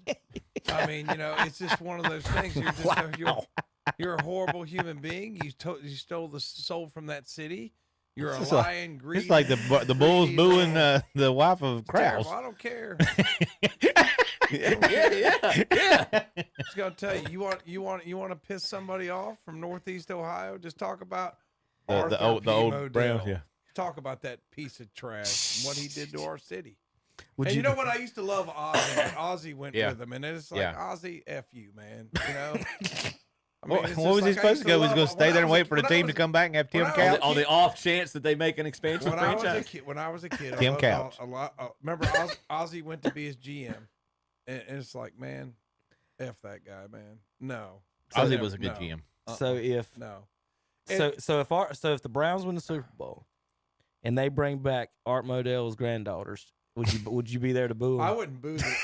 I mean, it's just one of those things. You're a horrible human being. You stole the soul from that city. You're a lying, greedy. It's like the Bulls booing the wife of Krause. I don't care. Yeah. Just gonna tell you, you want to piss somebody off from Northeast Ohio? Just talk about the old Browns. Yeah. Talk about that piece of trash and what he did to our city. Would you know what? I used to love Ozzy. But Ozzy went Yeah. with him, and it's like Ozzy, F you, man. I mean, what was he supposed to go? Was he going to stay there and wait for the team to come back and have Tim Couch? On the off chance that they make an expansion franchise? When I was a kid, Tim Couch. Remember, Ozzy went to be his GM, and it's like, man, F that guy, man. No. Ozzy was a good GM. So if if the Browns win the Super Bowl and they bring back Art Modell's granddaughters, would you be there to boo them? I wouldn't boo them.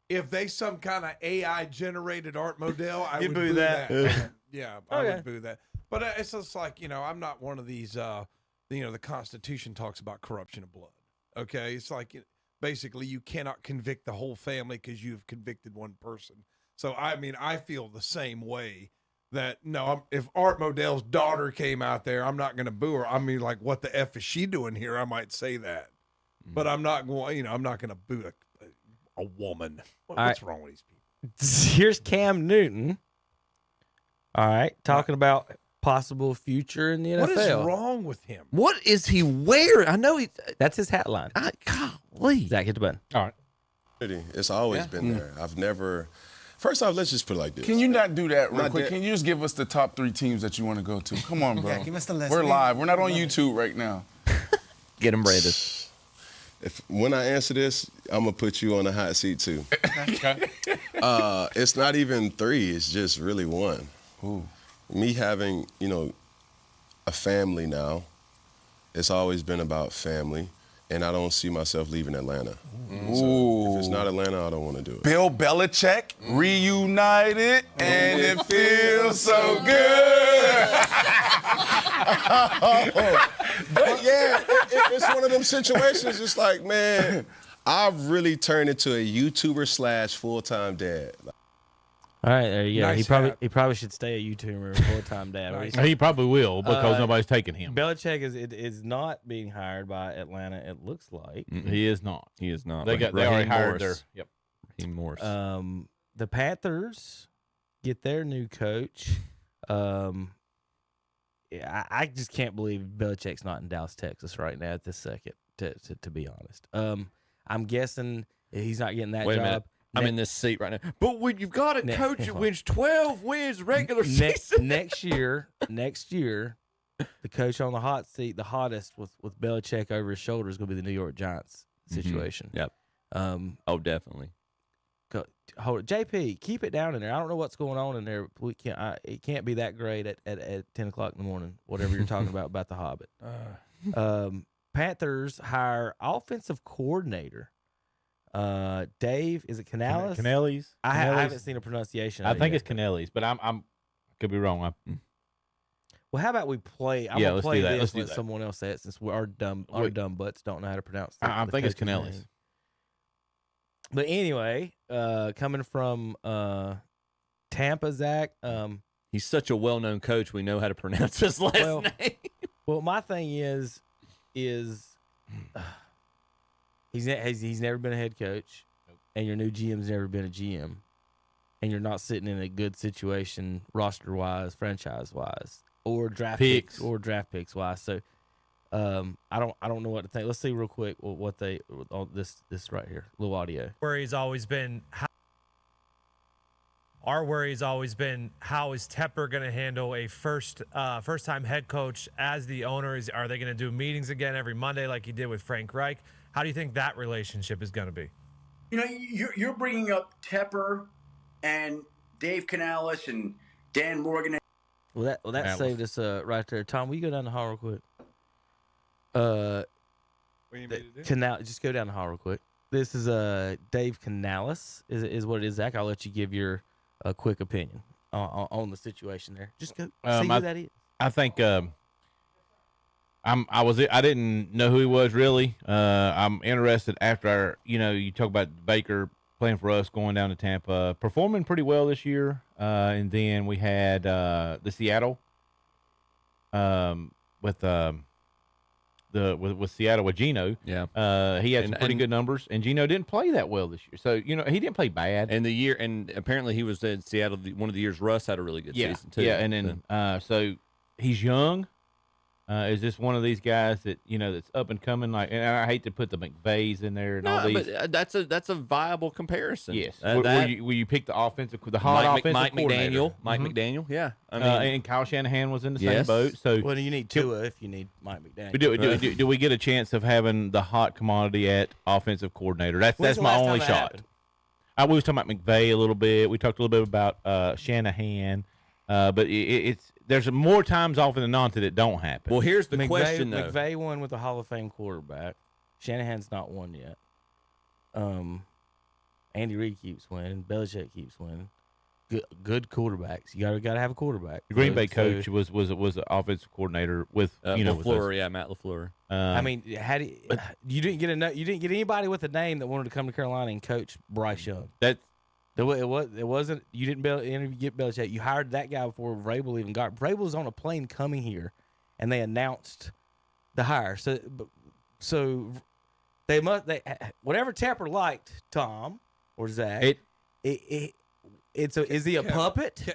If they some kind of AI generated Art Modell, I would boo that. Yeah, I would boo that. But it's just like, I'm not one of these. The Constitution talks about corruption of blood. Okay, it's like basically you cannot convict the whole family because you've convicted one person. So I mean, I feel the same way. That if Art Modell's daughter came out there, I'm not going to boo her. I mean, like, what the F is she doing here? I might say that, but I'm not going. I'm not going to boo a woman. What's wrong with these people? Here's Cam Newton. All right, talking about possible future in the NFL. What is wrong with him? What is he wearing? I know that's his hat line. Golly. Zach, hit the button. All right. It's always been there. I've never. First off, let's just put it like this. Can you not do that real quick? Can you just give us the top 3 teams that you want to go to? Come on, bro. Yeah, give us the list. We're live. We're not on YouTube right now. Get him ready. When I answer this, I'm gonna put you on the hot seat too. Okay. It's not even 3. It's just really 1. Me having, a family now. It's always been about family, and I don't see myself leaving Atlanta. So if it's not Atlanta, I don't want to do it. Bill Belichick reunited, and it feels so good. But yeah, it's one of them situations. It's like, man, I've really turned into a YouTuber / full-time dad. All right, there you go. Nice He probably should stay a YouTuber full-time dad. Nice. He probably will because nobody's taking him. Belichick is not being hired by Atlanta. It looks like He is not. He is not. They already hired their. Yep. Raheem Morris. the Panthers get their new coach. I just can't believe Belichick's not in Dallas, Texas right now at this second, to be honest. I'm guessing he's not getting that Wait a job. minute. I'm in this seat right now. But when you've got a coach that wins 12 wins regular season. Next year, the coach on the hot seat, the hottest with Belichick over his shoulder, is going to be the New York Giants situation. Yep. Oh, definitely. Hold it. JP, keep it down in there. I don't know what's going on in there. We can't. It can't be that great at 10 o'clock in the morning. Whatever you're talking about the Hobbit. Panthers hire offensive coordinator. Dave, is it Canales? Canales. I haven't seen a pronunciation. I think it's Canales, but I'm could be wrong. Well, how about we play? I'm gonna play this with someone else say it, since our dumb butts don't know how to pronounce. I think it's Canales. Name. But anyway, coming from Tampa, Zach. He's such a well-known coach. We know how to pronounce his last name. Well, my thing is he's never been a head coach, and your new GM's never been a GM, and you're not sitting in a good situation roster-wise, franchise-wise, or draft picks wise. So I don't know what to think. Let's see real quick what they this right here, little audio. Worry's always been our worry has always been, how is Tepper going to handle a first-time head coach as the owner? Are they going to do meetings again every Monday like he did with Frank Reich? How do you think that relationship is going to be? You know, you're bringing up Tepper and Dave Canales and Dan Morgan. Well, that saved us right there. Tom, will you go down the hall real quick? What do you mean to do? Just go down the hall real quick. This is Dave Canales is what it is. Zach, I'll let you give your quick opinion on the situation there. Just go see who that is. I think I didn't know who he was really. I'm interested after you talk about Baker playing for us, going down to Tampa, performing pretty well this year, and then we had the Seattle with Seattle with Geno. Yeah. He had some pretty good numbers, and Geno didn't play that well this year. So, he didn't play bad. And apparently he was in Seattle one of the years Russ had a really good season too. Yeah, and then so he's young. Is this one of these guys that that's up and coming? And I hate to put the McVays in there and all these. But that's a viable comparison. Yes. Will you pick the hot offensive Mike coordinator? McDaniel. Yeah. I mean, and Kyle Shanahan was in the same boat. So do you need Tua if you need Mike McDaniel? Do we get a chance of having the hot commodity at offensive coordinator? That's my only shot. We was talking about McVay a little bit. We talked a little bit about Shanahan, but there's more times often than not that it don't happen. Well, here's the question, though. McVay won with a Hall of Fame quarterback. Shanahan's not won yet. Andy Reid keeps winning. Belichick keeps winning. Good quarterbacks. You gotta have a quarterback. The Green Bay coach was an offensive coordinator with LaFleur. Matt LaFleur. I mean, you didn't get anybody with a name that wanted to come to Carolina and coach Bryce Young. It wasn't. You didn't get Belichick. You hired that guy before Vrabel even got. Vrabel was on a plane coming here, and they announced the hire. So they whatever Tepper liked, Tom or Zach. Is he a puppet?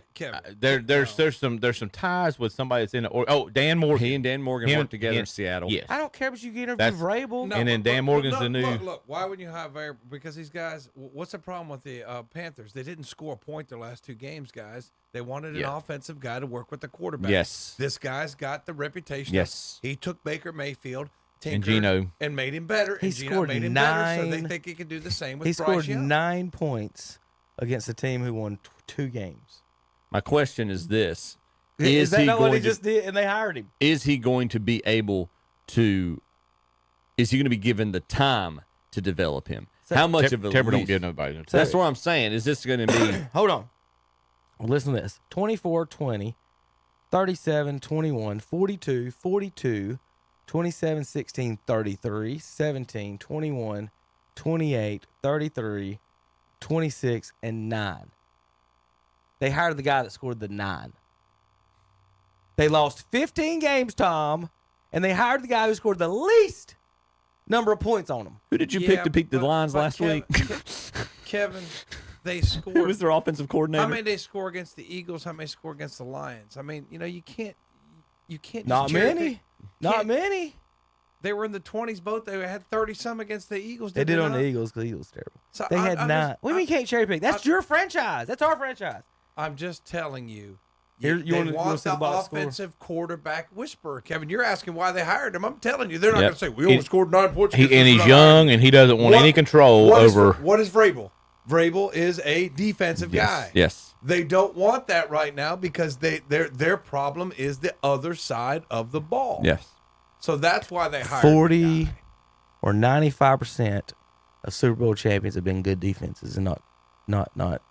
There's some ties with somebody that's in it. Dan Morgan. He and Dan Morgan worked together in Seattle. Yes. I don't care, but you get interview Vrabel. And then Dan Morgan's the new. Look, why wouldn't you hire Vrabel? Because these guys. What's the problem with the Panthers? They didn't score a point their last 2 games, guys. They wanted an offensive guy to work with the quarterback. Yes. This guy's got the reputation. Yes. He took Baker Mayfield. and Gino. And made him better. He and Gino scored made him 9. better, so they think he could do the same with He Bryce scored Young. 9 points against a team who won 2 games. My question is this: Is that not what he just did? And they hired him. Is he going to be able to? Is he going to be given the time to develop him? How much of a Tepper don't leash? give nobody no time. That's what I'm saying. Is this going to be? Hold on. Well, listen to this: 24-20, 37-21, 42-42, 27-16, 33, 17, 21, 28, 33, 26, and 9. They hired the guy that scored the 9. They lost 15 games, Tom, and they hired the guy who scored the least number of points on them. Who did you pick to pick the lines last week? Kevin, they scored. Who was their offensive coordinator? How many they score against the Eagles? How many score against the Lions? I mean, you can't. Not just cherry many. pick. Not many. They were in the 20s both. They had 30-some against the Eagles. They did on not? the Eagles because the Eagles terrible. So They had I'm 9. just- What do you mean you can't cherry pick? That's your franchise. That's our franchise. I'm just telling you. Here, They wanna want see the box score? offensive quarterback whisperer. Kevin, you're asking why they hired him. I'm telling you, they're not Yep. going to say, we only scored 9 points. And against he's us." young, and he doesn't want any control over. What is Vrabel? Vrabel is a defensive guy. Yes. They don't want that right now because their problem is the other side of the ball. Yes. So that's why they hired 40 or 95% of Super Bowl champions have been good defenses and not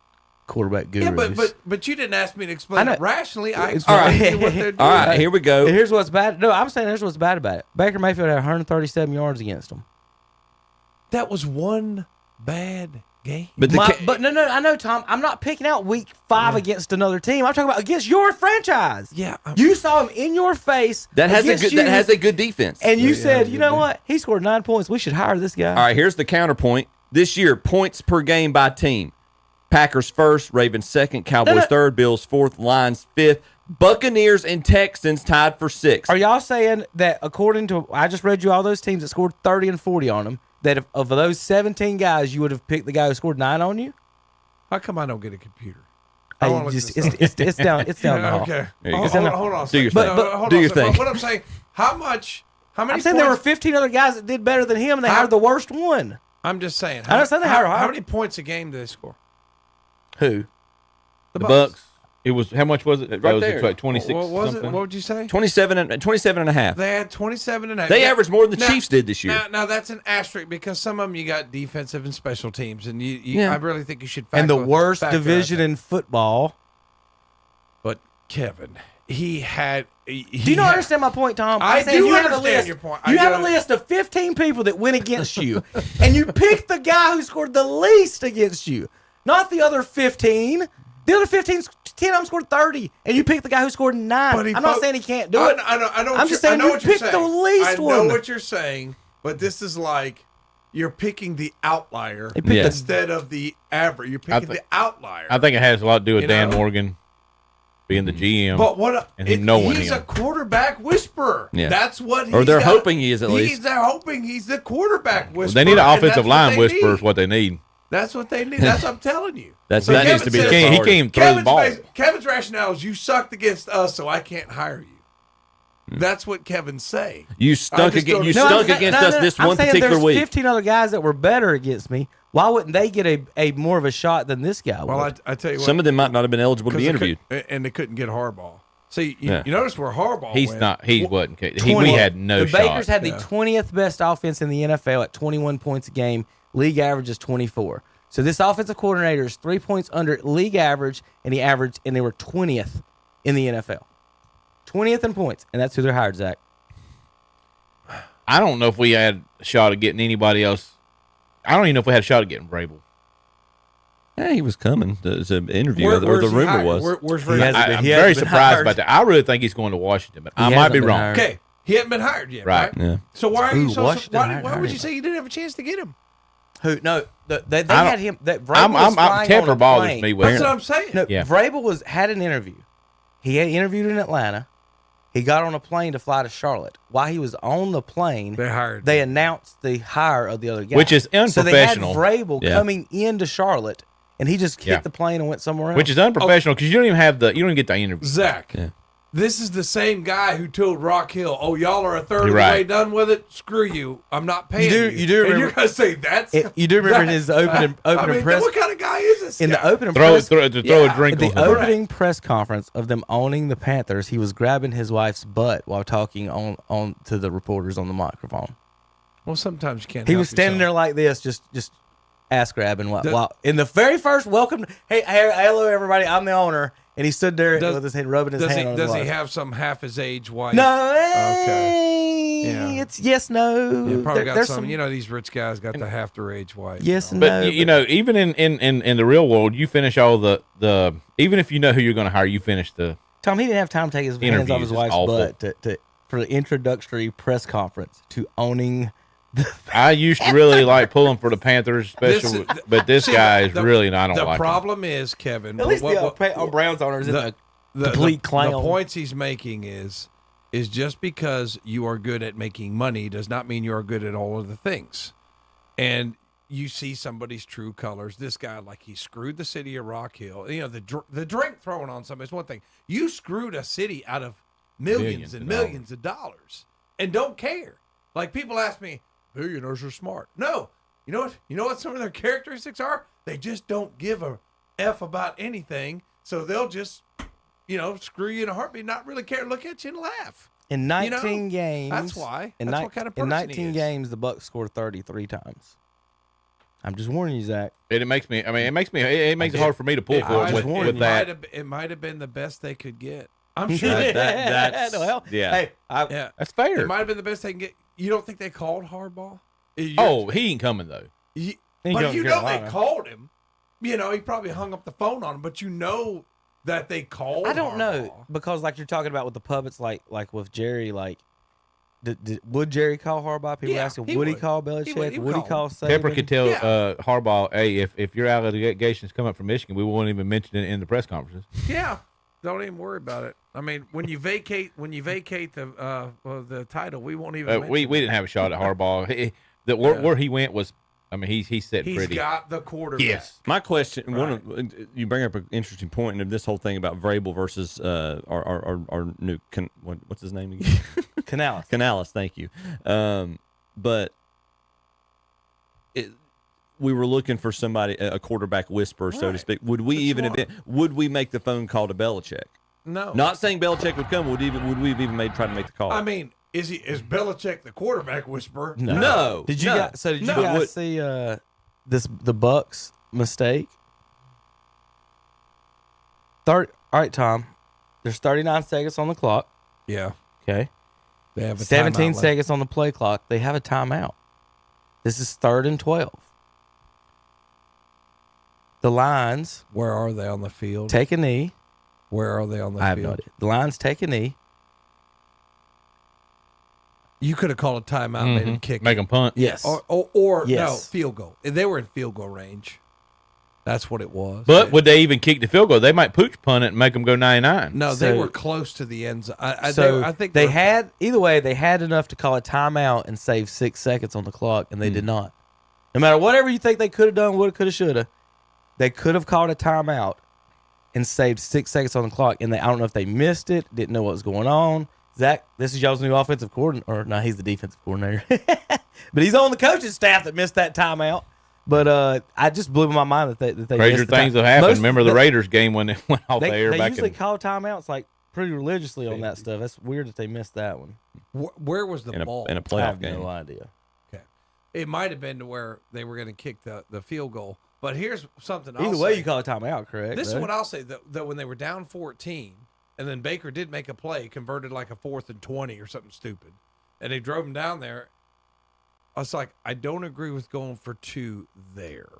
quarterback gurus. Yeah, but you didn't ask me to explain it rationally. I All explained to right. you what they're doing. All right, here we go. Here's what's bad. No, I'm saying here's what's bad about it. Baker Mayfield had 137 yards against them. That was one bad game. But no, I know, Tom. I'm not picking out week 5 against another team. I'm talking about against your franchise. Yeah, you saw him in your face. That has against a good defense. And you said, you know what? He scored 9 points. We should hire this guy. All right, here's the counterpoint. This year, points per game by team. Packers first, Ravens second, Cowboys third, Bills fourth, Lions fifth, Buccaneers and Texans tied for sixth. Are y'all saying that according to I just read you all those teams that scored 30 and 40 on them, that if, of those 17 guys, you would have picked the guy who scored 9 on you? How come I don't get a computer? Hey, it's down the hall. Okay. Hold on. Do your thing. Hold Do on your a second. thing. What I'm saying, how many I'm saying there were points? 15 other guys that did better than him, and they hired the worst one. I'm just saying. I don't say they hired how higher. many points a game do they score? Who? The Bucks. It was how much was it? Right That was there. like 26. What was it? something. What would you say? 27 and a half. They had 27 and a half. They averaged more than the Chiefs did this year. Now that's an asterisk because some of them you got defensive and special teams, and Yeah. I really think you should. And the factor worst that. division in football. But Kevin, he had. Do you not understand my point, Tom? I I'm saying do you have a understand list. your point. You I have a do. list of 15 people that went against you, and you picked the guy who scored the least against you, not the other 15. The other 15, 10 of them scored 30, and you picked the guy who scored 9. But I'm not saying he can't do it. I know. I'm just saying you picked the least I one. know what you're saying, but this is like you're picking the outlier They picked instead of the average. You're picking the outlier. I think it has a lot to do with You Dan know? Morgan being the GM. But what? and him knowing he's him. a quarterback whisperer. Yeah. That's what. Or he's they're got. hoping he is at least. They're hoping he's the quarterback Well, whisperer. they need an and offensive that's line what they whisperer. Is need. what they need. That's what they need. That's what I'm telling you. That So needs Kevin to be says- their He priority. can't throw the ball. Kevin's rationale is you sucked against us, so I can't hire you. That's what Kevin's saying. You stunk against us this I'm one saying particular there's week. 15 other guys that were better against me. Why wouldn't they get a more of a shot than this guy Well, would? I tell you what. Some of them might not have been eligible to be 'cause they interviewed. and they couldn't get Harbaugh. See, Yeah. you notice where Harbaugh He's went. not. He wasn't. We 20 had no the shot. Bakers had the 20th best offense in the NFL at 21 points a game. League average is 24. So this offensive coordinator is 3 points under league average, and they were 20th in the NFL. 20th in points, and that's who they're hired, Zach. I don't know if we had a shot at getting anybody else. I don't even know if we had a shot at getting Vrabel. Yeah, he was coming. There's an interview, Where- or the where's he rumor hired? was. Where's He Vrabel? hasn't been- I'm he very hasn't been surprised hired. about that. I really think he's going to Washington, but He I might hasn't be been wrong. hired. Okay, he hadn't been hired yet, right? Yeah. So why are you Ooh, so? Washington Why hired would you him. say you didn't have a chance to get him? Who? No, they I had don't- him. That Vrabel was I'm flying Tepper on a bothers plane. me with That's him. what I'm saying. No, Yeah. Vrabel had an interview. He had interviewed in Atlanta. He got on a plane to fly to Charlotte. While he was on the plane, they announced the hire of the other guy, Which is So they had unprofessional. Vrabel Yeah. coming into Charlotte, and he just hit Yeah. the plane and went somewhere else. Which is unprofessional because you don't even have you don't even get the interview. Zach, Yeah. This is the same guy who told Rock Hill, "Oh, y'all are a third of the Right. way done with it. Screw you. I'm not paying you." You do and remember? you're gonna say that's You do remember in his opening I mean, press? what kind of guy is this In guy? the opening Throw press, a drink the on him. opening press conference of them owning the Panthers, he was grabbing his wife's butt while talking on to the reporters on the microphone. Well, sometimes you can't. He help was standing there yourself. like this, just ass grabbing. While in the very first welcome, hey, hello everybody, I'm the owner, and he stood there with his hand rubbing his hand on his Does he wife. have some half his age wife? No, Okay. Yeah. it's yes, no. Yeah, probably got There's some. You know, these rich guys got the half their age wife. Yes and But no. you know, even in the real world, you finish all the even if you know who you're going to hire, you finish the. Tom, he didn't have time to take his hands Interviews off his is wife's awful. butt for the introductory press conference to owning. I used to really like pulling for the Panthers, especially, but this guy is really not. I don't The like him. problem is, Kevin. At least the Browns owners isn't a complete clown. The points he's making is just because you are good at making money does not mean you are good at all of the things. And you see somebody's true colors. This guy, like, he screwed the city of Rock Hill. You know, the drink throwing on somebody is one thing. You screwed a city out of millions and millions of dollars and don't care. Like, people ask me, billionaires are smart. No. You know what some of their characteristics are? They just don't give a F about anything. So they'll just, screw you in a heartbeat, not really care, look at you and laugh. In 19 games. That's why. In That's what kind of person in he 19 is. games, the Bucks scored 33 times. I'm just warning you, Zach. It makes me. I mean, it makes it hard for me to pull for with that. It might have been the best they could get. I'm sure. That's well, yeah. Hey, That's fair. It might have been the best they can get. You don't think they called Harbaugh? Oh, he ain't coming though. But you know they called him. He probably hung up the phone on him, but you know that they called I don't Harbaugh. know because like you're talking about with the puppets, like with Jerry, like would Jerry call Harbaugh? People asking, would he call Belichick? Would he call Saban? Pepper could tell Harbaugh, hey, if your allegations come up from Michigan, we won't even mention it in the press conferences. Yeah, don't even worry about it. I mean, when you vacate the title, we won't even. We didn't have a shot at Harbaugh. Where he went was, I mean, he's set He's pretty. got the quarterback. Yes. My question, you bring up an interesting point in this whole thing about Vrabel versus our new what's his name again? Canales. Canales, thank you. But we were looking for somebody, a quarterback whisperer, so to speak. Would we would we make the phone call to Belichick? No. Not saying Belichick would come. Would we have even try to make the call? I mean, is Belichick the quarterback whisperer? No. Did you guys see the Bucks mistake? All right, Tom. There's 39 seconds on the clock. Yeah. Okay. They have a 17 timeout left. seconds on the play clock. They have a timeout. This is 3rd and 12. The Lions. Where are they on the field? Take a knee. Where are they on the I have field? no idea. The Lions take a knee. You could have called a timeout and made them kick. Make them punt. Yes. Or Yes. no, field goal. They were in field goal range. That's what it was. But would they even kick the field goal? They might pooch punt it and make them go 99. No, they were close to the end zone. I think they had either way. They had enough to call a timeout and save 6 seconds on the clock, and they did not. No matter whatever you think they could have done, woulda, coulda, shoulda, they could have called a timeout and saved 6 seconds on the clock. And I don't know if they missed it, didn't know what was going on. Zach, this is y'all's new offensive coordinator, or no, he's the defensive coordinator, but he's on the coaching staff that missed that timeout. But I just blew my mind that they Crazier missed the things time. have happened. Most- Remember the Raiders game when it went off the air They back usually in. call timeouts like pretty religiously on that stuff. That's weird that they missed that one. Where was the ball? in a I playoff have game. no idea. Okay. It might have been to where they were going to kick the field goal. But here's something Either I'll way, say. you call a timeout, correct? This is right? what I'll say, that when they were down 14, and then Baker did make a play, converted like a 4th and 20 or something stupid, and they drove him down there, I was like, I don't agree with going for 2 there.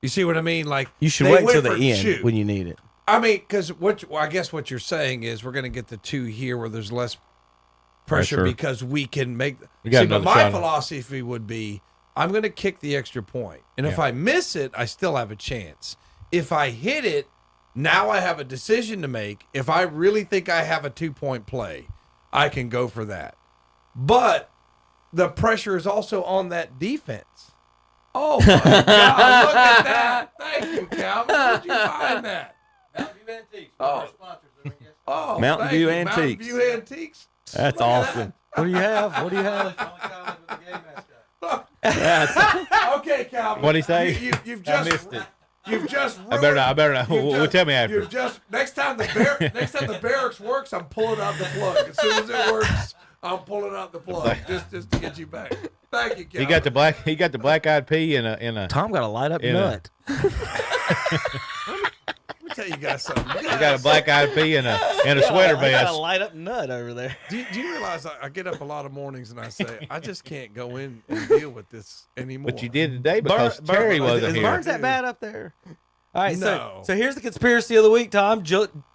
You see what I mean? Like, You should they wait went till the for end 2. when you need it. I mean, because I guess what you're saying is we're going to get the 2 here where there's less pressure because we can make. We got See, but another my shot. philosophy would be, I'm going to kick the extra point, and if I miss it, I still have a chance. If I hit it, now I have a decision to make. If I really think I have a 2-point play, I can go for that. But the pressure is also on that defense. Oh my God! Look at that! Thank you, Calvin. Where'd you find that? Mountain View Antiques. Oh. Sponsors. Oh, Mountain thank View you. Antiques. Mountain View Antiques. That's Look at awesome. What do you have? What do you have? Okay, Calvin. What'd he say? You've I just missed it. You've just I better not. you've Well, just- tell me after. You've just next time the barracks works, I'm pulling out the plug. As soon as it works, I'm pulling out the plug just to get you back. Thank you, Calvin. He got the black eyed pea in a. Tom got a light up in a- nut. Let me tell you guys something. He got a black eyed pea in a sweater I got vest. a light up nut over there. Do you realize I get up a lot of mornings and I say I just can't go in and deal with this anymore. But you did today because Terry wasn't Is here. Burns that bad up there? All right, No. so here's the conspiracy of the week, Tom.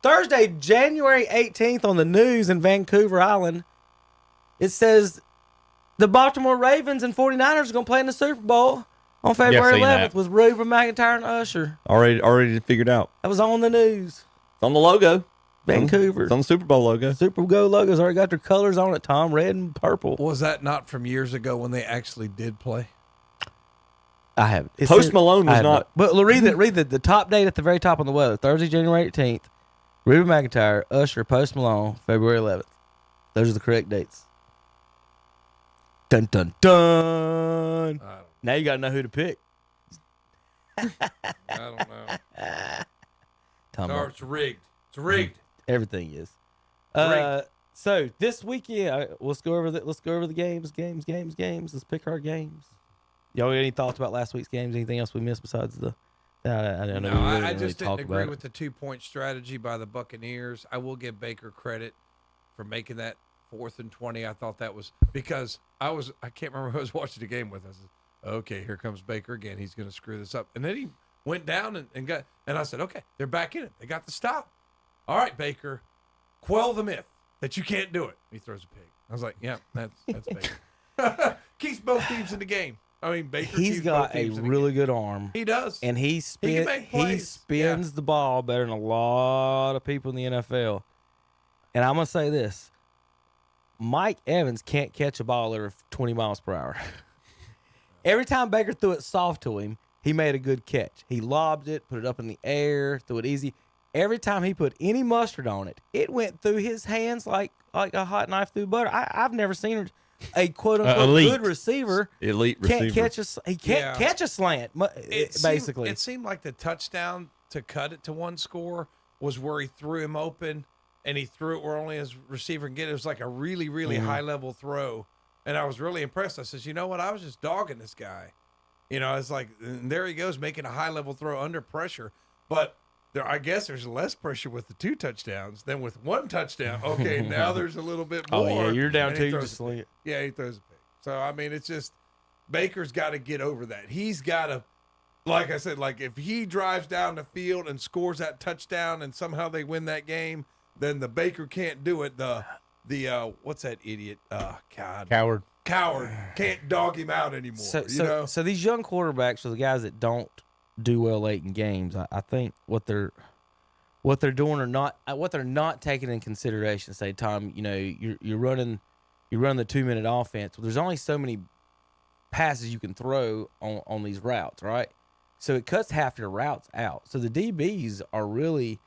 Thursday, January 18th on the news in Vancouver Island, it says the Baltimore Ravens and 49ers are going to play in the Super Bowl on February seen 11th that. with Reuben McIntyre and Usher. Already figured out. That was on the news. It's on the logo. Vancouver. It's on the Super Bowl logo. Super Bowl logo's already got their colors on it, Tom, red and purple. Was that not from years ago when they actually did play? I haven't. Post Malone was not. But read the top date at the very top on the weather. Thursday, January 18th. Reuben McIntyre, Usher, Post Malone, February 11th. Those are the correct dates. Dun, dun, dun. Now you got to know who to pick. I don't know. Tom, No, it's rigged. It's rigged. everything is. Rigged. So this weekend, let's go over the games. Let's pick our games. Y'all got any thoughts about last week's games? Anything else we missed besides the? I don't know. No, we really I didn't just talk didn't agree about with the 2-point strategy by the Buccaneers. I will give Baker credit for making that 4th and 20. I thought that was because I can't remember who I was watching the game with. I said, okay, here comes Baker again. He's going to screw this up. And then he went down and got, and I said, okay, they're back in it. They got the stop. All right, Baker, quell the myth that you can't do it. He throws a pig. I was like, yeah, that's Baker. Keeps both teams in the game. I mean, Baker. He's keeps got both a teams in the really game. good arm. He does. And he can make plays. spins the ball better than a lot of people in the NFL. And I'm going to say this. Mike Evans can't catch a ball over 20 miles per hour. Every time Baker threw it soft to him, he made a good catch. He lobbed it, put it up in the air, threw it easy. Every time he put any mustard on it, it went through his hands like a hot knife through butter. I've never seen a quote-unquote good receiver. Elite Can't receiver. catch he can't catch a slant, basically. It seemed like the touchdown to cut it to one score was where he threw him open, and he threw it where only his receiver can get it. It was like a really, really high-level throw, and I was really impressed. I says, you know what? I was just dogging this guy. You know, it's like, and there he goes making a high-level throw under pressure. But I guess there's less pressure with the 2 touchdowns than with 1 touchdown. Okay, now there's a little bit more. Oh, yeah, you're down and he 2, throws just a sling pick. it. Yeah, he throws a pick. So, I mean, it's just Baker's got to get over that. He's got to, like I said, like if he drives down the field and scores that touchdown and somehow they win that game, then the Baker can't do it. The what's that idiot? God. Coward can't dog him out anymore. So these young quarterbacks are the guys that don't do well late in games. I think what they're doing or not, what they're not taking in consideration. Say, Tom, you know, you're running the 2-minute offense. Well, there's only so many passes you can throw on these routes, right? So it cuts half your routes out. So the DBs are really,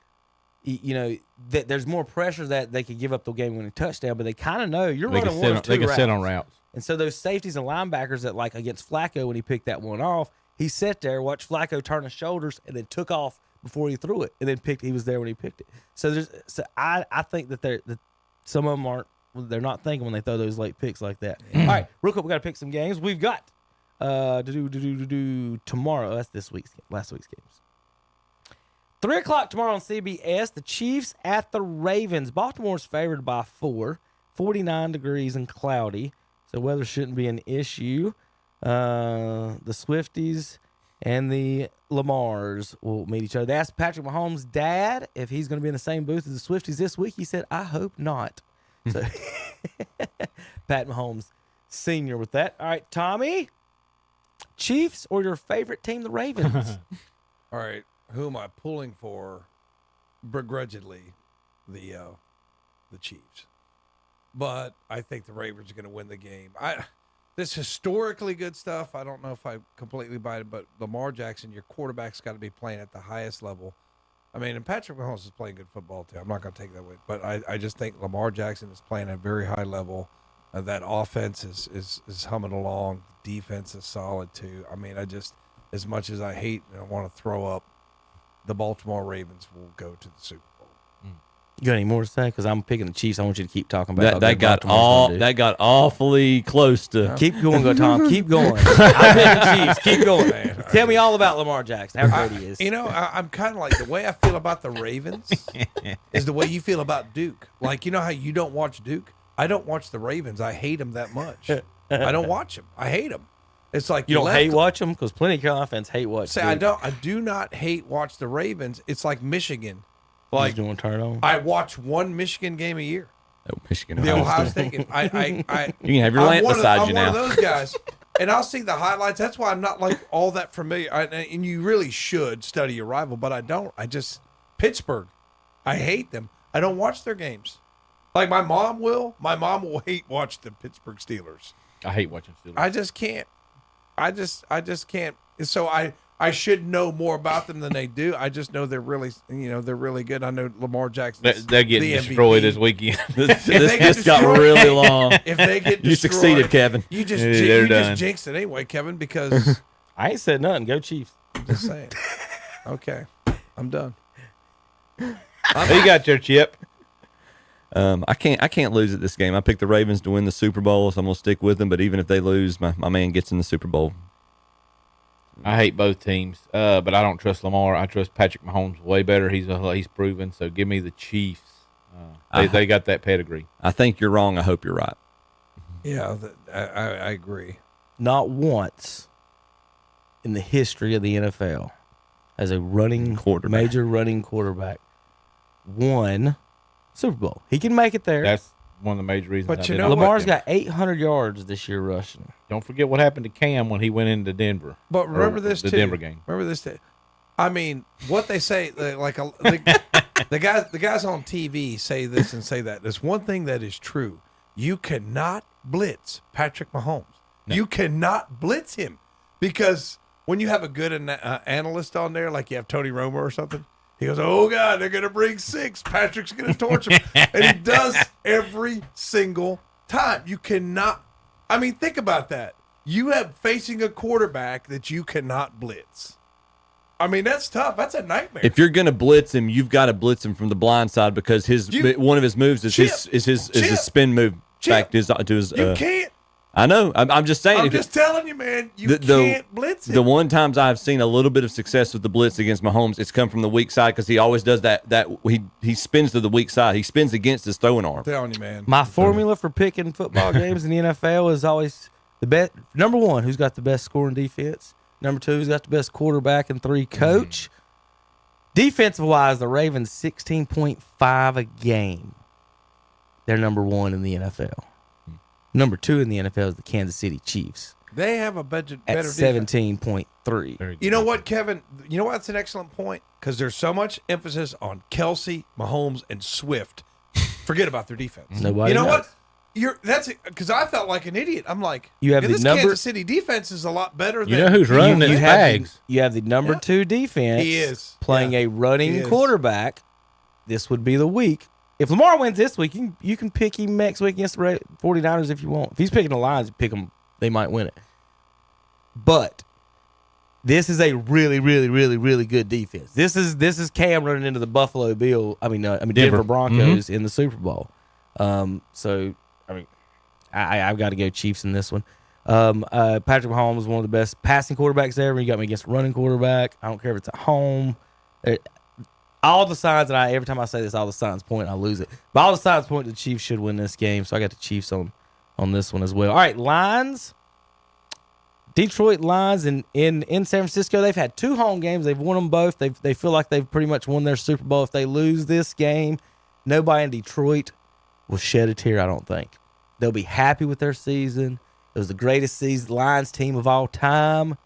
you know, that there's more pressure that they could give up the game-winning touchdown, but they kind of know you're running one of 2 routes. They can sit on routes. And so those safeties and linebackers that, like against Flacco when he picked that one off, he sat there, watched Flacco turn his shoulders, and then took off before he threw it, and then he was there when he picked it. So I think that some of them they're not thinking when they throw those late picks like that. All right, real quick, we got to pick some games. We've got tomorrow. That's last week's games. 3:00 tomorrow on CBS. The Chiefs at the Ravens. Baltimore's favored by 4. 49 degrees and cloudy, so weather shouldn't be an issue. The Swifties and the Lamars will meet each other. They asked Patrick Mahomes' dad if he's going to be in the same booth as the Swifties this week. He said, I hope not. So Pat Mahomes Sr. with that. All right, Tommy, Chiefs or your favorite team, the Ravens? All right, who am I pulling for? Begrudgingly, the Chiefs, but I think the Ravens are going to win the game. This historically good stuff, I don't know if I completely buy it, but Lamar Jackson, your quarterback's got to be playing at the highest level. I mean, and Patrick Mahomes is playing good football too. I'm not going to take that away, but I just think Lamar Jackson is playing at a very high level. That offense is humming along. Defense is solid too. I mean, as much as I hate and I want to throw up, the Baltimore Ravens will go to the Super Bowl. You got any more to say? Because I'm picking the Chiefs. I want you to keep talking about that got awfully close to. Keep going, go Tom. Keep going. I'm picking the Chiefs. Keep going. Tell me all about Lamar Jackson. How great he is. You know, I'm kind of like the way I feel about the Ravens is the way you feel about Duke. Like, you know how you don't watch Duke? I don't watch the Ravens. I hate them that much. I don't watch them. I hate them. It's like you don't hate watch them because plenty of Carolina fans hate watch. Say Duke. I do not hate watch the Ravens. It's like Michigan. Like doing turn on. I watch one Michigan game a year. Oh, Michigan. The Ohio State game. You can have your lamp beside you now. I'm one of those guys, and I'll see the highlights. That's why I'm not like all that familiar. And you really should study your rival, but I don't. Pittsburgh. I hate them. I don't watch their games. Like my mom will. My mom will hate watch the Pittsburgh Steelers. I hate watching Steelers. I just can't. I just can't. So I should know more about them than they do. I just know they're really good. I know Lamar Jackson. They're getting destroyed this weekend. This got really long. If they get destroyed, you succeeded, Kevin. You just jinxed it anyway, Kevin, because I ain't said nothing. Go Chiefs. I'm just saying. Okay, I'm done. Who you got your Chip? I can't lose at this game. I picked the Ravens to win the Super Bowl, so I'm gonna stick with them. But even if they lose, my man gets in the Super Bowl. I hate both teams, but I don't trust Lamar. I trust Patrick Mahomes way better. He's proven. So give me the Chiefs. They got that pedigree. I think you're wrong. I hope you're right. Yeah, I agree. Not once in the history of the NFL has a major running quarterback won Super Bowl. He can make it there. That's one of the major reasons. But you know Lamar's got 800 yards this year rushing. Don't forget what happened to Cam when he went into Denver. But remember this the too. Denver game. Remember this too. I mean, what they say, the guys on TV say this and say that. There's one thing that is true. You cannot blitz Patrick Mahomes. No. You cannot blitz him because when you have a good analyst on there, like you have Tony Romo or something, he goes, "Oh God, they're going to bring 6. Patrick's going to torch him," and he does every single time. You cannot. I mean, think about that. You have facing a quarterback that you cannot blitz. I mean, that's tough. That's a nightmare. If you're going to blitz him, you've got to blitz him from the blind side because one of his moves is his spin move. Back to his. You can't. I know. I'm just saying. I'm just telling you, man. You can't blitz him. The one times I've seen a little bit of success with the blitz against Mahomes, it's come from the weak side because he always does that. He spins to the weak side. He spins against his throwing arm. I'm telling you, man. My formula for picking football games in the NFL is always the best. Number 1, who's got the best scoring defense. Number 2, who's got the best quarterback. And 3, coach. Defensive wise, the Ravens 16.5 a game. They're number 1 in the NFL. Number 2 in the NFL is the Kansas City Chiefs. They have a better at defense. 17.3. You know what, Kevin? You know what? That's an excellent point because there's so much emphasis on Kelsey, Mahomes, and Swift. Forget about their defense. Nobody You know knows. what? That's because I felt like an idiot. I'm like, You have this the number- Kansas City defense is a lot better. You than know who's running You his have bags? you have the number 2 defense. He is. Playing Yeah. a running He is. quarterback. This would be the week. If Lamar wins this week, you can pick him next week against the 49ers if you want. If he's picking the Lions, pick them. They might win it. But this is a really, really, really, really good defense. This is Cam running into the Buffalo Bill. Denver Broncos in the Super Bowl. So I've got to go Chiefs in this one. Patrick Mahomes is one of the best passing quarterbacks ever. You got me against a running quarterback. I don't care if it's at home. All the signs, and every time I say this, all the signs point, I lose it. But all the signs point the Chiefs should win this game, so I got the Chiefs on this one as well. All right, Lions. Detroit Lions in San Francisco. They've had 2 home games. They've won them both. They feel like they've pretty much won their Super Bowl. If they lose this game, nobody in Detroit will shed a tear, I don't think. They'll be happy with their season. It was the greatest Lions team of all time.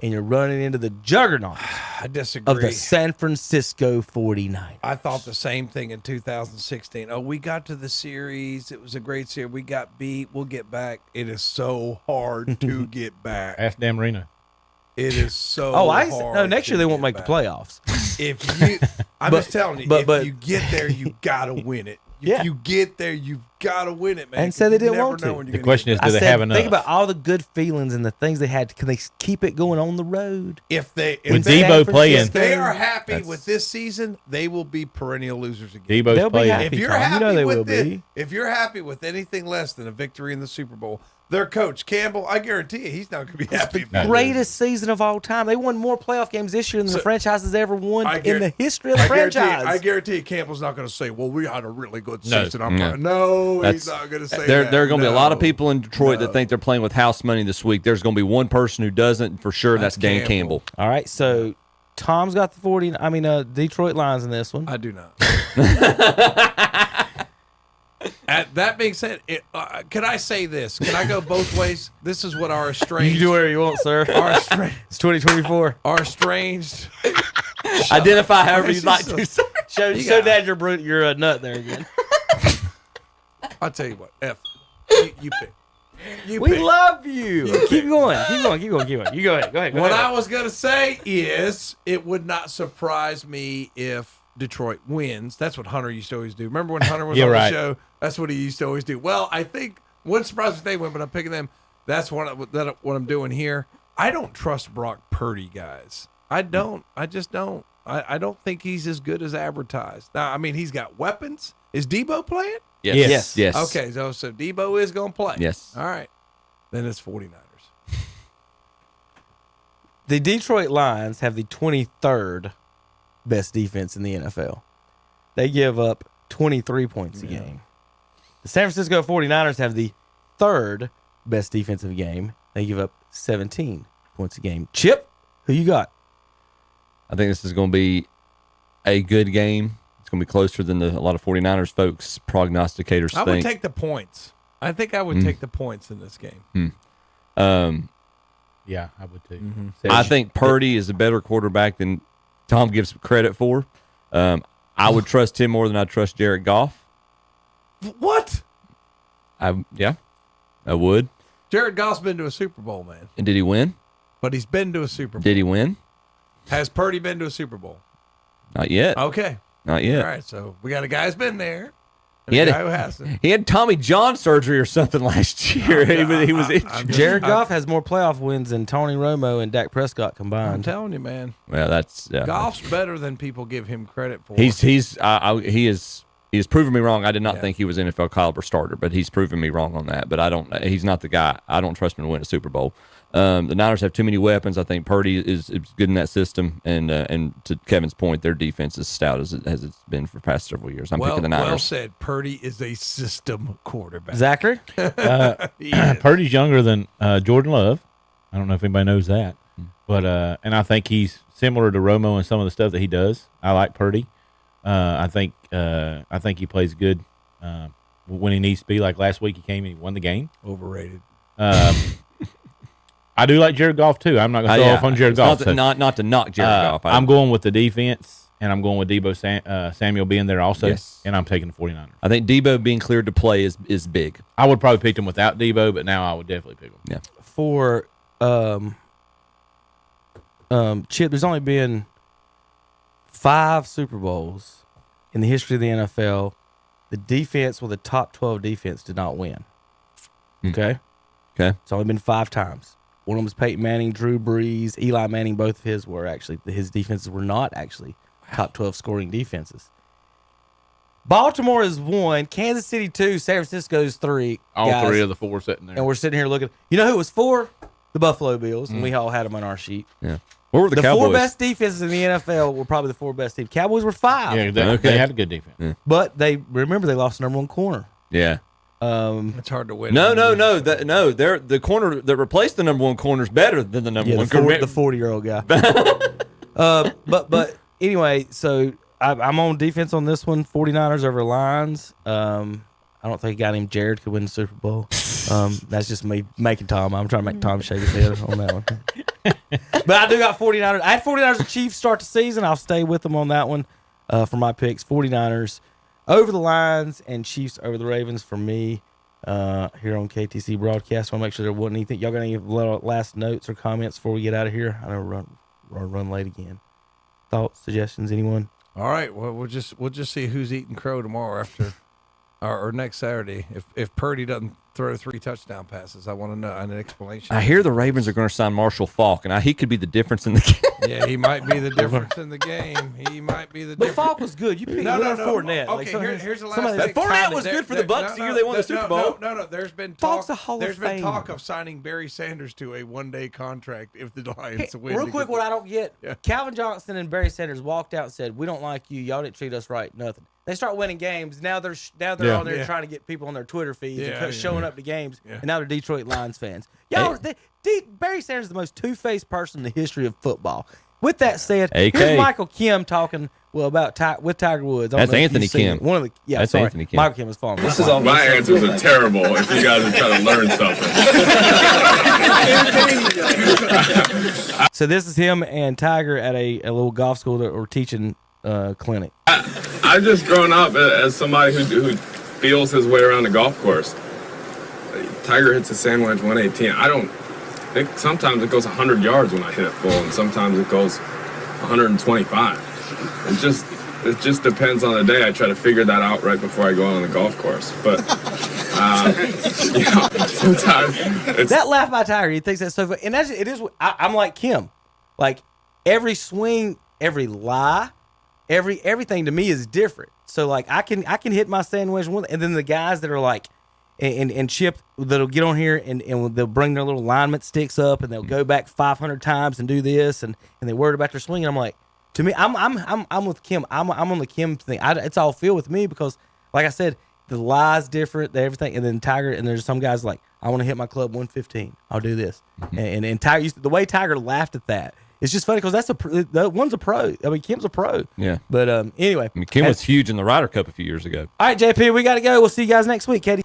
And you're running into the juggernaut I disagree. of the San Francisco 49ers. I thought the same thing in 2016. Oh, we got to the series. It was a great series. We got beat. We'll get back. It is so hard to get back. Ask Dan Marino. It is so Oh, hard. no, next year they won't get make back. the playoffs. I'm just telling you, if you get there, you got to win it. Yeah. If you get there, you've got to win it, man. And say they didn't never want know to. when you're The gonna question get is, there. do they have enough? Think about all the good feelings and the things they had. Can they keep it going on the road? If they With Debo playing, if they are happy with this season, they will be perennial losers again. Debo's They'll be playing. happy. If you're Tom. You happy know they with will this, be. if you're happy with anything less than a victory in the Super Bowl, their coach Campbell, I guarantee you, he's not going to be happy. Greatest season of all time. They won more playoff games this year than the franchise has ever won in the history of the franchise. I guarantee you, Campbell's not going to say, "Well, we had a really good No. season." He's not going to say that. There are going to be a lot of No. people in Detroit that think they're playing with house money this week. There's going to be one person who doesn't for sure. That's Dan Campbell. All right, so Tom's got the Detroit Lions in this one. I do not. That being said, can I say this? Can I go both ways? This is what our estranged. You can do whatever you want, sir. It's 2024. Our estranged. Identify however you'd like to. Show Dad you're a nut there again. I'll tell you what. You pick. We love you. Keep going. You go ahead. What I was going to say is it would not surprise me if Detroit wins. That's what Hunter used to always do. Remember when Hunter was on the show? That's what he used to always do. Well, I think wouldn't surprise me if they win, but I'm picking them. That's what I'm doing here. I don't trust Brock Purdy, guys. I don't. I just don't. I don't think he's as good as advertised. Now, I mean, he's got weapons. Is Debo playing? Yes. Okay, so Debo is going to play. Yes. All right. Then it's 49ers. The Detroit Lions have the 23rd best defense in the NFL. They give up 23 points a game. The San Francisco 49ers have the 3rd best defensive game. They give up 17 points a game. Chip, who you got? I think this is going to be a good game. It's going to be closer than a lot of 49ers folks, prognosticators I think. would take the points. I think I would take the points in this game. Yeah, I would too. I think Purdy is a better quarterback than Tom gives credit for. I would trust him more than I trust Jared Goff. What? I would. Jared Goff's been to a Super Bowl, man. And did he win? But he's been to a Super Bowl. Did he win? Has Purdy been to a Super Bowl? Not yet. Okay. Not yet. All right, so we got a guy who's been there. He had, a guy who hasn't. He had Tommy John surgery or something last year. He was injured. Jared Goff has more playoff wins than Tony Romo and Dak Prescott combined. I'm telling you, man. Well, that's Goff's better than people give him credit for. He has proven me wrong. I did not think he was an NFL caliber starter, but he's proven me wrong on that. But he's not the guy. I don't trust him to win a Super Bowl. The Niners have too many weapons. I think Purdy is good in that system, and to Kevin's point, their defense is stout as it's been for the past several years. I'm picking the Niners. Well said. Purdy is a system quarterback. Zachary? Purdy's younger than Jordan Love. I don't know if anybody knows that, but and I think he's similar to Romo in some of the stuff that he does. I like Purdy. I think he plays good when he needs to be. Like last week, he came and he won the game. Overrated. I do like Jared Goff too. I'm not going to throw off on Jared Goff. Not to knock Jared Goff. I'm going with the defense, and I'm going with Debo Samuel being there also. Yes. And I'm taking the 49ers. I think Debo being cleared to play is big. I would probably pick him without Debo, but now I would definitely pick him. Yeah. For Chip, there's only been 5 Super Bowls in the history of the NFL. The defense with a top 12 defense did not win. Okay? Okay. It's only been 5 times. One of them was Peyton Manning, Drew Brees, Eli Manning. Both of his defenses were not actually top 12 scoring defenses. Baltimore is 1, Kansas City 2, San Francisco's 3. All guys. 3 of the 4 sitting there. And we're sitting here looking. You know who was 4? The Buffalo Bills, and we all had them on our sheet. Yeah. What were the Cowboys? 4 best defenses in the NFL were probably the 4 best teams. Cowboys were 5. Yeah, they had a good defense. Yeah. But they last the number 1 corner. Yeah. It's hard to win. No. They're the corner that replaced the number 1 corner is better than the number 1 corner. The 40-year-old guy. But anyway, so I'm on defense on this one. 49ers over Lions. I don't think a guy named Jared could win the Super Bowl. That's just me making Tom. I'm trying to make Tom shake his head on that one. But I do got 49ers. I had 49ers and Chiefs start the season. I'll stay with them on that one for my picks. 49ers over the Lions and Chiefs over the Ravens for me here on KTC Broadcast. I want to make sure there wasn't anything. Y'all got any last notes or comments before we get out of here? I know we're run late again. Thoughts, suggestions, anyone? All right. Well, we'll just see who's eating crow tomorrow after, or next Saturday. If Purdy doesn't throw 3 touchdown passes, I want to know an explanation. I hear the Ravens are going to sign Marshall Faulk, and he could be the difference in the game. Yeah, he might be the difference in the game. He might be the difference. But Falk was good. You picked Fournette. Okay, here's the last thing. Fournette was good for the Bucs the year they won the Super Bowl. No. There's been Falk's talk. a Hall There's of been Fame. talk of signing Barry Sanders to a 1-day contract if the Lions win. Real quick, what I don't get: Calvin Johnson and Barry Sanders walked out and said, "We don't like you. Y'all didn't treat us right. Nothing." They start winning games. Now they're on there trying to get people on their Twitter feeds and showing up to games. And now they're Detroit Lions fans. Barry Sanders is the most two-faced person in the history of football. With that said, here's Michael Kim talking about with Tiger Woods. That's Anthony Kim. That's Anthony Kim. Michael Kim was following. This is all my answers are terrible. If you guys are trying to learn something. So this is him and Tiger at a little golf school that we're teaching clinic. I've just grown up as somebody who feels his way around the golf course. Tiger hits a sandwich 118. I think sometimes it goes 100 yards when I hit it full, and sometimes it goes 125. It just depends on the day. I try to figure that out right before I go out on the golf course. But sometimes that laugh by Tiger, he thinks that's so funny. And it is. I'm like Kim. Like every swing, every lie, everything to me is different. So like I can hit my sandwich one, and then the guys that are like and Chip that'll get on here and they'll bring their little alignment sticks up and they'll go back 500 times and do this and they're worried about their swing. And I'm like, to me, I'm with Kim. I'm on the Kim thing. It's all feel with me because, like I said, the lie's different, everything, and then Tiger and there's some guys like, I want to hit my club 115. I'll do this, and Tiger the way Tiger laughed at that. It's just funny because that one's a pro. I mean, Kim's a pro. Yeah. But anyway, Kim was huge in the Ryder Cup a few years ago. All right, JP, we got to go. We'll see you guys next week, Katie.